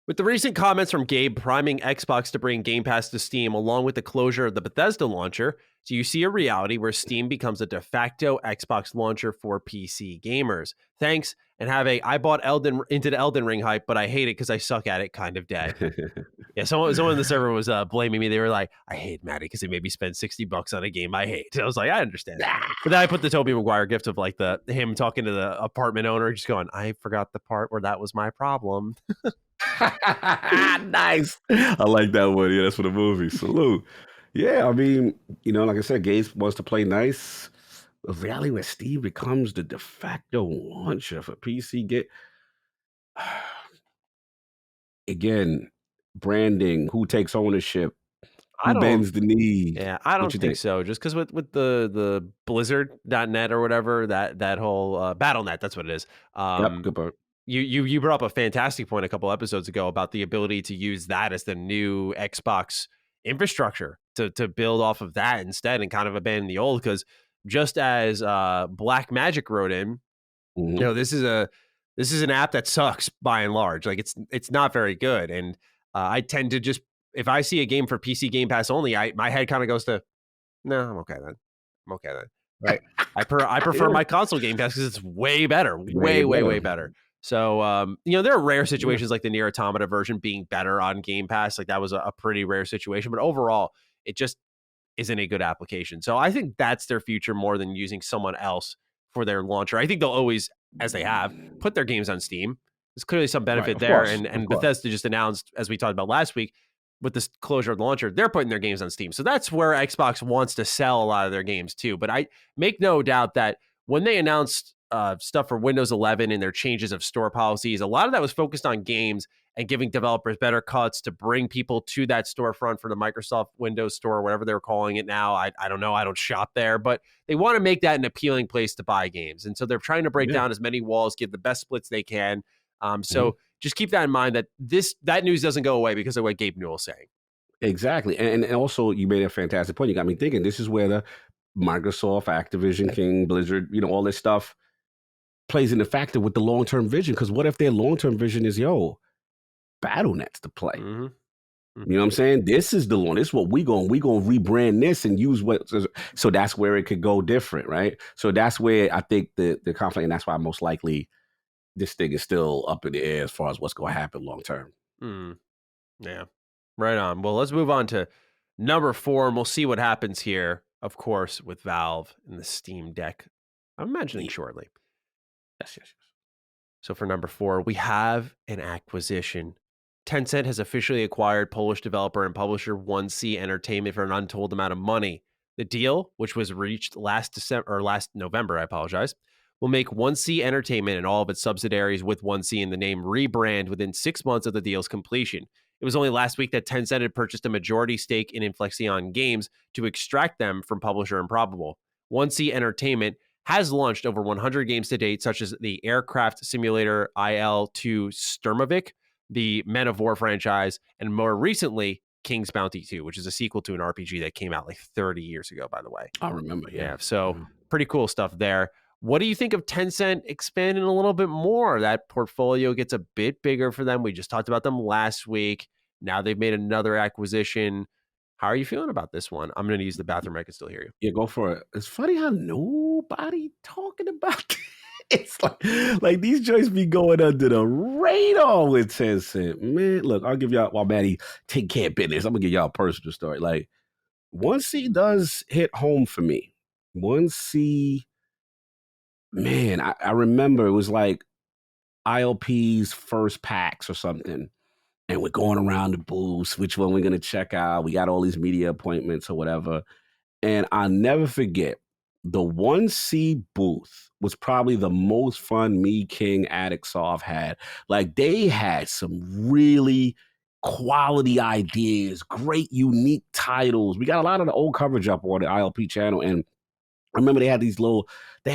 with the recent comments from Gabe priming Xbox to bring Game Pass to Steam, along with the closure of the Bethesda launcher, do you see a reality where Steam becomes a de facto Xbox launcher for PC gamers? Thanks, and have a I bought into the Elden Ring hype, but I hate it because I suck at it kind of day. Yeah, someone in the server was blaming me. They were like, I hate Matty because he made me spend $60 on a game I hate. I was like, I understand. But then I put the Tobey Maguire gift of like him talking to the apartment owner, just going, I forgot the part where that was my problem. Nice. I like that one. Yeah, that's for the movie. Salute. Yeah, I mean, like I said, Gabe wants to play nice. A reality where Steve becomes the de facto launcher for PC. Again, branding, who takes ownership, who bends the knee. Yeah, I don't think so. Just because with the Blizzard.net or whatever, that whole BattleNet, that's what it is. Yep, good part. You brought up a fantastic point a couple episodes ago about the ability to use that as the new Xbox infrastructure to build off of that instead and kind of abandon the old. Because just as Black Magic wrote in, this is an app that sucks by and large. Like it's not very good, and I tend to just, if I see a game for PC Game Pass only, my head kind of goes to, no, I'm okay then. Right? I prefer my console Game Pass because it's way better, way better. So, there are rare situations like the Nier Automata version being better on Game Pass. Like that was a pretty rare situation, but overall, it just isn't a good application. So I think that's their future more than using someone else for their launcher. I think they'll always, as they have, put their games on Steam. There's clearly some benefit there. And Bethesda just announced, as we talked about last week, with this closure of the launcher, they're putting their games on Steam. So that's where Xbox wants to sell a lot of their games too. But I make no doubt that when they announced stuff for Windows 11 and their changes of store policies, a lot of that was focused on games and giving developers better cuts to bring people to that storefront for the Microsoft Windows Store, or whatever they're calling it now. I don't know. I don't shop there, but they want to make that an appealing place to buy games. And so they're trying to break down as many walls, give the best splits they can. Just keep that in mind, that that news doesn't go away because of what Gabe Newell is saying. Exactly. And also you made a fantastic point. You got me thinking, this is where the Microsoft, Activision, King, Blizzard, all this stuff plays in the factor with the long-term vision. Because what if their long-term vision is, BattleNets to play? Mm-hmm. You know what I'm saying? This is the one. This is what we going to rebrand this and use what. So that's where it could go different, right? So that's where I think the conflict, and that's why most likely this thing is still up in the air as far as what's going to happen long term. Yeah, right on. Well, let's move on to number 4, and we'll see what happens here, of course, with Valve and the Steam Deck. I'm imagining shortly. Yes. So for number 4, we have an acquisition. Tencent has officially acquired Polish developer and publisher 1C Entertainment for an untold amount of money. The deal, which was reached last November, will make 1C Entertainment and all of its subsidiaries with 1C in the name rebrand within 6 months of the deal's completion. It was only last week that Tencent had purchased a majority stake in Inflexion Games to extract them from publisher Improbable. 1C Entertainment has launched over 100 games to date, such as the aircraft simulator IL-2 Sturmovik, the Men of War franchise, and more recently, King's Bounty 2, which is a sequel to an RPG that came out like 30 years ago, by the way. I remember, yeah. So pretty cool stuff there. What do you think of Tencent expanding a little bit more? That portfolio gets a bit bigger for them. We just talked about them last week. Now they've made another acquisition. How are you feeling about this one? I'm going to use the bathroom. I can still hear you. Yeah, go for it. It's funny how nobody talking about it's like these joints be going under the radar with Tencent. Man, look, I'll give y'all, while Matty take care of business, I'm going to give y'all a personal story. Like, 1C does hit home for me. 1C, man, I remember it was like ILP's first PAX or something. And we're going around the booths, which one we're going to check out. We got all these media appointments or whatever. And I'll never forget, the 1C booth was probably the most fun me, King, Addict, Soft had. Like, they had some really quality ideas, great unique titles. We got a lot of the old coverage up on the ILP channel, and I remember they had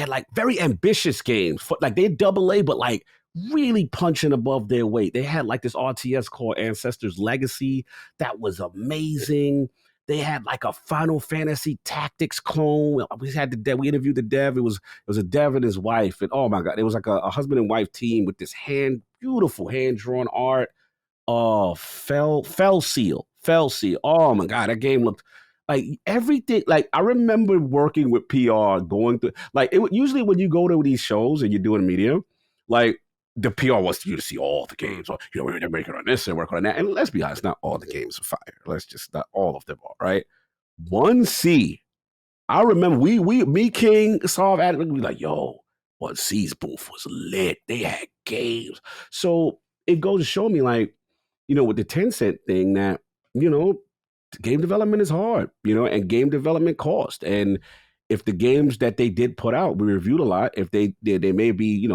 like very ambitious games. Like they're AA, but like really punching above their weight. They had like this RTS called Ancestors Legacy that was amazing. They had like a Final Fantasy Tactics clone. We interviewed the dev. It was a dev and his wife, and oh my god, it was like a husband and wife team with this beautiful hand drawn art. Oh, Fell Seal. Oh my god, that game looked like everything. Like I remember working with PR, going through like usually when you go to these shows and you're doing media, like the PR wants you to see all the games. Or, they're working on this and working on that. And let's be honest, not all the games are fire. Not all of them are, right? 1C. I remember me, King, saw that. We like, yo, 1C's booth was lit. They had games. So it goes to show me, like, with the Tencent thing that, game development is hard, and game development cost. And if the games that they did put out, we reviewed a lot. If they may be,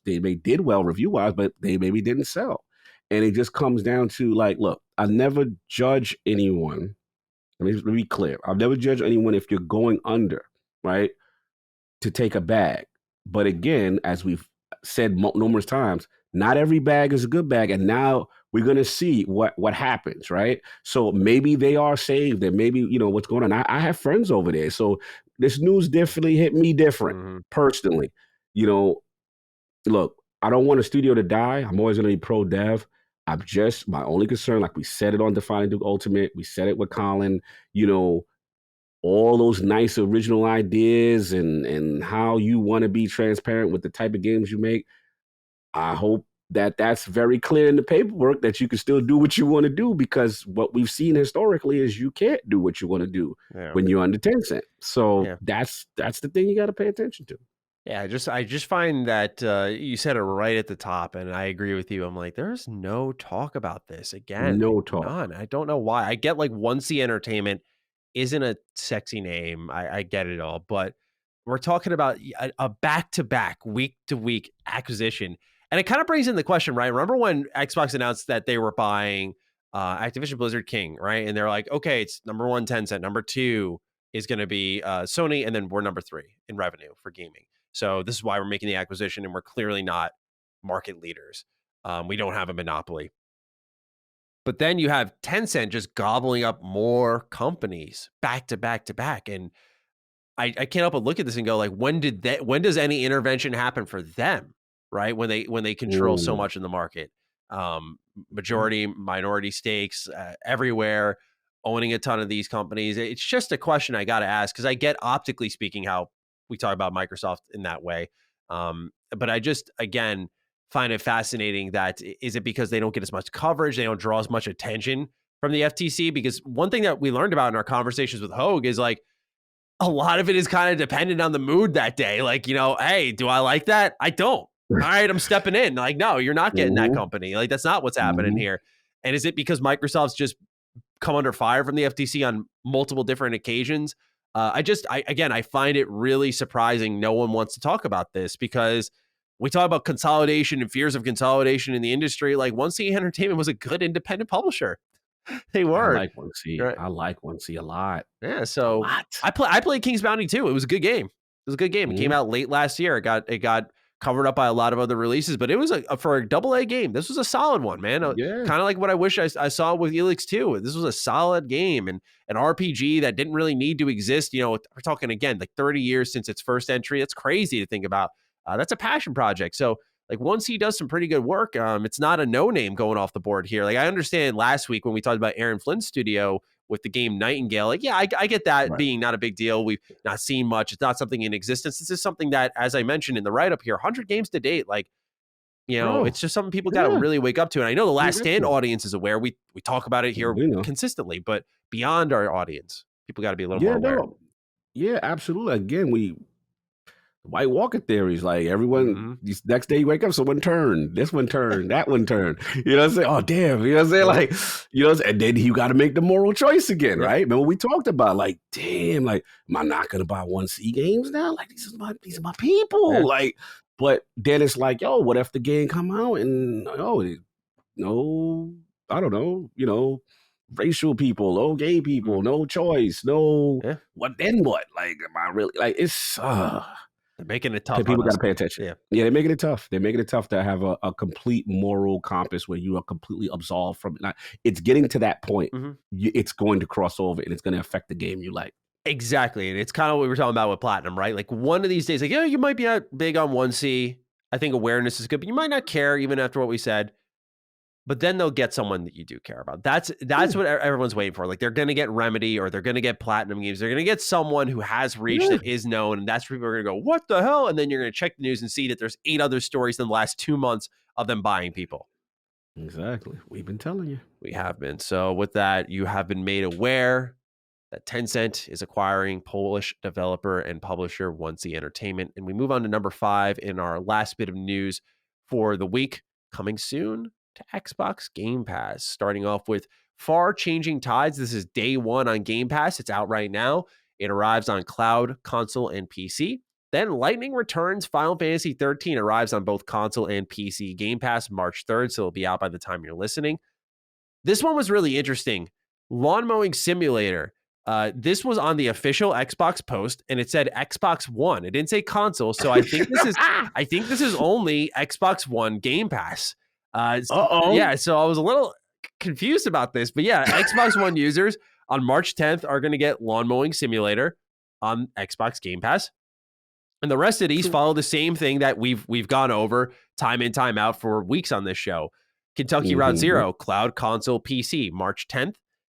they may did well review wise, but they maybe didn't sell. And it just comes down to like, look, I never judge anyone. Let me be clear. I've never judged anyone if you're going under, right, to take a bag. But again, as we've said numerous times, not every bag is a good bag. And now we're going to see what happens, right? So maybe they are saved and maybe, what's going on. I have friends over there. So this news definitely hit me different personally. Look, I don't want a studio to die. I'm always going to be pro dev. My only concern, like we said it on Defining Duke Ultimate, we said it with Colin, all those nice original ideas and how you want to be transparent with the type of games you make. I hope that that's very clear in the paperwork that you can still do what you want to do, because what we've seen historically is you can't do what you want to do when you're under Tencent. So that's the thing you got to pay attention to. Yeah, I just find that you said it right at the top, and I agree with you. I'm like, there's no talk about this again. No talk. None. I don't know why. I get like 1C Entertainment isn't a sexy name. I get it all, but we're talking about a back-to-back, week-to-week acquisition. And it kind of brings in the question, right? Remember when Xbox announced that they were buying Activision Blizzard King, right? And they're like, okay, it's number 1, Tencent. Number 2 is going to be Sony. And then we're number 3 in revenue for gaming. So this is why we're making the acquisition. And we're clearly not market leaders. We don't have a monopoly. But then you have Tencent just gobbling up more companies back to back to back. And I can't help but look at this and go, like, when does any intervention happen for them? Right? When they control so much in the market, majority, minority stakes everywhere, owning a ton of these companies. It's just a question I got to ask, because I get, optically speaking, how we talk about Microsoft in that way. But I just, again, find it fascinating that, is it because they don't get as much coverage? They don't draw as much attention from the FTC? Because one thing that we learned about in our conversations with Hogue is like, a lot of it is kind of dependent on the mood that day. Like, hey, do I like that? I don't. All right, I'm stepping in. Like, no, you're not getting that company. Like, that's not what's happening here. And is it because Microsoft's just come under fire from the FTC on multiple different occasions? I find it really surprising no one wants to talk about this, because we talk about consolidation and fears of consolidation in the industry. Like, 1C Entertainment was a good independent publisher. They were. I like 1C. Right? I like 1C a lot. Yeah, so I played King's Bounty too. It was a good game. It came out late last year. It got covered up by a lot of other releases, but it was for a AA game. This was a solid one, man. Kind of like what I wish I saw with Elix 2. This was a solid game and an RPG that didn't really need to exist. We're talking, again, like 30 years since its first entry. That's crazy to think about. That's a passion project. So like 1C does some pretty good work. It's not a no name going off the board here. Like, I understand last week when we talked about Aaron Flynn's studio with the game Nightingale, like, yeah, I get that being not a big deal. We've not seen much. It's not something in existence. This is something that, as I mentioned in the write-up here, 100 games to date, like, it's just something people got to really wake up to. And I know the Last Stand audience is aware. We talk about it here consistently, but beyond our audience, people got to be a little more aware. Yeah, absolutely. Again, White Walker theories, like everyone, next day you wake up, someone turned, this one turned, that one turned. You know what I'm saying? Oh, damn. You know what I'm saying? Like, and then you got to make the moral choice again, right? Remember we talked about, like, damn, like, am I not going to buy 1C games now? Like, these are my people. Yeah. Like, but then it's like, yo, what if the game come out and, I don't know, racial people, no gay people, no choice, no. Yeah. What then? What? Like, am I really like? It's they're making it tough. People got to pay attention. Yeah, they're making it tough. They're making it tough to have a complete moral compass where you are completely absolved from it. It's getting to that point. It's going to cross over and it's going to affect the game you like. Exactly. And it's kind of what we were talking about with Platinum, right? Like one of these days, like, yeah, you might be big on 1C. I think awareness is good, but you might not care even after what we said. But then they'll get someone that you do care about. That's what everyone's waiting for. Like they're going to get Remedy or they're going to get PlatinumGames. They're going to get someone who has reach that is known. And that's where people are going to go, what the hell? And then you're going to check the news and see that there's 8 other stories in the last 2 months of them buying people. Exactly. We've been telling you. We have been. So with that, you have been made aware that Tencent is acquiring Polish developer and publisher 1C Entertainment. And we move on to number 5 in our last bit of news for the week. Coming soon to Xbox Game Pass. Starting off with Far Changing Tides. This is day 1 on Game Pass. It's out right now. It arrives on cloud, console, and PC. Then Lightning Returns Final Fantasy 13 arrives on both console and PC Game Pass March 3rd, so it'll be out by the time you're listening. This one was really interesting. Lawn Mowing Simulator. This was on the official Xbox post, and it said Xbox One. It didn't say console, so I think this is only Xbox One Game Pass. Yeah, so I was a little confused about this, but yeah, Xbox One users on March 10th are going to get Lawn Mowing Simulator on Xbox Game Pass. And the rest of these follow the same thing that we've gone over time in, time out for weeks on this show. Kentucky Route Zero, cloud, console, PC, March 10th.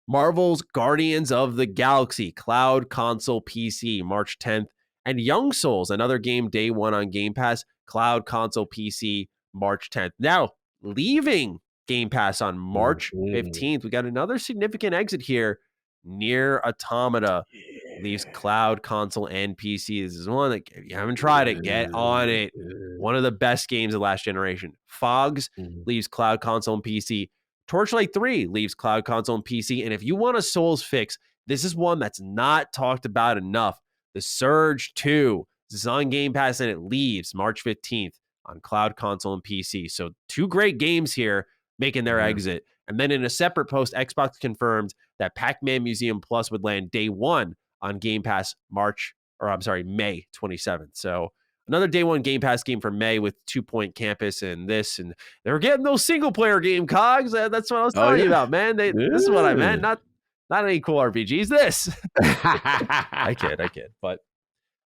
Marvel's Guardians of the Galaxy, cloud, console, PC, March 10th. And Young Souls, another game day 1 on Game Pass, cloud, console, PC, March 10th. Now, leaving Game Pass on March 15th, we got another significant exit here. Nier Automata leaves cloud, console, and PC. This is one that, if you haven't tried it, get on it. One of the best games of last generation. Fogs leaves cloud, console, and PC. Torchlight 3 leaves cloud, console, and PC. And if you want a Souls fix, this is one that's not talked about enough. The Surge 2. This is on Game Pass, and it leaves March 15th on cloud, console, and PC. So 2 great games here making their exit. And then in a separate post, Xbox confirmed that Pac-Man Museum Plus would land day 1 on Game Pass May 27th. So another day 1 Game Pass game for May with 2 Point Campus and this. And they're getting those single-player game cogs. That's what I was telling you about, man. This is what I meant. Not any cool RPGs. This. I kid. But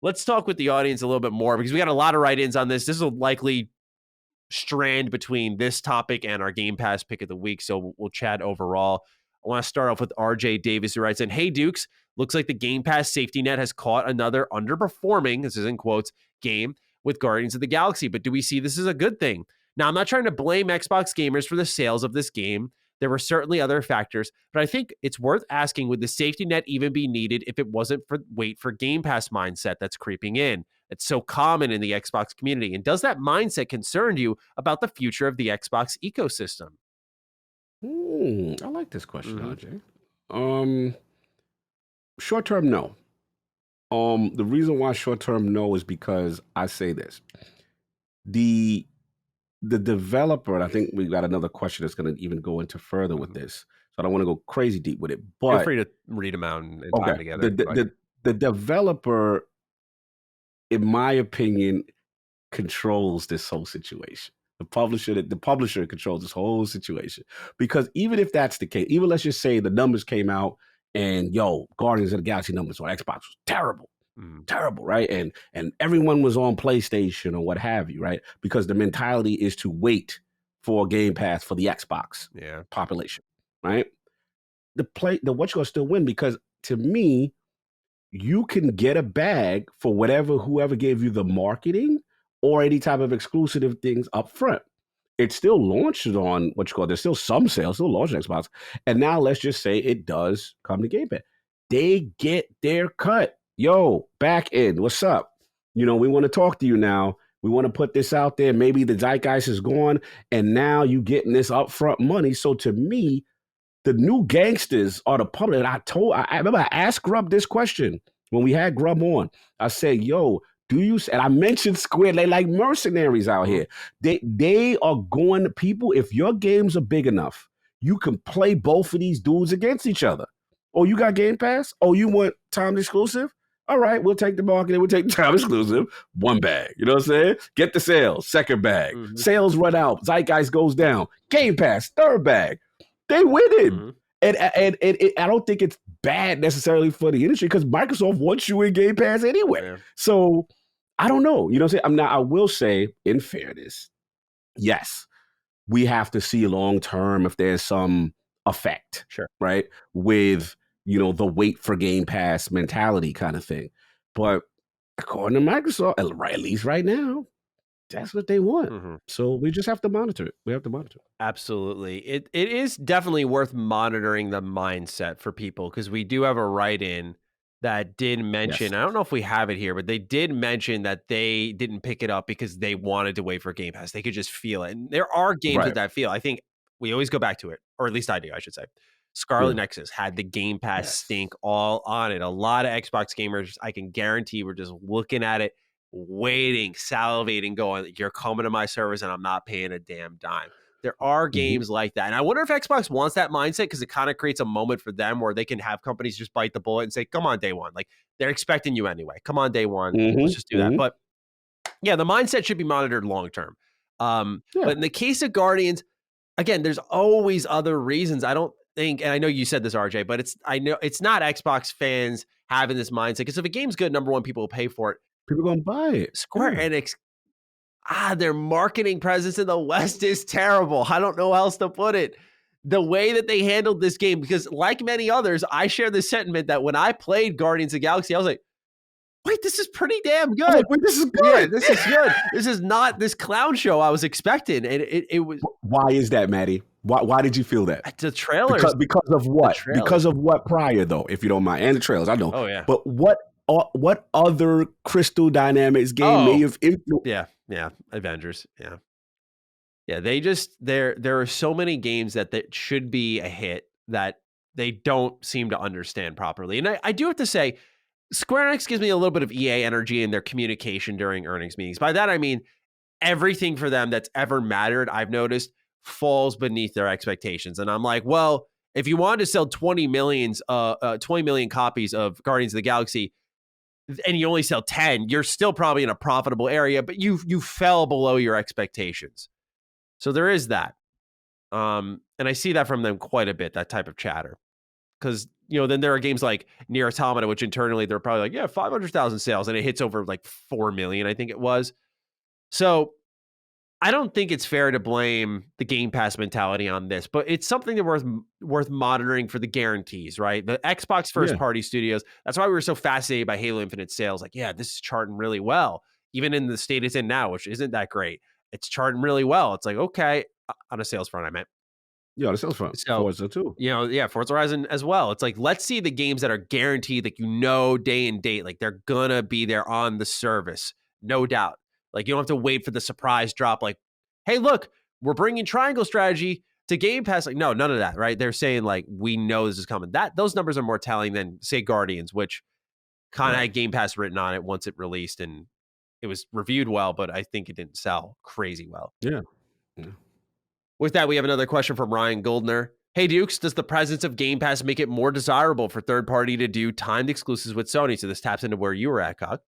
let's talk with the audience a little bit more because we got a lot of write-ins on this. This will likely strand between this topic and our Game Pass pick of the week, so we'll chat overall. I want to start off with RJ Davis, who writes in, hey Dukes, looks like the Game Pass safety net has caught another underperforming, this is in quotes, game with Guardians of the Galaxy, but do we see this as a good thing? Now, I'm not trying to blame Xbox gamers for the sales of this game. There were certainly other factors, but I think it's worth asking, would the safety net even be needed if it wasn't for wait for Game Pass mindset that's creeping in? It's so common in the Xbox community. And does that mindset concern you about the future of the Xbox ecosystem? I like this question, RJ. Short term, no. The reason why short term, no, is because I say this. The developer, and I think we got another question that's going to even go into further with this. So I don't want to go crazy deep with it. But feel free to read them out and tie together. The developer, in my opinion, controls this whole situation. The publisher controls this whole situation. Because even if that's the case, even let's just say the numbers came out and Guardians of the Galaxy numbers on Xbox was terrible. Terrible, right? And everyone was on PlayStation or what have you, right? Because the mentality is to wait for Game Pass for the Xbox population, right? The what you're gonna still win, because to me, you can get a bag for whoever gave you the marketing or any type of exclusive things up front. It still launches on there's still some sales, still launch on Xbox. And now let's just say it does come to Game Pass. They get their cut. Back end, what's up? We want to talk to you now. We want to put this out there. Maybe the zeitgeist is gone, and now you getting this upfront money. So to me, the new gangsters are the public. I remember I asked Grub this question when we had Grub on. I said, do you, and I mentioned Square, they like mercenaries out here. They are going, people, if your games are big enough, you can play both of these dudes against each other. Oh, you got Game Pass? Oh, you want timed exclusive? All right, we'll take the marketing, we'll take the time exclusive, one bag. You know what I'm saying? Get the sales, second bag. Mm-hmm. Sales run out, Zeitgeist goes down. Game Pass, third bag. They winning. Mm-hmm. And I don't think it's bad necessarily for the industry because Microsoft wants you in Game Pass anyway. Yeah. So I don't know. You know what I'm saying? I will say, in fairness, yes, we have to see long term if there's some effect, sure, right? With the wait for Game Pass mentality kind of thing. But according to Microsoft, at least right now, that's what they want. Mm-hmm. So we just have to monitor it. We have to monitor it. Absolutely. It is definitely worth monitoring the mindset for people because we do have a write-in that did mention, I don't know if we have it here, but they did mention that they didn't pick it up because they wanted to wait for Game Pass. They could just feel it. And there are games with that feel. I think we always go back to it, or at least I do, I should say. Scarlet Nexus had the Game Pass stink all on it. A lot of Xbox gamers, I can guarantee, were just looking at it, waiting, salivating, going, you're coming to my service and I'm not paying a damn dime. There are games like that. And I wonder if Xbox wants that mindset because it kind of creates a moment for them where they can have companies just bite the bullet and say, come on, day one. Like, they're expecting you anyway. Come on, day one. Let's just do that. But yeah, the mindset should be monitored long term. But in the case of Guardians, again, there's always other reasons. I don't think, and I know you said this, RJ, but I know it's not Xbox fans having this mindset because if a game's good, number one, people will pay for it. People are going to buy it. Square Enix, their marketing presence in the West is terrible. I don't know how else to put it. The way that they handled this game, because like many others, I share the sentiment that when I played Guardians of the Galaxy, I was like, wait, this is pretty damn good. Wait, this is good. Yeah, this is good. This is not this clown show I was expecting. And it was. Why is that, Matty? Why did you feel that? The trailers. Because of what? Because of what prior, though, if you don't mind? And the trailers, I know. Oh, yeah. But what other Crystal Dynamics game may have influenced? Yeah. Avengers. Yeah. They just, there are so many games that should be a hit that they don't seem to understand properly. And I do have to say, Square Enix gives me a little bit of EA energy in their communication during earnings meetings. By that, I mean, everything for them that's ever mattered, I've noticed, falls beneath their expectations. And I'm like, well, if you wanted to sell 20 million copies of Guardians of the Galaxy and you only sell 10, you're still probably in a profitable area, but you fell below your expectations. So there is that. And I see that from them quite a bit, that type of chatter. Because, then there are games like Nier Automata, which internally they're probably like, 500,000 sales, and it hits over like 4 million, I think it was. So I don't think it's fair to blame the Game Pass mentality on this, but it's something that worth monitoring for the guarantees, right? The Xbox first-party studios, that's why we were so fascinated by Halo Infinite sales. Like, this is charting really well, even in the state it's in now, which isn't that great. It's charting really well. It's like, okay, on a sales front, I meant. Yeah, the sales front. So, Forza too. Forza Horizon as well. It's like, let's see the games that are guaranteed, like, day and date, like they're gonna be there on the service, no doubt. Like, you don't have to wait for the surprise drop. Like, hey, look, we're bringing Triangle Strategy to Game Pass. Like, no, none of that, right? They're saying like, we know this is coming. Those numbers are more telling than say Guardians, which kind of had Game Pass written on it once it released, and it was reviewed well, but I think it didn't sell crazy well. Yeah. With that, we have another question from Ryan Goldner. Hey, Dukes, does the presence of Game Pass make it more desirable for third party to do timed exclusives with Sony? So this taps into where you were at, Cock.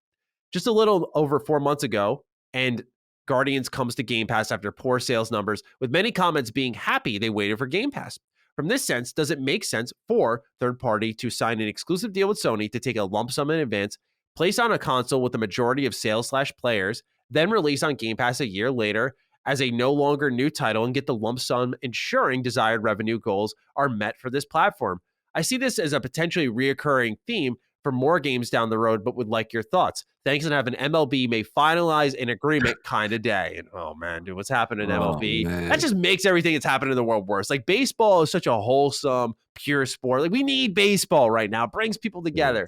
Just a little over 4 months ago, and Guardians comes to Game Pass after poor sales numbers, with many comments being happy they waited for Game Pass. From this sense, does it make sense for third party to sign an exclusive deal with Sony to take a lump sum in advance, place on a console with the majority of sales/players, then release on Game Pass a year later as a no longer new title and get the lump sum, ensuring desired revenue goals are met for this platform? I see this as a potentially reoccurring theme for more games down the road, but would like your thoughts. Thanks, and have an MLB may finalize an agreement kind of day. And oh man, dude, what's happening in MLB? Man. That just makes everything that's happening in the world worse. Like, baseball is such a wholesome, pure sport. Like, we need baseball right now. It brings people together.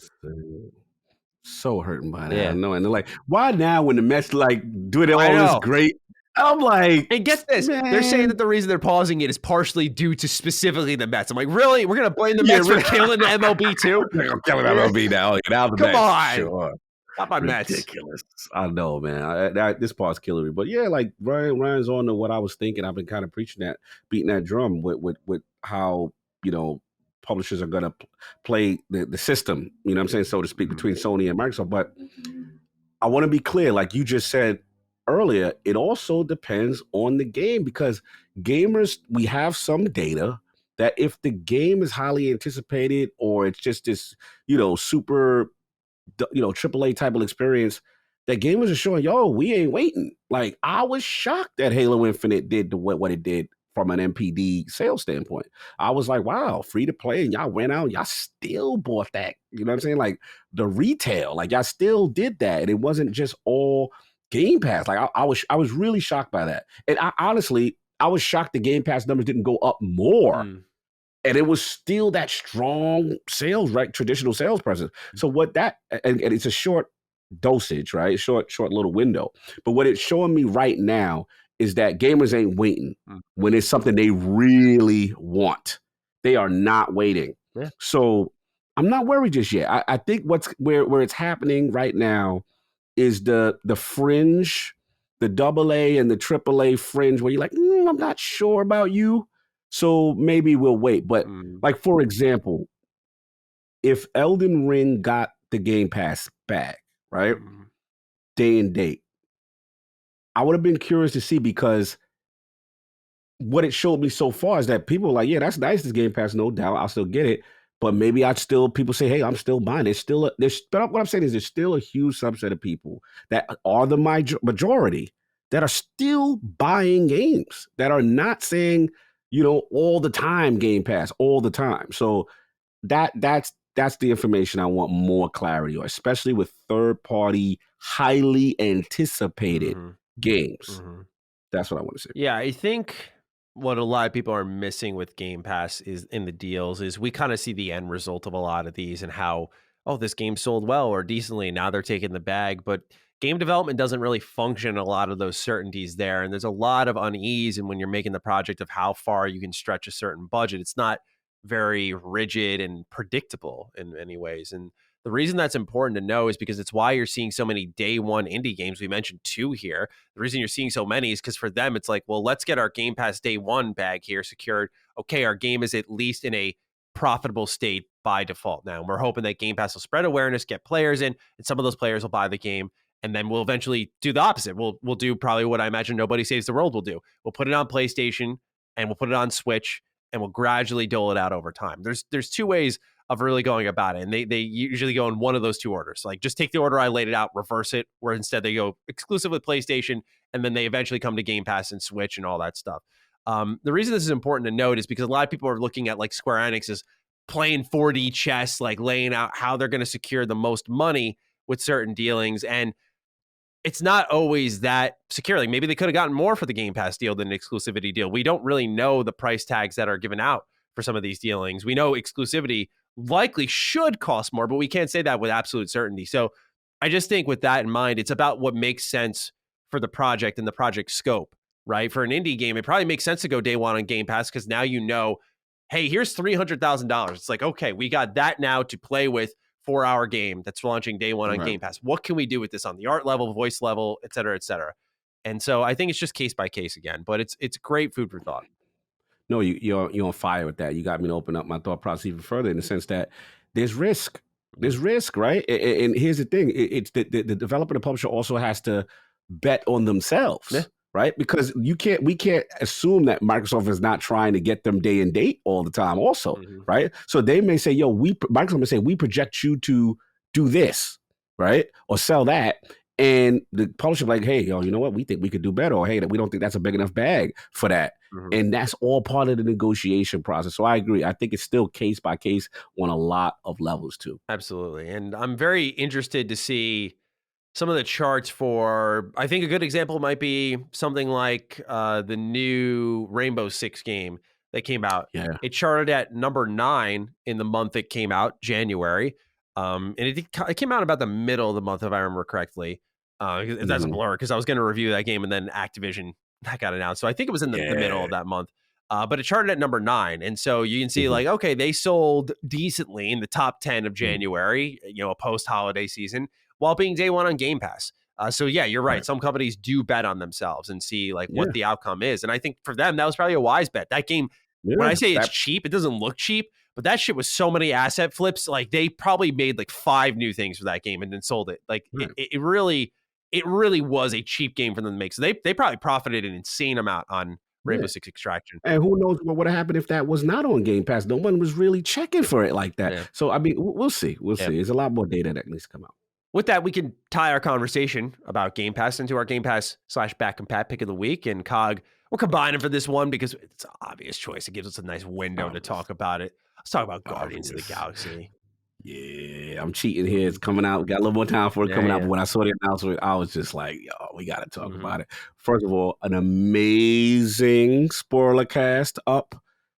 So hurting by that. I know. And they're like, why now when the Mets like doing all this great? I'm like, and get this, man. They're saying that the reason they're pausing it is partially due to specifically the Mets. I'm like, really? We're going to blame the Mets for killing the MLB too? They're killing MLB now. Come on. Sure. Not by Mets. Ridiculous. I know, man. This part's killing me. But yeah, like Ryan's on to what I was thinking. I've been kind of beating that drum with how, publishers are going to play the system, you know what I'm saying, so to speak, between Sony and Microsoft. But I want to be clear, like you just said earlier, it also depends on the game, because gamers, we have some data that if the game is highly anticipated or it's just this, super, AAA type of experience, that gamers are showing, we ain't waiting. Like, I was shocked that Halo Infinite did what it did from an MPD sales standpoint. I was like, wow, free to play, and y'all went out and y'all still bought that. You know what I'm saying? Like, the retail, like, y'all still did that. And it wasn't just all Game Pass. Like, I was really shocked by that. And I was shocked the Game Pass numbers didn't go up more. And it was still that strong sales, right? Traditional sales presence. So and it's a short dosage, right? Short little window. But what it's showing me right now is that gamers ain't waiting when it's something they really want. They are not waiting. Yeah. So I'm not worried just yet. I think where it's happening right now is the fringe, the AA and the AAA fringe, where you're like, I'm not sure about you. So maybe we'll wait. But like, for example, if Elden Ring got the Game Pass back, right? Day and date, I would have been curious to see, because what it showed me so far is that people are like, yeah, that's nice, this Game Pass, no doubt, I'll still get it. But maybe people say, hey, I'm still buying it. But what I'm saying is there's still a huge subset of people that are the majority that are still buying games, that are not saying, all the time Game Pass, all the time. So that's the information I want more clarity on, especially with third-party, highly anticipated games. That's what I want to say. Yeah, I think what a lot of people are missing with Game Pass is in the deals is we kind of see the end result of a lot of these and how, this game sold well or decently, now they're taking the bag. But game development doesn't really function a lot of those certainties there. And there's a lot of unease. And when you're making the project of how far you can stretch a certain budget, it's not very rigid and predictable in many ways. And the reason that's important to know is because it's why you're seeing so many day one indie games. We mentioned 2 here. The reason you're seeing so many is because for them, it's like, well, let's get our Game Pass day one bag here secured. Okay, our game is at least in a profitable state by default now. And we're hoping that Game Pass will spread awareness, get players in, and some of those players will buy the game. And then we'll eventually do the opposite. We'll do probably what I imagine Nobody Saves the World will do. We'll put it on PlayStation and we'll put it on Switch, and we'll gradually dole it out over time. There's 2 ways of really going about it. And they usually go in one of those 2 orders. Like, just take the order I laid it out, reverse it, where instead they go exclusive with PlayStation, and then they eventually come to Game Pass and Switch and all that stuff. The reason this is important to note is because a lot of people are looking at like Square Enix as playing 4D chess, like laying out how they're going to secure the most money with certain dealings. And it's not always that secure. Like, maybe they could have gotten more for the Game Pass deal than an exclusivity deal. We don't really know the price tags that are given out for some of these dealings. We know exclusivity likely should cost more, but we can't say that with absolute certainty. So I just think with that in mind, it's about what makes sense for the project and the project scope, right? For an indie game, it probably makes sense to go day one on Game Pass because now hey, here's $300,000. It's like, okay, we got that now to play with for our game that's launching day one on Game Pass. What can we do with this on the art level, voice level, et cetera, et cetera? And so I think it's just case by case again, but it's great food for thought. No, you're on fire with that. You got me to open up my thought process even further in the sense that there's risk. There's risk, right? And here's the thing: it's the developer, the publisher also has to bet on themselves, right? Because we can't assume that Microsoft is not trying to get them day and date all the time, also, right? So they may say, Microsoft may say, we project you to do this, right, or sell that. And the publisher like, hey, you know what? We think we could do better. Or, hey, we don't think that's a big enough bag for that. And that's all part of the negotiation process. So I agree. I think it's still case by case on a lot of levels too. Absolutely. And I'm very interested to see some of the charts for, I think a good example might be something like the new Rainbow Six game that came out. Yeah. It charted at number 9 in the month it came out, January. And it came out about the middle of the month, if I remember correctly. That's a blur because I was going to review that game and then Activision that got announced. So I think it was in the middle of that month. But it charted at number 9. And so you can see like, okay, they sold decently in the top 10 of January, a post-holiday season. while being day one on Game Pass. So yeah, you're right. Some companies do bet on themselves and see like what the outcome is. And I think for them, that was probably a wise bet. That game, when I say it's cheap, it doesn't look cheap, but that shit was so many asset flips. Like they probably made like 5 new things for that game and then sold it. Like it really was a cheap game for them to make. So they probably profited an insane amount on Rainbow Six Extraction. And who knows what would have happened if that was not on Game Pass? No one was really checking for it like that. Yeah. So, I mean, we'll see. We'll see. There's a lot more data that needs to come out. With that, we can tie our conversation about Game Pass into our Game Pass / Back and Pat pick of the week. And Cog, we're combining for this one because it's an obvious choice. It gives us a nice window to talk about it. Let's talk about Guardians of the Galaxy. Yeah, I'm cheating here. It's coming out. We got a little more time for it coming out. But when I saw the announcement, I was just like, yo, we got to talk about it. First of all, an amazing spoiler cast up.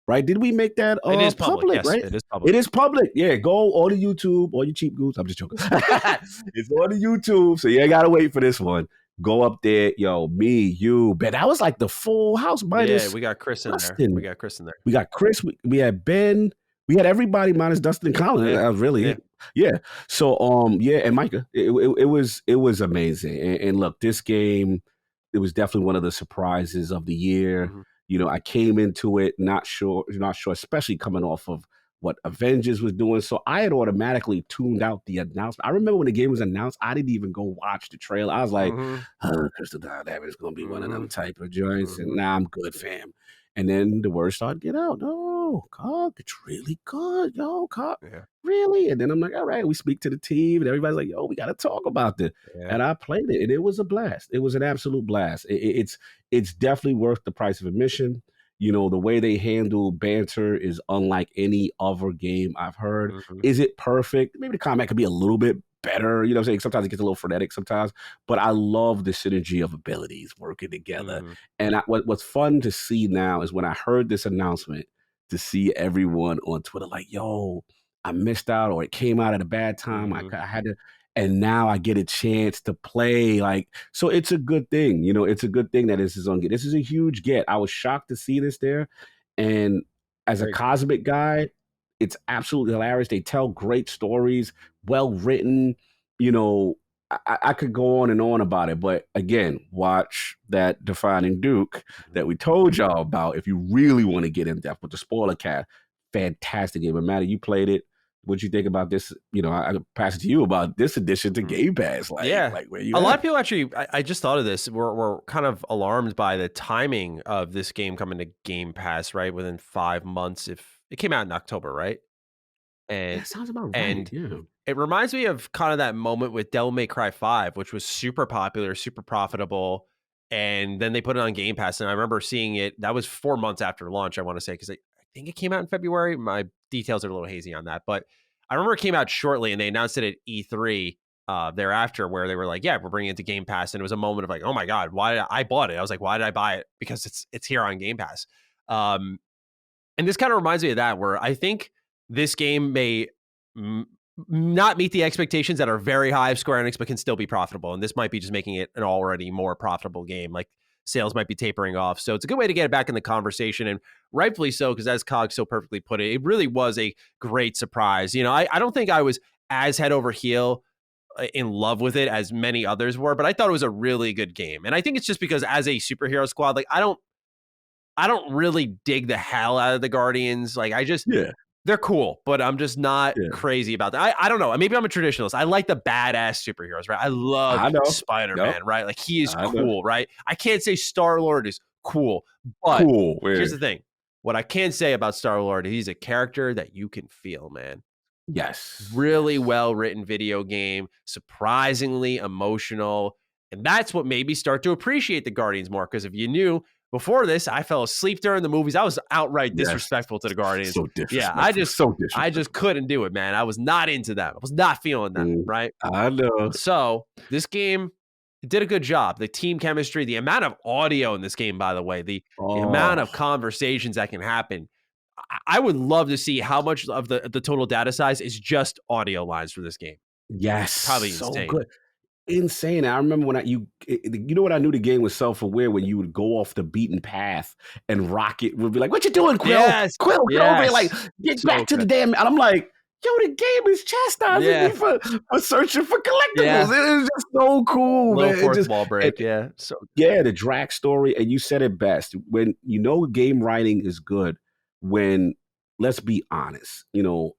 Right? Did we make that it is public, yes, right? It is public. It is public. Yeah, go on to YouTube, all you cheap goose. I'm just joking. It's on the YouTube, so you ain't got to wait for this one. Go up there, yo, me, you, Ben. That was like the full house minus. Yeah, we got Chris in Dustin. there. We got Chris in there. We got Chris. We had Ben. We had everybody minus Dustin and Colin. Yeah. That was really it. Yeah. So and Micah. It was amazing. And look, this game, it was definitely one of the surprises of the year. Mm-hmm. You know, I came into it not sure, especially coming off of what Avengers was doing. So I had automatically tuned out the announcement. I remember when the game was announced, I didn't even go watch the trailer. I was like, Crystal Dynamics is going to be one of them type of joints. And now I'm good, fam. And then the word started to get out. No, Cog, it's really good. Yo, Cog, really? And then I'm like, all right, we speak to the team. And everybody's like, yo, we got to talk about this. Yeah. And I played it, and it was a blast. It was an absolute blast. It's definitely worth the price of admission. You know, the way they handle banter is unlike any other game I've heard. Is it perfect? Maybe the combat could be a little bit better. You know what I'm saying? Sometimes it gets a little frenetic sometimes, but I love the synergy of abilities working together. And what's fun to see now is when I heard this announcement, to see everyone on Twitter like, yo, I missed out, or it came out at a bad time. I had to, and now I get a chance to play. Like, so it's a good thing. You know, it's a good thing that this is on. This is a huge get. I was shocked to see this there. And as a cosmic guy, it's absolutely hilarious. They tell great stories, well written. You know, I could go on and on about it, but again, watch that Defining Duke that we told y'all about if you really want to get in depth with the spoiler cast. Fantastic game. And Matty, you played it. What'd you think about this? You know, I pass it to you about this addition to Game Pass. Like where you a lot of people actually, I just thought of this. We're kind of alarmed by the timing of this game coming to Game Pass, right? Within 5 months. If it came out in October, right? And that sounds about right. And it reminds me of kind of that moment with Devil May Cry 5, which was super popular, super profitable. And then they put it on Game Pass. And I remember seeing it. That was 4 months after launch, I want to say, because I think it came out in February. My details are a little hazy on that. But I remember it came out shortly, and they announced it at E3 thereafter, where they were like, yeah, we're bringing it to Game Pass. And it was a moment of like, oh my God, why did I bought it? I was like, why did I buy it? Because it's here on Game Pass. And this kind of reminds me of that, where I think this game may not meet the expectations that are very high of Square Enix, but can still be profitable. And this might be just making it an already more profitable game. Like sales might be tapering off. So it's a good way to get it back in the conversation, and rightfully so, because as Cog so perfectly put it, it really was a great surprise. You know, I don't think I was as head over heel in love with it as many others were, but I thought it was a really good game. And I think it's just because as a superhero squad, like I don't really dig the hell out of the Guardians. Like they're cool, but I'm just not crazy about that. I don't know. Maybe I'm a traditionalist. I like the badass superheroes, right? I love Spider-Man, right? Like he is cool, right? I can't say Star-Lord is cool, but here's the thing. What I can say about Star-Lord, he's a character that you can feel, man. Yes. Really well-written video game, surprisingly emotional. And that's what made me start to appreciate the Guardians more, because if you knew, before this, I fell asleep during the movies. I was outright disrespectful to the Guardians. So disrespectful. Yeah, I just couldn't do it, man. I was not into them. I was not feeling them, right? I know. So this game did a good job. The team chemistry, the amount of audio in this game, by the way, the amount of conversations that can happen. I would love to see how much of the total data size is just audio lines for this game. Yes. Probably so insane. Good. Insane. I remember when you know what, I knew the game was self-aware when you would go off the beaten path and Rocket would be like, what you doing, Quill? Yes. Quill, get over here. Like, get back to the damn. And I'm like, yo, the game is chastising me for searching for collectibles. It is just so cool, Little man. fourth wall break, So yeah, the drag story, and you said it best. When you know game writing is good, when let's be honest,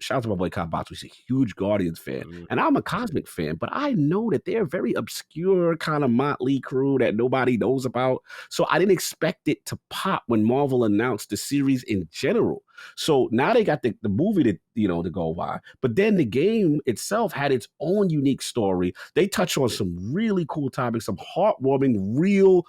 shout out to my boy Kabatsu. He's a huge Guardians fan, and I'm a Cosmic fan, but I know that they're a very obscure kind of motley crew that nobody knows about. So I didn't expect it to pop when Marvel announced the series in general. So now they got the movie to go by, but then the game itself had its own unique story. They touch on some really cool topics, some heartwarming, real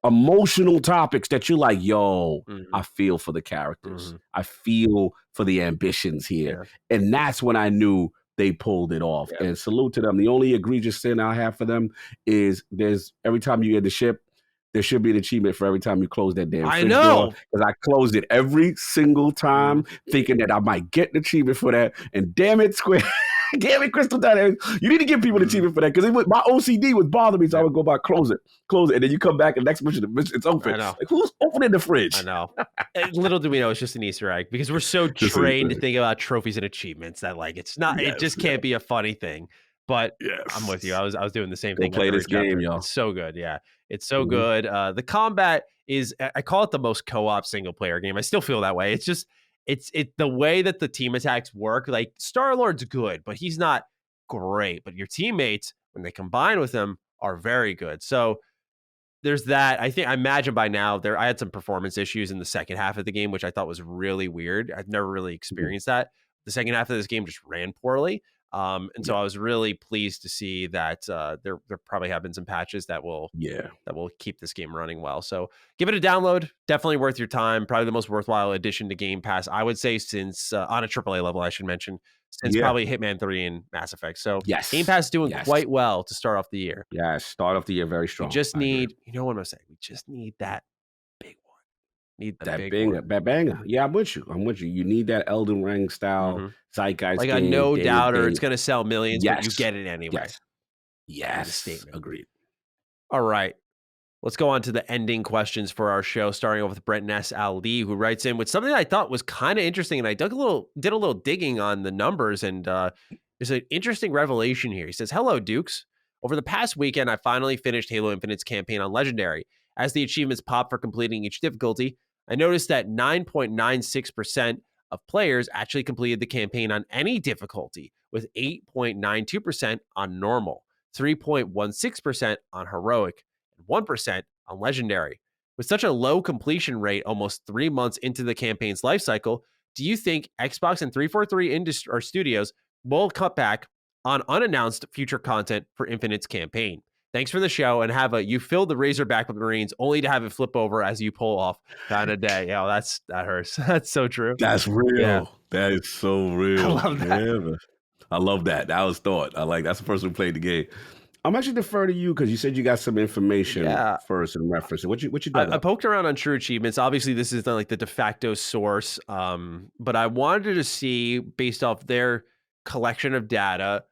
emotional topics that you're like, yo, I feel for the characters. I feel for the ambitions here. And that's when I knew they pulled it off. And salute to them. The only egregious sin I have for them is every time you get the ship, there should be an achievement for every time you close that damn fridge door. Because I closed it every single time thinking that I might get an achievement for that. And damn it, Square. Damn it, Crystal Dynamics. You need to give people an achievement for that because my OCD would bother me. So I would go back, close it. And then you come back and next mission, it's open. Like, who's opening the fridge? I know. Little do we know it's just an Easter egg because we're so trained to think about trophies and achievements that it's not, it just can't be a funny thing. But I'm with you. I was doing the same thing. Play this game, y'all. It's so good. Yeah. It's so good. The combat is, I call it the most co-op single player game. I still feel that way. It's just, it's the way that the team attacks work. Like Star-Lord's good, but he's not great. But your teammates, when they combine with him, are very good. So there's that. I imagine by now I had some performance issues in the second half of the game, which I thought was really weird. I've never really experienced that. The second half of this game just ran poorly. And so I was really pleased to see that there probably have been some patches that will keep this game running well. So give it a download. Definitely worth your time. Probably the most worthwhile addition to Game Pass, I would say, since on a AAA level, I should mention, since probably Hitman 3 and Mass Effect. So Game Pass is doing quite well to start off the year. Yeah, start off the year very strong. We just need, you know what I'm going to say? We just need that big one. Need that banger. Yeah, I'm with you. You need that Elden Ring style zeitgeist. Like game, a no doubter, it's going to sell millions, but you get it anyway. Yes. Agreed. All right. Let's go on to the ending questions for our show, starting off with Brent Ness Ali, who writes in with something I thought was kind of interesting. And I did a little digging on the numbers, and there's an interesting revelation here. He says, "Hello, Dukes. Over the past weekend, I finally finished Halo Infinite's campaign on Legendary. As the achievements pop for completing each difficulty, I noticed that 9.96% of players actually completed the campaign on any difficulty, with 8.92% on normal, 3.16% on heroic, and 1% on legendary. With such a low completion rate almost 3 months into the campaign's life cycle, do you think Xbox and 343 Studios will cut back on unannounced future content for Infinite's campaign? Thanks for the show, and you filled the Razorback with Marines only to have it flip over as you pull off kind of day." Yeah, that hurts. That's so true. That's real. Yeah. That is so real. I love that. Yeah, I love that. That was thought. That's the person who played the game. I'm actually defer to you because you said you got some information first in reference. What you done? I poked around on True Achievements. Obviously, this is not the de facto source, but I wanted to see, based off their collection of data,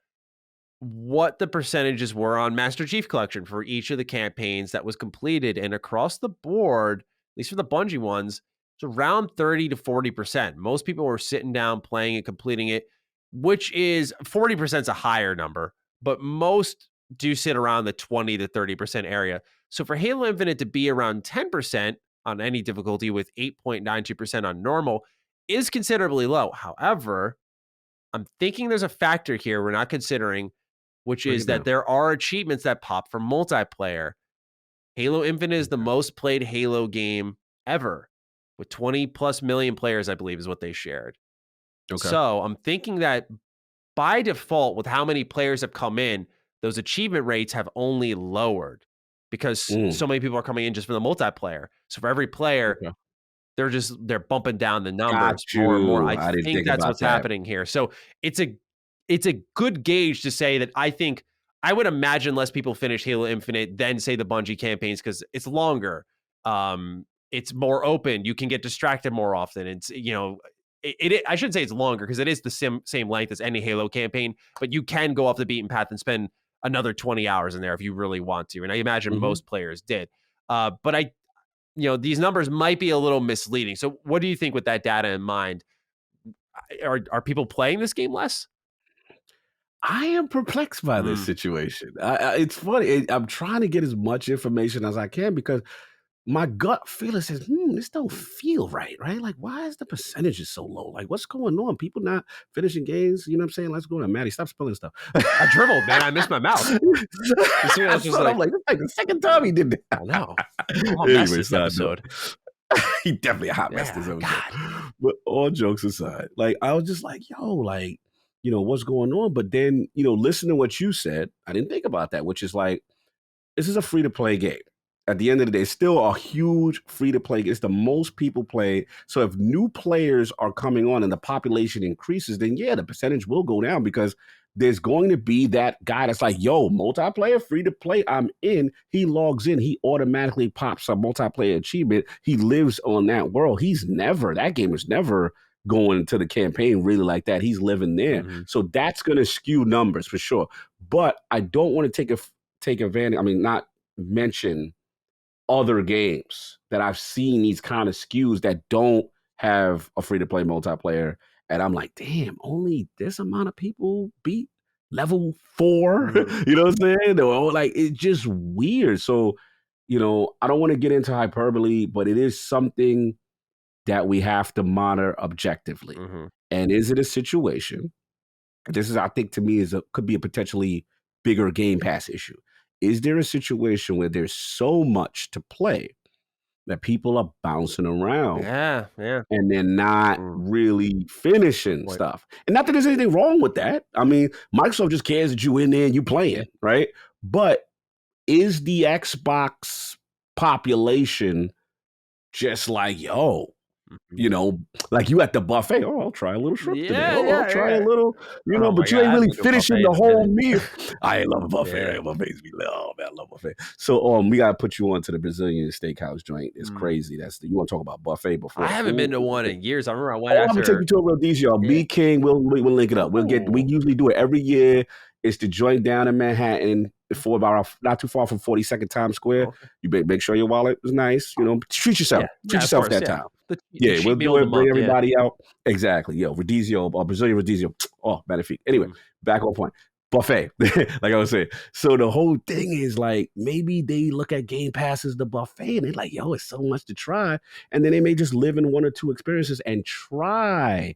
what the percentages were on Master Chief Collection for each of the campaigns that was completed. And across the board, at least for the Bungie ones, it's around 30 to 40%. Most people were sitting down, playing and completing it, which is 40% is a higher number, but most do sit around the 20 to 30% area. So for Halo Infinite to be around 10% on any difficulty with 8.92% on normal is considerably low. However, I'm thinking there's a factor here we're not considering, which is that there are achievements that pop for multiplayer. Halo Infinite is the most played Halo game ever, with 20 plus million players, I believe is what they shared. Okay. So I'm thinking that by default, with how many players have come in, those achievement rates have only lowered because so many people are coming in just for the multiplayer. So for every player, they're bumping down the numbers more and more. I think that's what's happening here. So it's a good gauge to say that I would imagine less people finish Halo Infinite than say the Bungie campaigns because it's longer. It's more open. You can get distracted more often. It's, I shouldn't say it's longer because it is the same length as any Halo campaign, but you can go off the beaten path and spend another 20 hours in there if you really want to. And I imagine most players did. But these numbers might be a little misleading. So what do you think with that data in mind? Are people playing this game less? I am perplexed by this situation. It's funny. I'm trying to get as much information as I can because my gut feeling says, this don't feel right? Like, why is the percentages so low? Like, what's going on? People not finishing games? You know what I'm saying? Let's go to Matty. Stop spilling stuff. I dribbled, man. I missed my mouth. I'm like, it's like the second time he did that. I know. Anyway, this episode. He definitely a hot mess this episode. But all jokes aside, like, I was just like, yo, like, what's going on? But then, listen to what you said. I didn't think about that, which is like, this is a free-to-play game. At the end of the day, it's still a huge free-to-play. It's the most people play. So if new players are coming on and the population increases, then yeah, the percentage will go down because there's going to be that guy that's like, yo, multiplayer, free-to-play, I'm in. He logs in. He automatically pops a multiplayer achievement. He lives on that world. That game is never going to the campaign really like that. He's living there. Mm-hmm. So that's going to skew numbers for sure. But I don't want to take advantage. I mean, not mention other games that I've seen these kind of skews that don't have a free-to-play multiplayer. And I'm like, damn, only this amount of people beat level 4? Mm-hmm. You know what I'm saying? Like, it's just weird. So, I don't want to get into hyperbole, but it is something that we have to monitor objectively. Mm-hmm. And is it a situation? This is, I think, to me, could be a potentially bigger Game Pass issue. Is there a situation where there's so much to play that people are bouncing around? Yeah. And they're not really finishing stuff. And not that there's anything wrong with that. I mean, Microsoft just cares that you in there and you playing, right? But is the Xbox population just like, yo, like you at the buffet. Oh, I'll try a little shrimp today. I'll try a little, but you ain't really finishing the whole meal. I love a buffet. Buffets we love. Man, I love buffet. So we gotta put you on to the Brazilian steakhouse joint. It's crazy. You want to talk about buffet before? I haven't been to one in years. I remember I went after. I'm gonna take you to a Rodizio. B King. We'll link it up. We usually do it every year. It's the joint down in Manhattan, not too far from 42nd Times Square. Okay. You make sure your wallet is nice. Treat yourself. Treat yourself that time. We'll do it. Bring everybody out. Exactly. Rodizio or Brazilian Rodizio. Oh, magnifique. Anyway, back on point. Buffet, like I was saying. So the whole thing is like, maybe they look at Game Pass as the buffet and they're like, yo, it's so much to try. And then they may just live in one or two experiences and try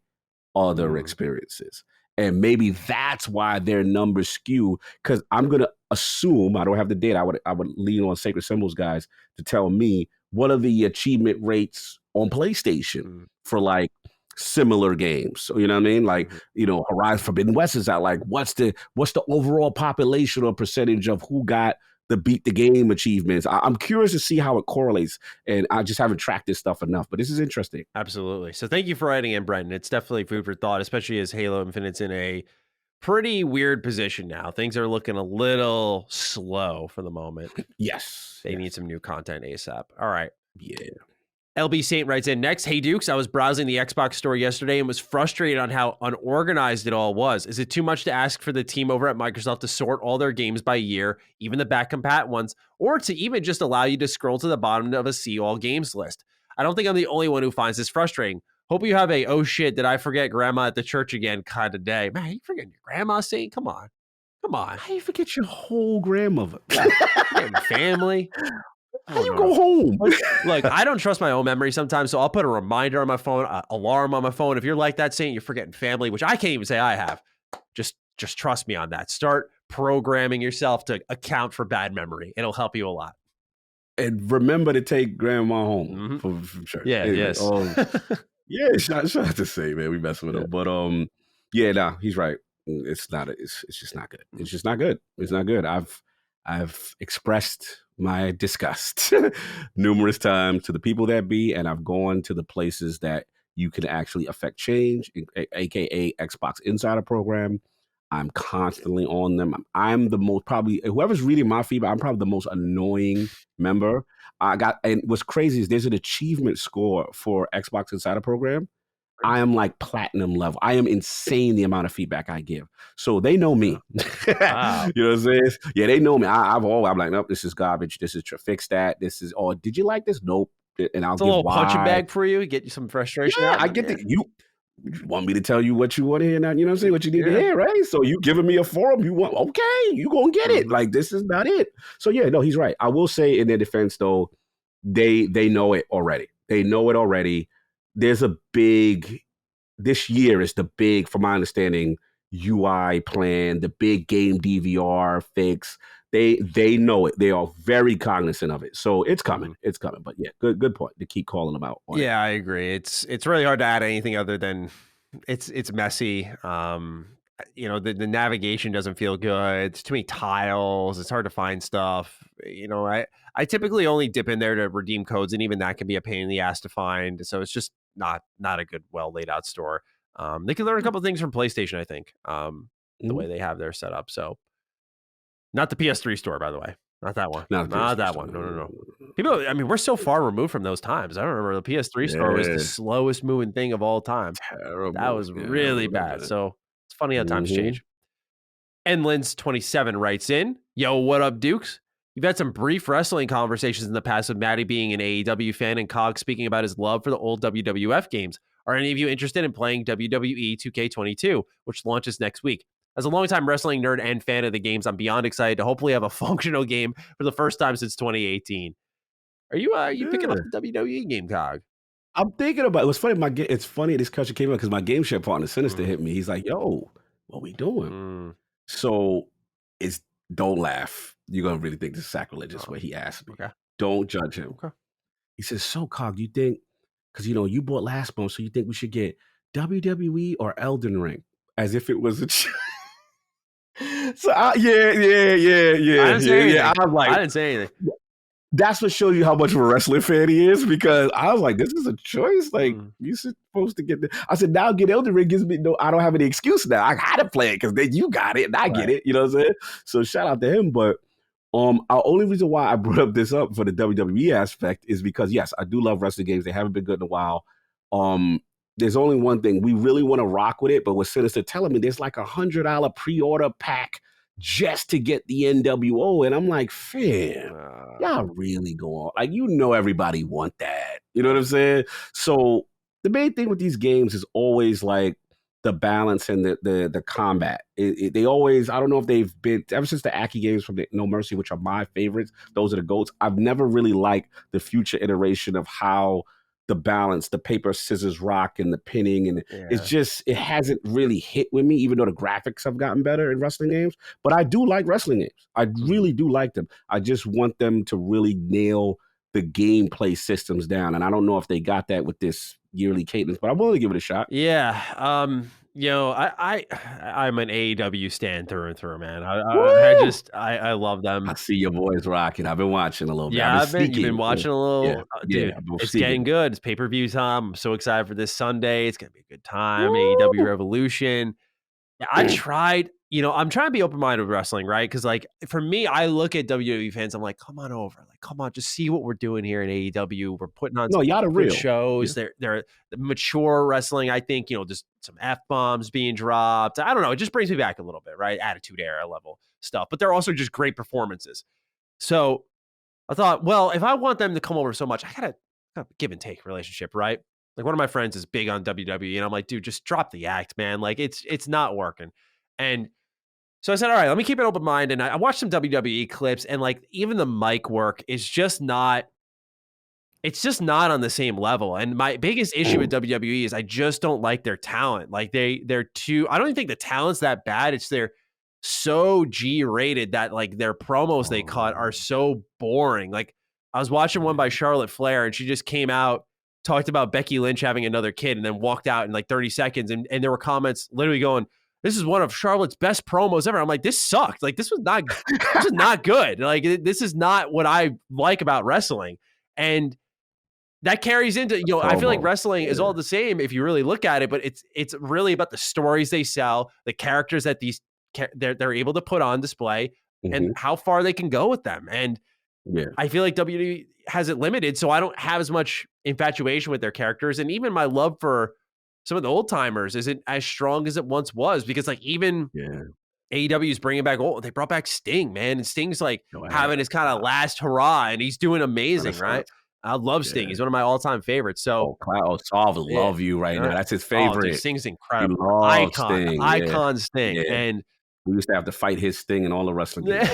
other experiences. And maybe that's why their numbers skew. Because I'm going to assume, I don't have the data, I would lean on Sacred Symbols guys to tell me what are the achievement rates on PlayStation for like similar games. So, you know what I mean? Like, Horizon Forbidden West is out. Like, what's the overall population or percentage of who got the beat the game achievements? I'm curious to see how it correlates, and I just haven't tracked this stuff enough, but this is interesting. Absolutely. So thank you for writing in, Brendan. It's definitely food for thought, especially as Halo Infinite's in a pretty weird position now. Things are looking a little slow for the moment. Yes. They need some new content ASAP. All right. Yeah. LB Saint writes in next. Hey Dukes, I was browsing the Xbox store yesterday and was frustrated on how unorganized it all was. Is it too much to ask for the team over at Microsoft to sort all their games by year, even the back compat ones, or to even just allow you to scroll to the bottom of a see all games list? I don't think I'm the only one who finds this frustrating. Hope you have a, oh shit, did I forget grandma at the church again kind of day. Man, you forgetting your grandma, Saint? Come on. How you forget your whole grandmother? Family. How you go home? Look, I don't trust my own memory sometimes, so I'll put a reminder on my phone, an alarm on my phone. If you're like that, Saint, you're forgetting family, which I can't even say I have. Just trust me on that. Start programming yourself to account for bad memory. It'll help you a lot. And remember to take grandma home from church. Yeah, anyway, yes. Shout out to say, man, we messing with him. But he's right. It's just not good. It's just not good. It's not good. I've expressed my disgust numerous times to the people that be, and I've gone to the places that you can actually affect change, aka Xbox Insider Program. I'm constantly on them. I'm the most, probably, whoever's reading my feedback, I'm probably the most annoying member. And what's crazy is there's an achievement score for Xbox Insider Program. I am like platinum level. I am insane the amount of feedback I give. So they know me. Wow. You know what I'm saying? Yeah, they know me. I'm like, nope, this is garbage. This is fix that. This is, did you like this? Nope. And I'll give a little punching bag for you. Get you some frustration. Yeah, out. I get You want me to tell you what you want to hear now? You know what I'm saying? What you need to Yeah. hear, right? So you giving me a forum, you want, okay, you gonna get it. Like, this is not it. So yeah, no, he's right. I will say in their defense though, they know it already. They know it already. There's a big, this year is the big, from my understanding, UI plan, the big game DVR fix. They know it. They are very cognizant of it. So it's coming. It's coming. But yeah, good point to keep calling them out on it. I agree. It's really hard to add anything other than it's messy. The navigation doesn't feel good. It's too many tiles. It's hard to find stuff. I typically only dip in there to redeem codes, and even that can be a pain in the ass to find. So it's just not a good, well laid out store. They can learn a couple things from PlayStation, I think. The way they have their setup. So not the PS3 store, by the way. Not that one. Not that one. No. People, I mean, we're so far removed from those times. I remember the PS3 store was the slowest moving thing of all time. Terrible. That was really bad. So it's funny how times change. Enlins27 writes in, yo, what up, Dukes? You've had some brief wrestling conversations in the past with Matty being an AEW fan and Cog speaking about his love for the old WWF games. Are any of you interested in playing WWE 2K22, which launches next week? As a longtime wrestling nerd and fan of the games, I'm beyond excited to hopefully have a functional game for the first time since 2018. Are you picking up the WWE game, Cog? I'm thinking about it. It was funny. It's funny this question came up because my game share partner Sinister hit me. He's like, "Yo, what we doing?" So don't laugh. You're gonna really think this is sacrilegious. What he asked me. Okay. Don't judge him. Okay. He says, "So, Cog, you think? Because you bought last month, so you think we should get WWE or Elden Ring?" As if it was a. So yeah. I didn't say anything. I was like, I didn't say anything. That's what shows you how much of a wrestling fan he is, because I was like, this is a choice. Like, you're supposed to get the. I said, now get Elden Ring gives me no. I don't have any excuse now. I gotta play it because then you got it and I get it. You know what I'm saying? So shout out to him. But our only reason why I brought this up for the WWE aspect is because yes, I do love wrestling games. They haven't been good in a while. There's only one thing we really want to rock with it, but what Sinister telling me there's like $100 pre-order pack just to get the NWO. And I'm like, fam, y'all really go on. Like, everybody want that. You know what I'm saying? So the main thing with these games is always like the balance and the combat. They always, I don't know if they've been, ever since the Aki games from the No Mercy, which are my favorites, those are the GOATs. I've never really liked the future iteration of how the balance, the paper, scissors, rock, and the pinning. And it's just, it hasn't really hit with me, even though the graphics have gotten better in wrestling games. But I do like wrestling games. I really do like them. I just want them to really nail the gameplay systems down. And I don't know if they got that with this yearly cadence, but I'm willing to give it a shot. Yeah. I'm an AEW stan through and through, man. I love them. I see your boys rocking. I've been watching a little bit. Yeah, you've been watching a little. Dude, it's getting good. It's pay-per-view time. I'm so excited for this Sunday. It's gonna be a good time. AEW Revolution. Yeah, I tried. I'm trying to be open-minded with wrestling, right? Because like for me, I look at WWE fans. I'm like, come on over. Like, come on, just see what we're doing here in AEW. We're putting on some good shows. Yeah. They're mature wrestling. I think just some F-bombs being dropped. I don't know. It just brings me back a little bit, right? Attitude Era level stuff. But they're also just great performances. So I thought, well, if I want them to come over so much, I gotta give and take relationship, right? Like one of my friends is big on WWE, and I'm like, dude, just drop the act, man. Like it's not working. And so I said, all right, let me keep an open mind. And I watched some WWE clips, and like even the mic work is just not. It's just not on the same level. And my biggest issue with WWE is I just don't like their talent. Like they're too. I don't even think the talent's that bad. It's they're so G-rated that like their promos they cut are so boring. Like I was watching one by Charlotte Flair, and she just came out, talked about Becky Lynch having another kid, and then walked out in like 30 seconds. And there were comments literally going, this is one of Charlotte's best promos ever. I'm like, this sucked. Like, this is not good. Like, this is not what I like about wrestling. And that carries into, I feel like wrestling is all the same if you really look at it, but it's really about the stories they sell, the characters that they're able to put on display, and how far they can go with them. And I feel like WWE has it limited, so I don't have as much infatuation with their characters. And even my love for some of the old timers isn't as strong as it once was, because like even AEW is bringing back they brought back Sting, man. And Sting's like having his kind of last hurrah, and he's doing amazing, right? I love Sting. He's one of my all-time favorites. So, Saul will love you right now. That's his favorite. Oh, dude, Sting's incredible. He loves Icon, Sting. icon Sting. Yeah. And we used to have to fight his Sting in all the wrestling games.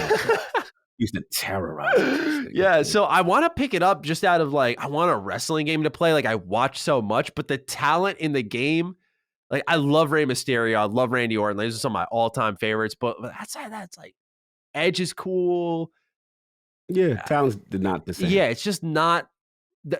Used to terrorize. Yeah, so I want to pick it up just out of like, I want a wrestling game to play. Like I watch so much, but the talent in the game, like I love Rey Mysterio, I love Randy Orton. Those are some of my all-time favorites. But that's like Edge is cool. Yeah, talent's not the same. Yeah, it's just not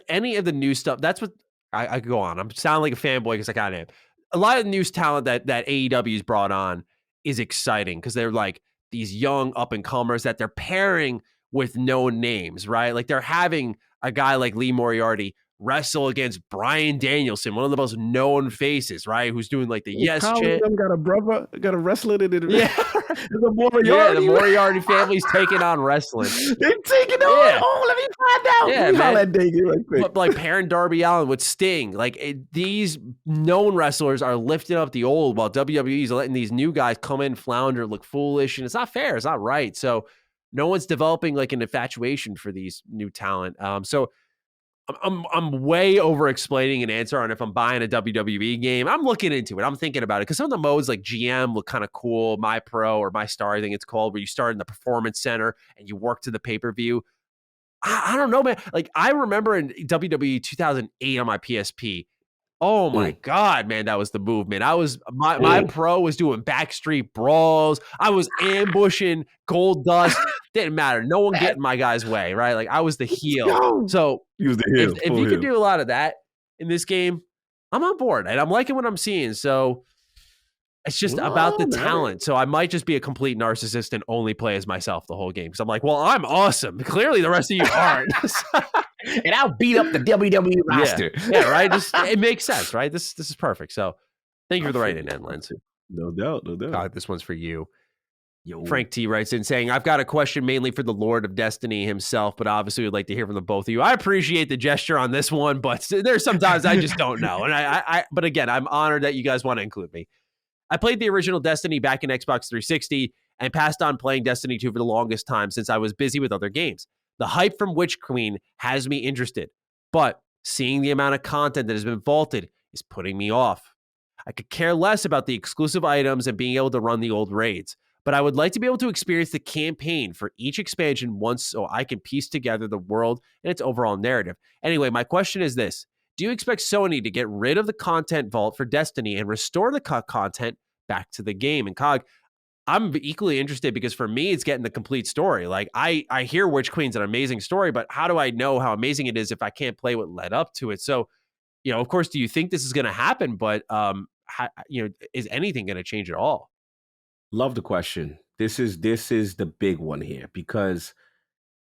any of the new stuff. That's what I could go on. I'm sounding like a fanboy because I kind of am. A lot of news talent that AEW's brought on is exciting because they're like these young up and comers that they're pairing with known names, right? Like they're having a guy like Lee Moriarty wrestle against Bryan Danielson, one of the most known faces, right? Who's doing like the yes chant. Got a brother, got a wrestler in it. Yeah. The Moriarty. The Moriarty family's taking on wrestling. They're taking on. Oh, let me find out. Yeah, man. That day right quick. But like pairing Darby Allin with Sting, like these known wrestlers are lifting up the old while WWE's letting these new guys come in, flounder, look foolish, and it's not fair. It's not right. So no one's developing like an infatuation for these new talent. So I'm way over explaining an answer on if I'm buying a WWE game. I'm looking into it. I'm thinking about it because some of the modes like GM look kind of cool. My Pro or My Star, I think it's called, where you start in the Performance Center and you work to the pay-per-view. I don't know, man. Like I remember in WWE 2008 on my PSP. Oh my God, man, that was the movement. I was my Pro was doing backstreet brawls. I was ambushing Gold Dust. Didn't matter. No one getting my guy's way, right? Like I was the heel. So if you could do a lot of that in this game, I'm on board and I'm liking what I'm seeing. So it's just about the talent. So I might just be a complete narcissist and only play as myself the whole game. Because I'm like, well, I'm awesome. Clearly the rest of you aren't. And I'll beat up the WWE roster. Yeah, right? It makes sense, right? This is perfect. So thank you for the right in, Lens. No doubt. This one's for you. Frank T writes in saying, I've got a question mainly for the Lord of Destiny himself, but obviously we'd like to hear from the both of you. I appreciate the gesture on this one, but there's sometimes I just don't know. And but again, I'm honored that you guys want to include me. I played the original Destiny back in Xbox 360 and passed on playing Destiny 2 for the longest time since I was busy with other games. The hype from Witch Queen has me interested, but seeing the amount of content that has been vaulted is putting me off. I could care less about the exclusive items and being able to run the old raids, but I would like to be able to experience the campaign for each expansion once so I can piece together the world and its overall narrative. Anyway, my question is this. Do you expect Sony to get rid of the content vault for Destiny and restore the content back to the game? And Cog, I'm equally interested because for me, it's getting the complete story. Like I hear Witch Queen's an amazing story, but how do I know how amazing it is if I can't play what led up to it? So, of course, do you think this is going to happen? But, is anything going to change at all? Love the question. This is the big one here because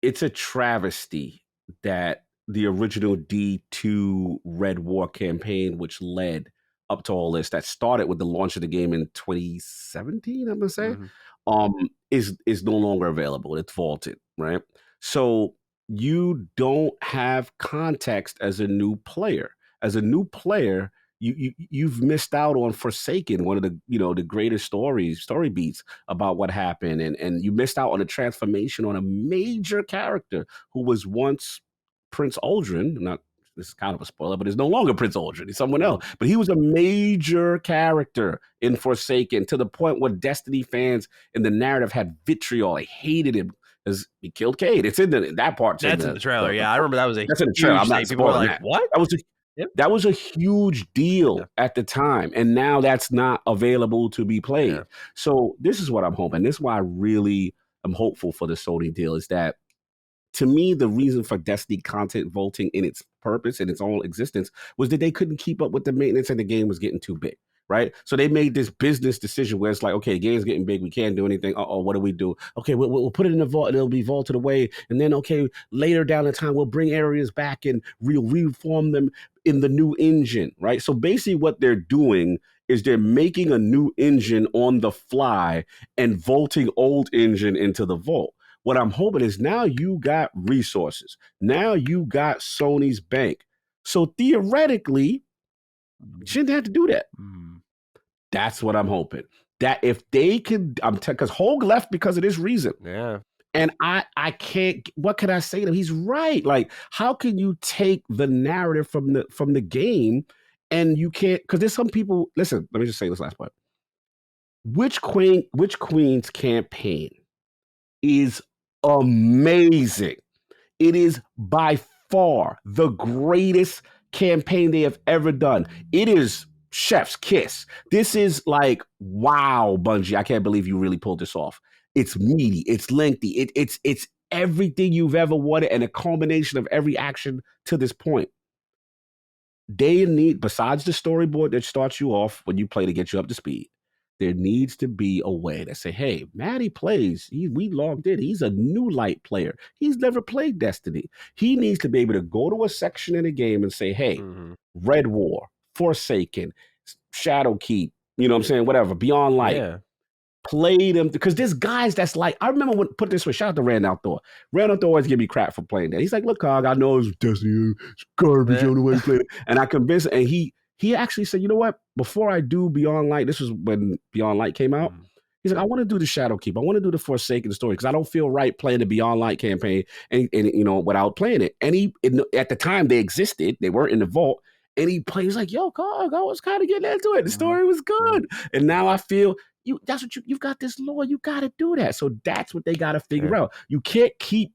it's a travesty that the original D2 Red War campaign, which led up to all this, that started with the launch of the game in 2017, I'm gonna say, is no longer available. It's vaulted, right? So you don't have context as a new player. As a new player, you've missed out on Forsaken, one of the the greatest story beats about what happened, and you missed out on a transformation on a major character who was once Prince Aldrin. This is kind of a spoiler, but it's no longer Prince Aldrin. He's someone else. But he was a major character in Forsaken to the point where Destiny fans in the narrative had vitriol. They hated him because he killed Cade. It's in that part. That's in the trailer. Yeah, I remember that was a that's in the trailer. I'm not people were like, what? That was a huge deal at the time. And now that's not available to be played. Yeah. So this is what I'm hoping. This is why I really am hopeful for the Sony deal is that, to me, the reason for Destiny content vaulting in its purpose and its own existence was that they couldn't keep up with the maintenance and the game was getting too big, right? So they made this business decision where it's like, okay, the game's getting big. We can't do anything. What do we do? Okay, we'll put it in the vault and it'll be vaulted away. And then, okay, later down the time, we'll bring areas back and reform them in the new engine, right? So basically what they're doing is they're making a new engine on the fly and vaulting old engine into the vault. What I'm hoping is now you got resources. Now you got Sony's bank. So theoretically, you shouldn't have to do that. That's what I'm hoping. That if they can, because Hogue left because of this reason. Yeah. And I can't, what can I say to him? He's right. Like, how can you take the narrative from the game and you can't, because there's some people, listen, let me just say this last part. Which Queen's campaign is amazing. It is by far the greatest campaign they have ever done. It is chef's kiss. This is like, wow, Bungie, I can't believe you really pulled this off. It's meaty, it's lengthy, it's everything you've ever wanted and a culmination of every action to this point. They need, besides the storyboard that starts you off when you play to get you up to speed, there needs to be a way that say, hey, Matty plays. We logged in. He's a new light player. He's never played Destiny. He needs to be able to go to a section in the game and say, hey, Red War, Forsaken, Shadowkeep, you know what I'm saying? Whatever, Beyond Light. Yeah. Play them, because there's guys that's like, I remember when, put this way, shout out to Randall Thor. Randall Thor always give me crap for playing that. He's like, look, Cog, I know it's Destiny, it's garbage on the way to play it. And I convinced him, and he actually said, you know what? Before I do Beyond Light, this was when Beyond Light came out. He's like, I want to do the Shadowkeep. I want to do the Forsaken story because I don't feel right playing the Beyond Light campaign and you know, without playing it. And at the time they existed, they weren't in the vault. And he plays like, yo, Cog, I was kind of getting into it. The story was good. And now I feel that's what you've got this lore. You got to do that. So that's what they got to figure out. You can't keep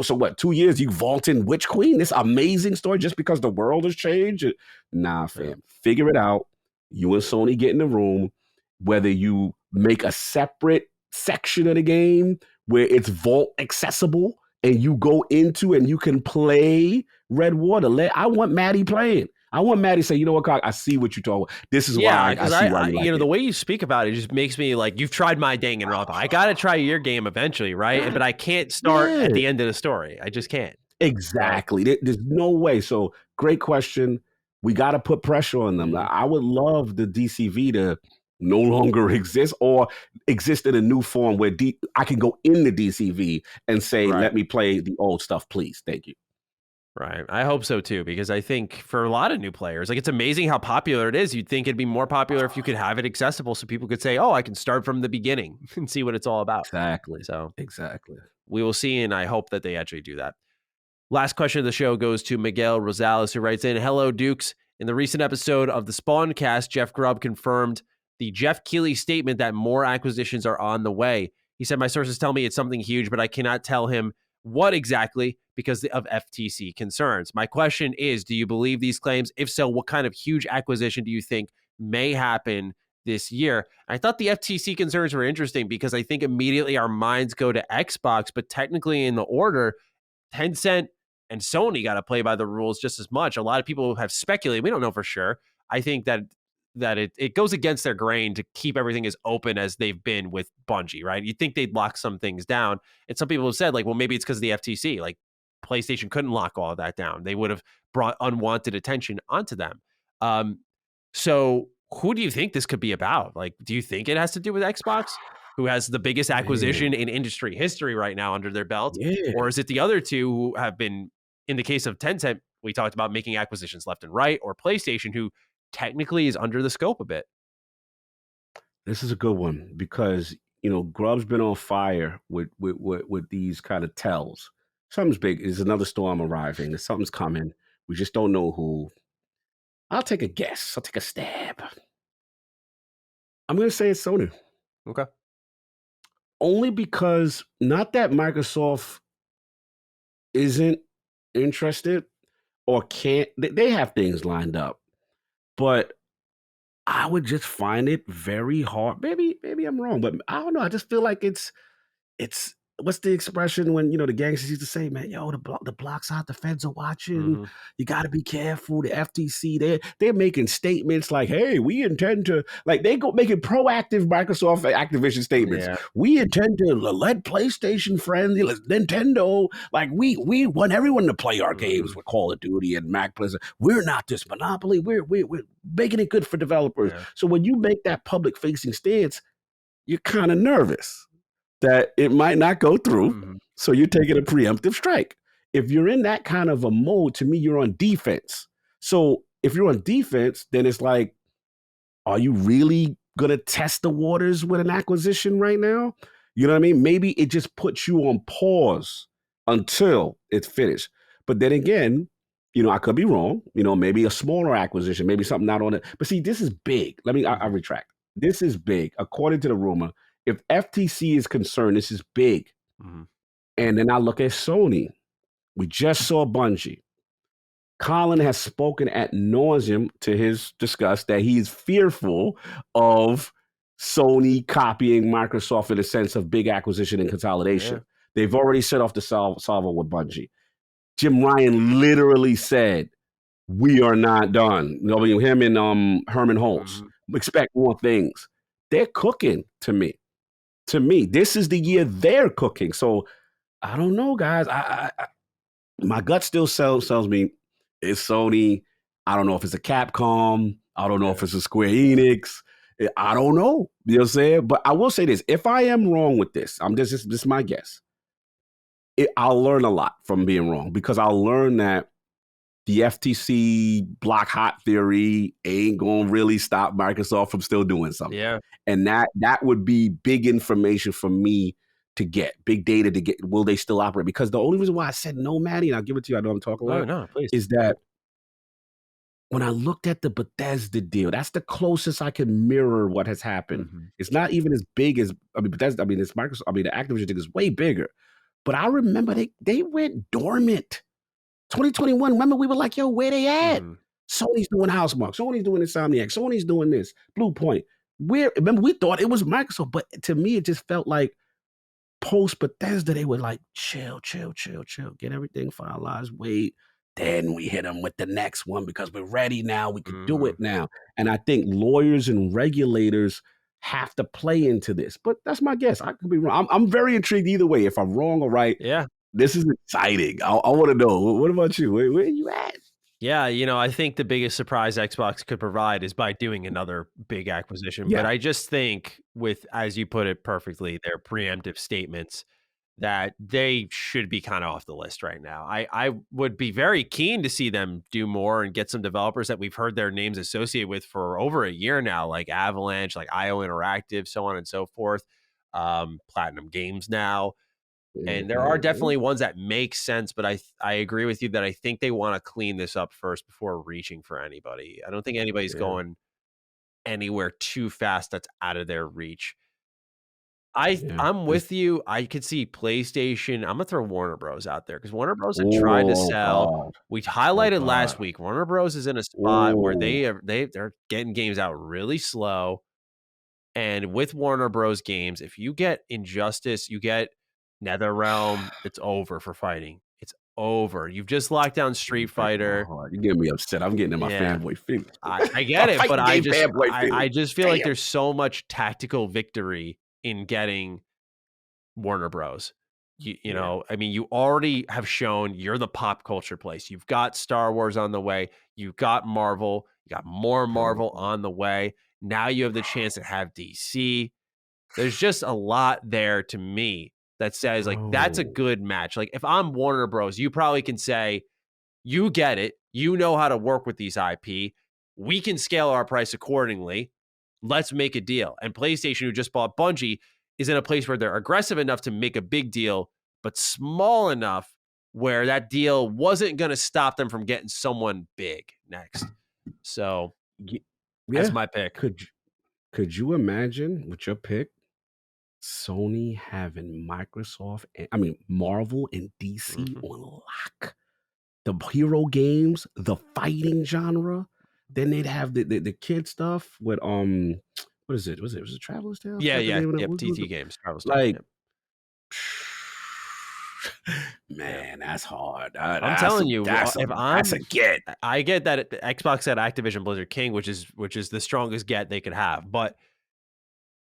so what, 2 years you vaulting Witch Queen, this amazing story just because the world has changed? Nah, fam. Figure it out. You and Sony get in the room, whether you make a separate section of the game where it's vault accessible and you go into and you can play Red Water. I want Matty playing. I want Matty to say, you know what, Cock, I see what you're talking about. This is why I see why you like it. The way you speak about it just makes me like, you've tried my dang and Rob. I got to try your game eventually, right? But I can't start at the end of the story. I just can't. Exactly. There's no way. So great question. We got to put pressure on them. I would love the DCV to no longer exist or exist in a new form where I can go in the DCV and say, let me play the old stuff, please. Thank you. Right. I hope so too, because I think for a lot of new players, like, it's amazing how popular it is. You'd think it'd be more popular if you could have it accessible so people could say, oh, I can start from the beginning and see what it's all about. Exactly. So exactly. We will see, and I hope that they actually do that. Last question of the show goes to Miguel Rosales, who writes in, hello, Dukes. In the recent episode of the Spawncast, Jeff Grubb confirmed the Jeff Keighley statement that more acquisitions are on the way. He said, my sources tell me it's something huge, but I cannot tell him what exactly because of FTC concerns. My question is, do you believe these claims? If so, what kind of huge acquisition do you think may happen this year? I thought the FTC concerns were interesting because I think immediately our minds go to Xbox, but technically in the order, Tencent and Sony got to play by the rules just as much. A lot of people have speculated. We don't know for sure. I think that it goes against their grain to keep everything as open as they've been with Bungie, right? You'd think they'd lock some things down. And some people have said, like, well, maybe it's because of the FTC. Like, PlayStation couldn't lock all of that down. They would have brought unwanted attention onto them. So who do you think this could be about? Like, do you think it has to do with Xbox, who has the biggest acquisition in industry history right now under their belt? Or is it the other two who have been, in the case of Tencent, we talked about making acquisitions left and right, or PlayStation, who technically is under the scope a bit? This is a good one because, you know, Grubb's been on fire with these kind of tells. Something's big. There's another storm arriving. There's something's coming. We just don't know who. I'll take a guess. I'll take a stab. I'm going to say it's Sony. Okay. Only because, not that Microsoft isn't interested or can't. They have things lined up. But I would just find it very hard. Maybe I'm wrong, but I don't know. I just feel like it's what's the expression when, you know, the gangsters used to say, man, yo, the block's out, the feds are watching. You got to be careful. The FTC, they're making statements like, hey, we intend to, like, they go making proactive Microsoft Activision statements. Yeah. We intend to let PlayStation friendly, Nintendo, like we want everyone to play our games with Call of Duty and Mac Blizzard. We're not this monopoly. We're making it good for developers. Yeah. So when you make that public facing stance, you're kind of nervous that it might not go through. So you're taking a preemptive strike. If you're in that kind of a mode, to me, you're on defense. So if you're on defense, then it's like, are you really going to test the waters with an acquisition right now? You know what I mean? Maybe it just puts you on pause until it's finished. But then again, I could be wrong. Maybe a smaller acquisition, maybe something not on it. But see, this is big. I retract. This is big. According to the rumor, if FTC is concerned, this is big. Mm-hmm. And then I look at Sony. We just saw Bungie. Colin has spoken ad nauseum to his disgust that he is fearful of Sony copying Microsoft in the sense of big acquisition and consolidation. Yeah. They've already set off the salvo with Bungie. Jim Ryan literally said, "We are not done." Him and Herman Holtz expect more things. They're cooking to me. To me, this is the year they're cooking. So I don't know, guys. My gut still tells me it's Sony. I don't know if it's a Capcom. I don't know if it's a Square Enix. I don't know. You know what I'm saying? But I will say this. If I am wrong with this, this is my guess. I'll learn a lot from being wrong because I'll learn that the FTC block hot theory ain't going to really stop Microsoft from still doing something. Yeah. And that would be big information for me to get, big data to get. Will they still operate? Because the only reason why I said no, Matty, and I'll give it to you, I know I'm talking a lot, no, please. is that when I looked at the Bethesda deal, that's the closest I can mirror what has happened. Mm-hmm. It's not even as big as, Bethesda, it's Microsoft, the Activision thing is way bigger. But I remember they went dormant. 2021, remember we were like, yo, where they at? Sony's doing Housemarque. Sony's doing Insomniac. Sony's doing this. Blue Point. Remember, we thought it was Microsoft, but to me, it just felt like post-Bethesda, they were like, chill, get everything finalized, wait. Then we hit them with the next one because we're ready now. We can do it now. And I think lawyers and regulators have to play into this. But that's my guess. I could be wrong. I'm very intrigued either way. If I'm wrong or right, yeah, this is exciting. I want to know. What about you? Where are you at? Yeah, I think the biggest surprise Xbox could provide is by doing another big acquisition. Yeah. But I just think with, as you put it perfectly, their preemptive statements, that they should be kind of off the list right now. I would be very keen to see them do more and get some developers that we've heard their names associated with for over a year now, like Avalanche, like IO Interactive, so on and so forth, PlatinumGames now. And there are definitely ones that make sense, but I agree with you that I think they want to clean this up first before reaching for anybody. I don't think anybody's going anywhere too fast that's out of their reach. I'm with you. I could see PlayStation. I'm gonna throw Warner Bros out there because Warner Bros had tried to sell. God. We highlighted last week. Warner Bros is in a spot where they're getting games out really slow. And with Warner Bros games, if you get Injustice, you get NetherRealm, it's over for fighting. It's over. You've just locked down Street Fighter. You're getting me upset. I'm getting in my fanboy feelings. I get it, but I just feel like there's so much tactical victory in getting Warner Bros. You know, I mean, you already have shown you're the pop culture place. You've got Star Wars on the way. You've got Marvel. You got more Marvel on the way. Now you have the chance to have DC. There's just a lot there to me that says, like, that's a good match. Like, if I'm Warner Bros., you probably can say, you get it. You know how to work with these IP. We can scale our price accordingly. Let's make a deal. And PlayStation, who just bought Bungie, is in a place where they're aggressive enough to make a big deal, but small enough where that deal wasn't going to stop them from getting someone big next. So that's my pick. Could you imagine with your pick, Sony having Marvel and DC on lock? The hero games, the fighting genre. Then they'd have the kid stuff with what is it? Was it Traveler's Tales? Yeah. TT Games, Traveler's Tales. Like, man, that's hard. I'm telling you, that's a get. I get that Xbox had Activision Blizzard King, which is the strongest get they could have, but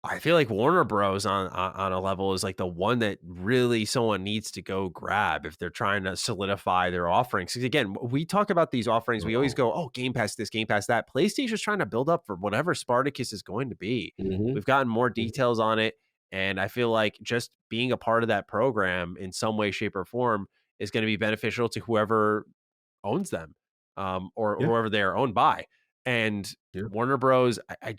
I feel like Warner Bros. on a level is like the one that really someone needs to go grab if they're trying to solidify their offerings. Because again, we talk about these offerings, we always go, oh, Game Pass this, Game Pass that. PlayStation's trying to build up for whatever Spartacus is going to be. We've gotten more details on it, and I feel like just being a part of that program in some way, shape, or form is going to be beneficial to whoever owns them, or whoever they are owned by. And Warner Bros, I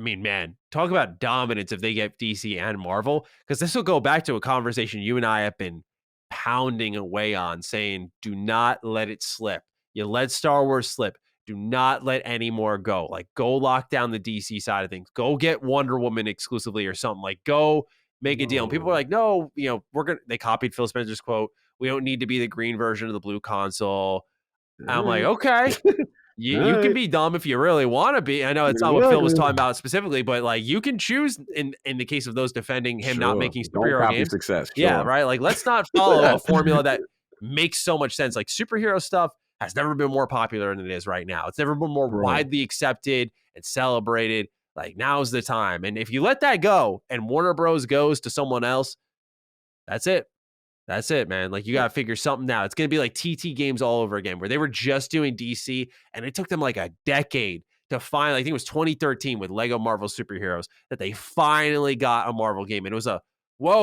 mean, man, talk about dominance if they get DC and Marvel, because this will go back to a conversation you and I have been pounding away on, saying, do not let it slip. You let Star Wars slip. Do not let any more go. Like, go lock down the DC side of things. Go get Wonder Woman exclusively or something. Like, go make a deal. And people were like, no, they copied Phil Spencer's quote. We don't need to be the green version of the blue console. I'm like, okay. You can be dumb if you really want to be. I know it's not what Phil was talking about specifically, but like you can choose in the case of those defending him not making superhero games. Success. Yeah, right. Like let's not follow a formula that makes so much sense. Like superhero stuff has never been more popular than it is right now. It's never been more widely accepted and celebrated. Like now's the time. And if you let that go and Warner Bros goes to someone else, that's it. That's it, man. Like, you got to figure something out. It's going to be like TT Games all over again, where they were just doing DC, and it took them like a decade to finally, I think it was 2013 with Lego Marvel Superheroes, that they finally got a Marvel game. And it was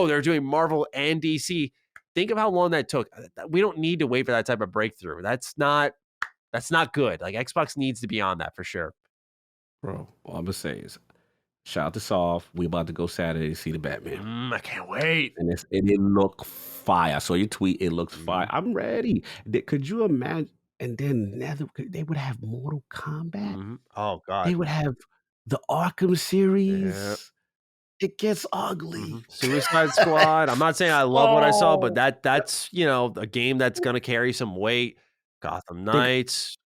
they're doing Marvel and DC. Think of how long that took. We don't need to wait for that type of breakthrough. That's not good. Like, Xbox needs to be on that for sure. Bro, all I'm going to say is, shout out to Solve. We about to go Saturday to see the Batman. I can't wait. And it looked fire. I saw your tweet. It looks fire. I'm ready. Could you imagine? And then they would have Mortal Kombat. Oh, God. They would have the Arkham series. Yep. It gets ugly. Suicide Squad. I'm not saying I love what I saw, but that's a game that's going to carry some weight. Gotham Knights.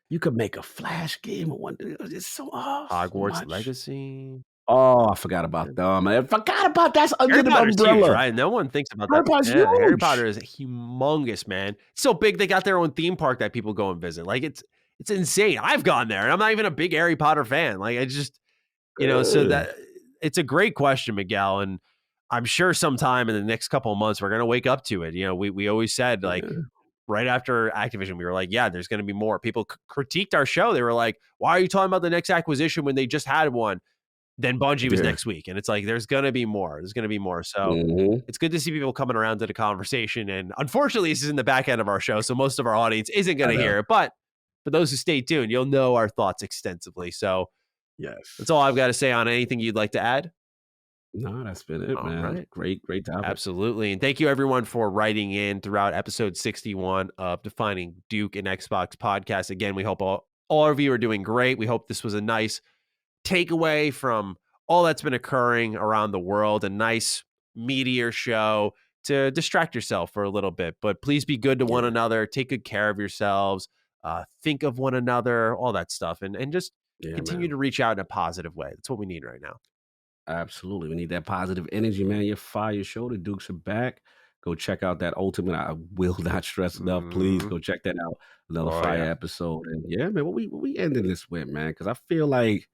You could make a Flash game or one. It's so Hogwarts Legacy. Oh, I forgot about them. I forgot about that's under the umbrella. Huge, right? No one thinks about that. Harry Potter is humongous, man. It's so big they got their own theme park that people go and visit. Like it's insane. I've gone there, and I'm not even a big Harry Potter fan. Like I just, so that it's a great question, Miguel, and I'm sure sometime in the next couple of months we're gonna wake up to it. We always said like. Right after Activision, we were like, yeah, there's going to be more. People critiqued our show. They were like, why are you talking about the next acquisition when they just had one? Then Bungie was next week. And it's like, there's going to be more. There's going to be more. So it's good to see people coming around to the conversation. And unfortunately, this is in the back end of our show. So most of our audience isn't going to hear it. But for those who stay tuned, you'll know our thoughts extensively. So that's all I've got to say on anything you'd like to add. No, that's been it, man. Right. Great topic. Absolutely. And thank you, everyone, for writing in throughout episode 61 of Defining Duke and Xbox podcast. Again, we hope all of you are doing great. We hope this was a nice takeaway from all that's been occurring around the world, a nice meteor show to distract yourself for a little bit. But please be good to one another. Take good care of yourselves. Think of one another, all that stuff. And just continue to reach out in a positive way. That's what we need right now. Absolutely. We need that positive energy, man. Your fire show. The Dukes are back. Go check out that Ultimate. I will not stress enough. Please go check that out. Another fire episode. And man, what we ending this with, man? Because I feel like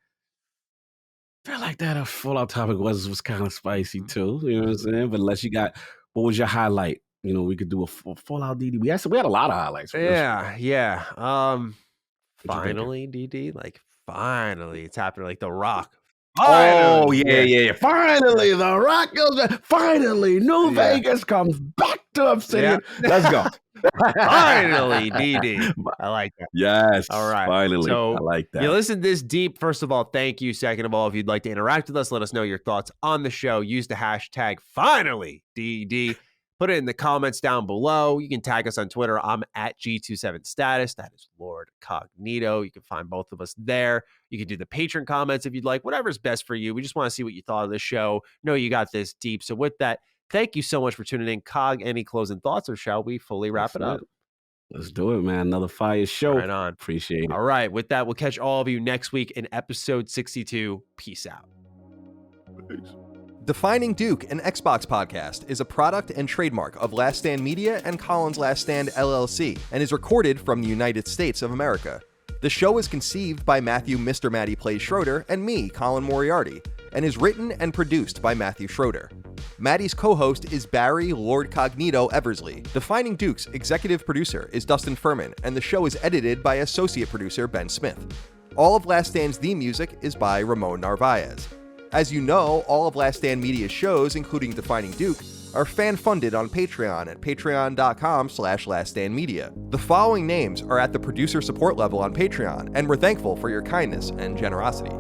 that Fallout topic was kind of spicy too. You know what I'm saying? But unless you got, what was your highlight? We could do a Fallout DD. We had a lot of highlights. Yeah. Finally, DD. Like finally, it's happening. Like The Rock. Finally. Oh, yeah. Finally, The Rock goes back. Finally, New Vegas comes back to Obsidian. Let's go. Finally, DD. I like that. Yes. All right. Finally. So, I like that. You listen this deep. First of all, thank you. Second of all, if you'd like to interact with us, let us know your thoughts on the show. Use the hashtag FinallyDD. Put it in the comments down below. You can tag us on Twitter. I'm at G27Status. That is Lord Cognito. You can find both of us there. You can do the patron comments if you'd like. Whatever's best for you. We just want to see what you thought of the show. Know you got this deep. So with that, thank you so much for tuning in. Cog, any closing thoughts, or shall we fully wrap it up? Let's do it, man. Another fire show. Right on. Appreciate it. All right. With that, we'll catch all of you next week in episode 62. Peace out. Peace. Defining Duke, an Xbox podcast, is a product and trademark of Last Stand Media and Collins Last Stand LLC, and is recorded from the United States of America. The show is conceived by Matthew Mr. Matty Plays Schroeder and me, Colin Moriarty, and is written and produced by Matthew Schroeder. Matty's co-host is Barry Lord Cognito Eversley. Defining Duke's executive producer is Dustin Furman, and the show is edited by associate producer Ben Smith. All of Last Stand's theme music is by Ramon Narvaez. As you know, all of Last Stand Media's shows, including Defining Duke, are fan-funded on Patreon at patreon.com/laststandmedia. The following names are at the producer support level on Patreon, and we're thankful for your kindness and generosity.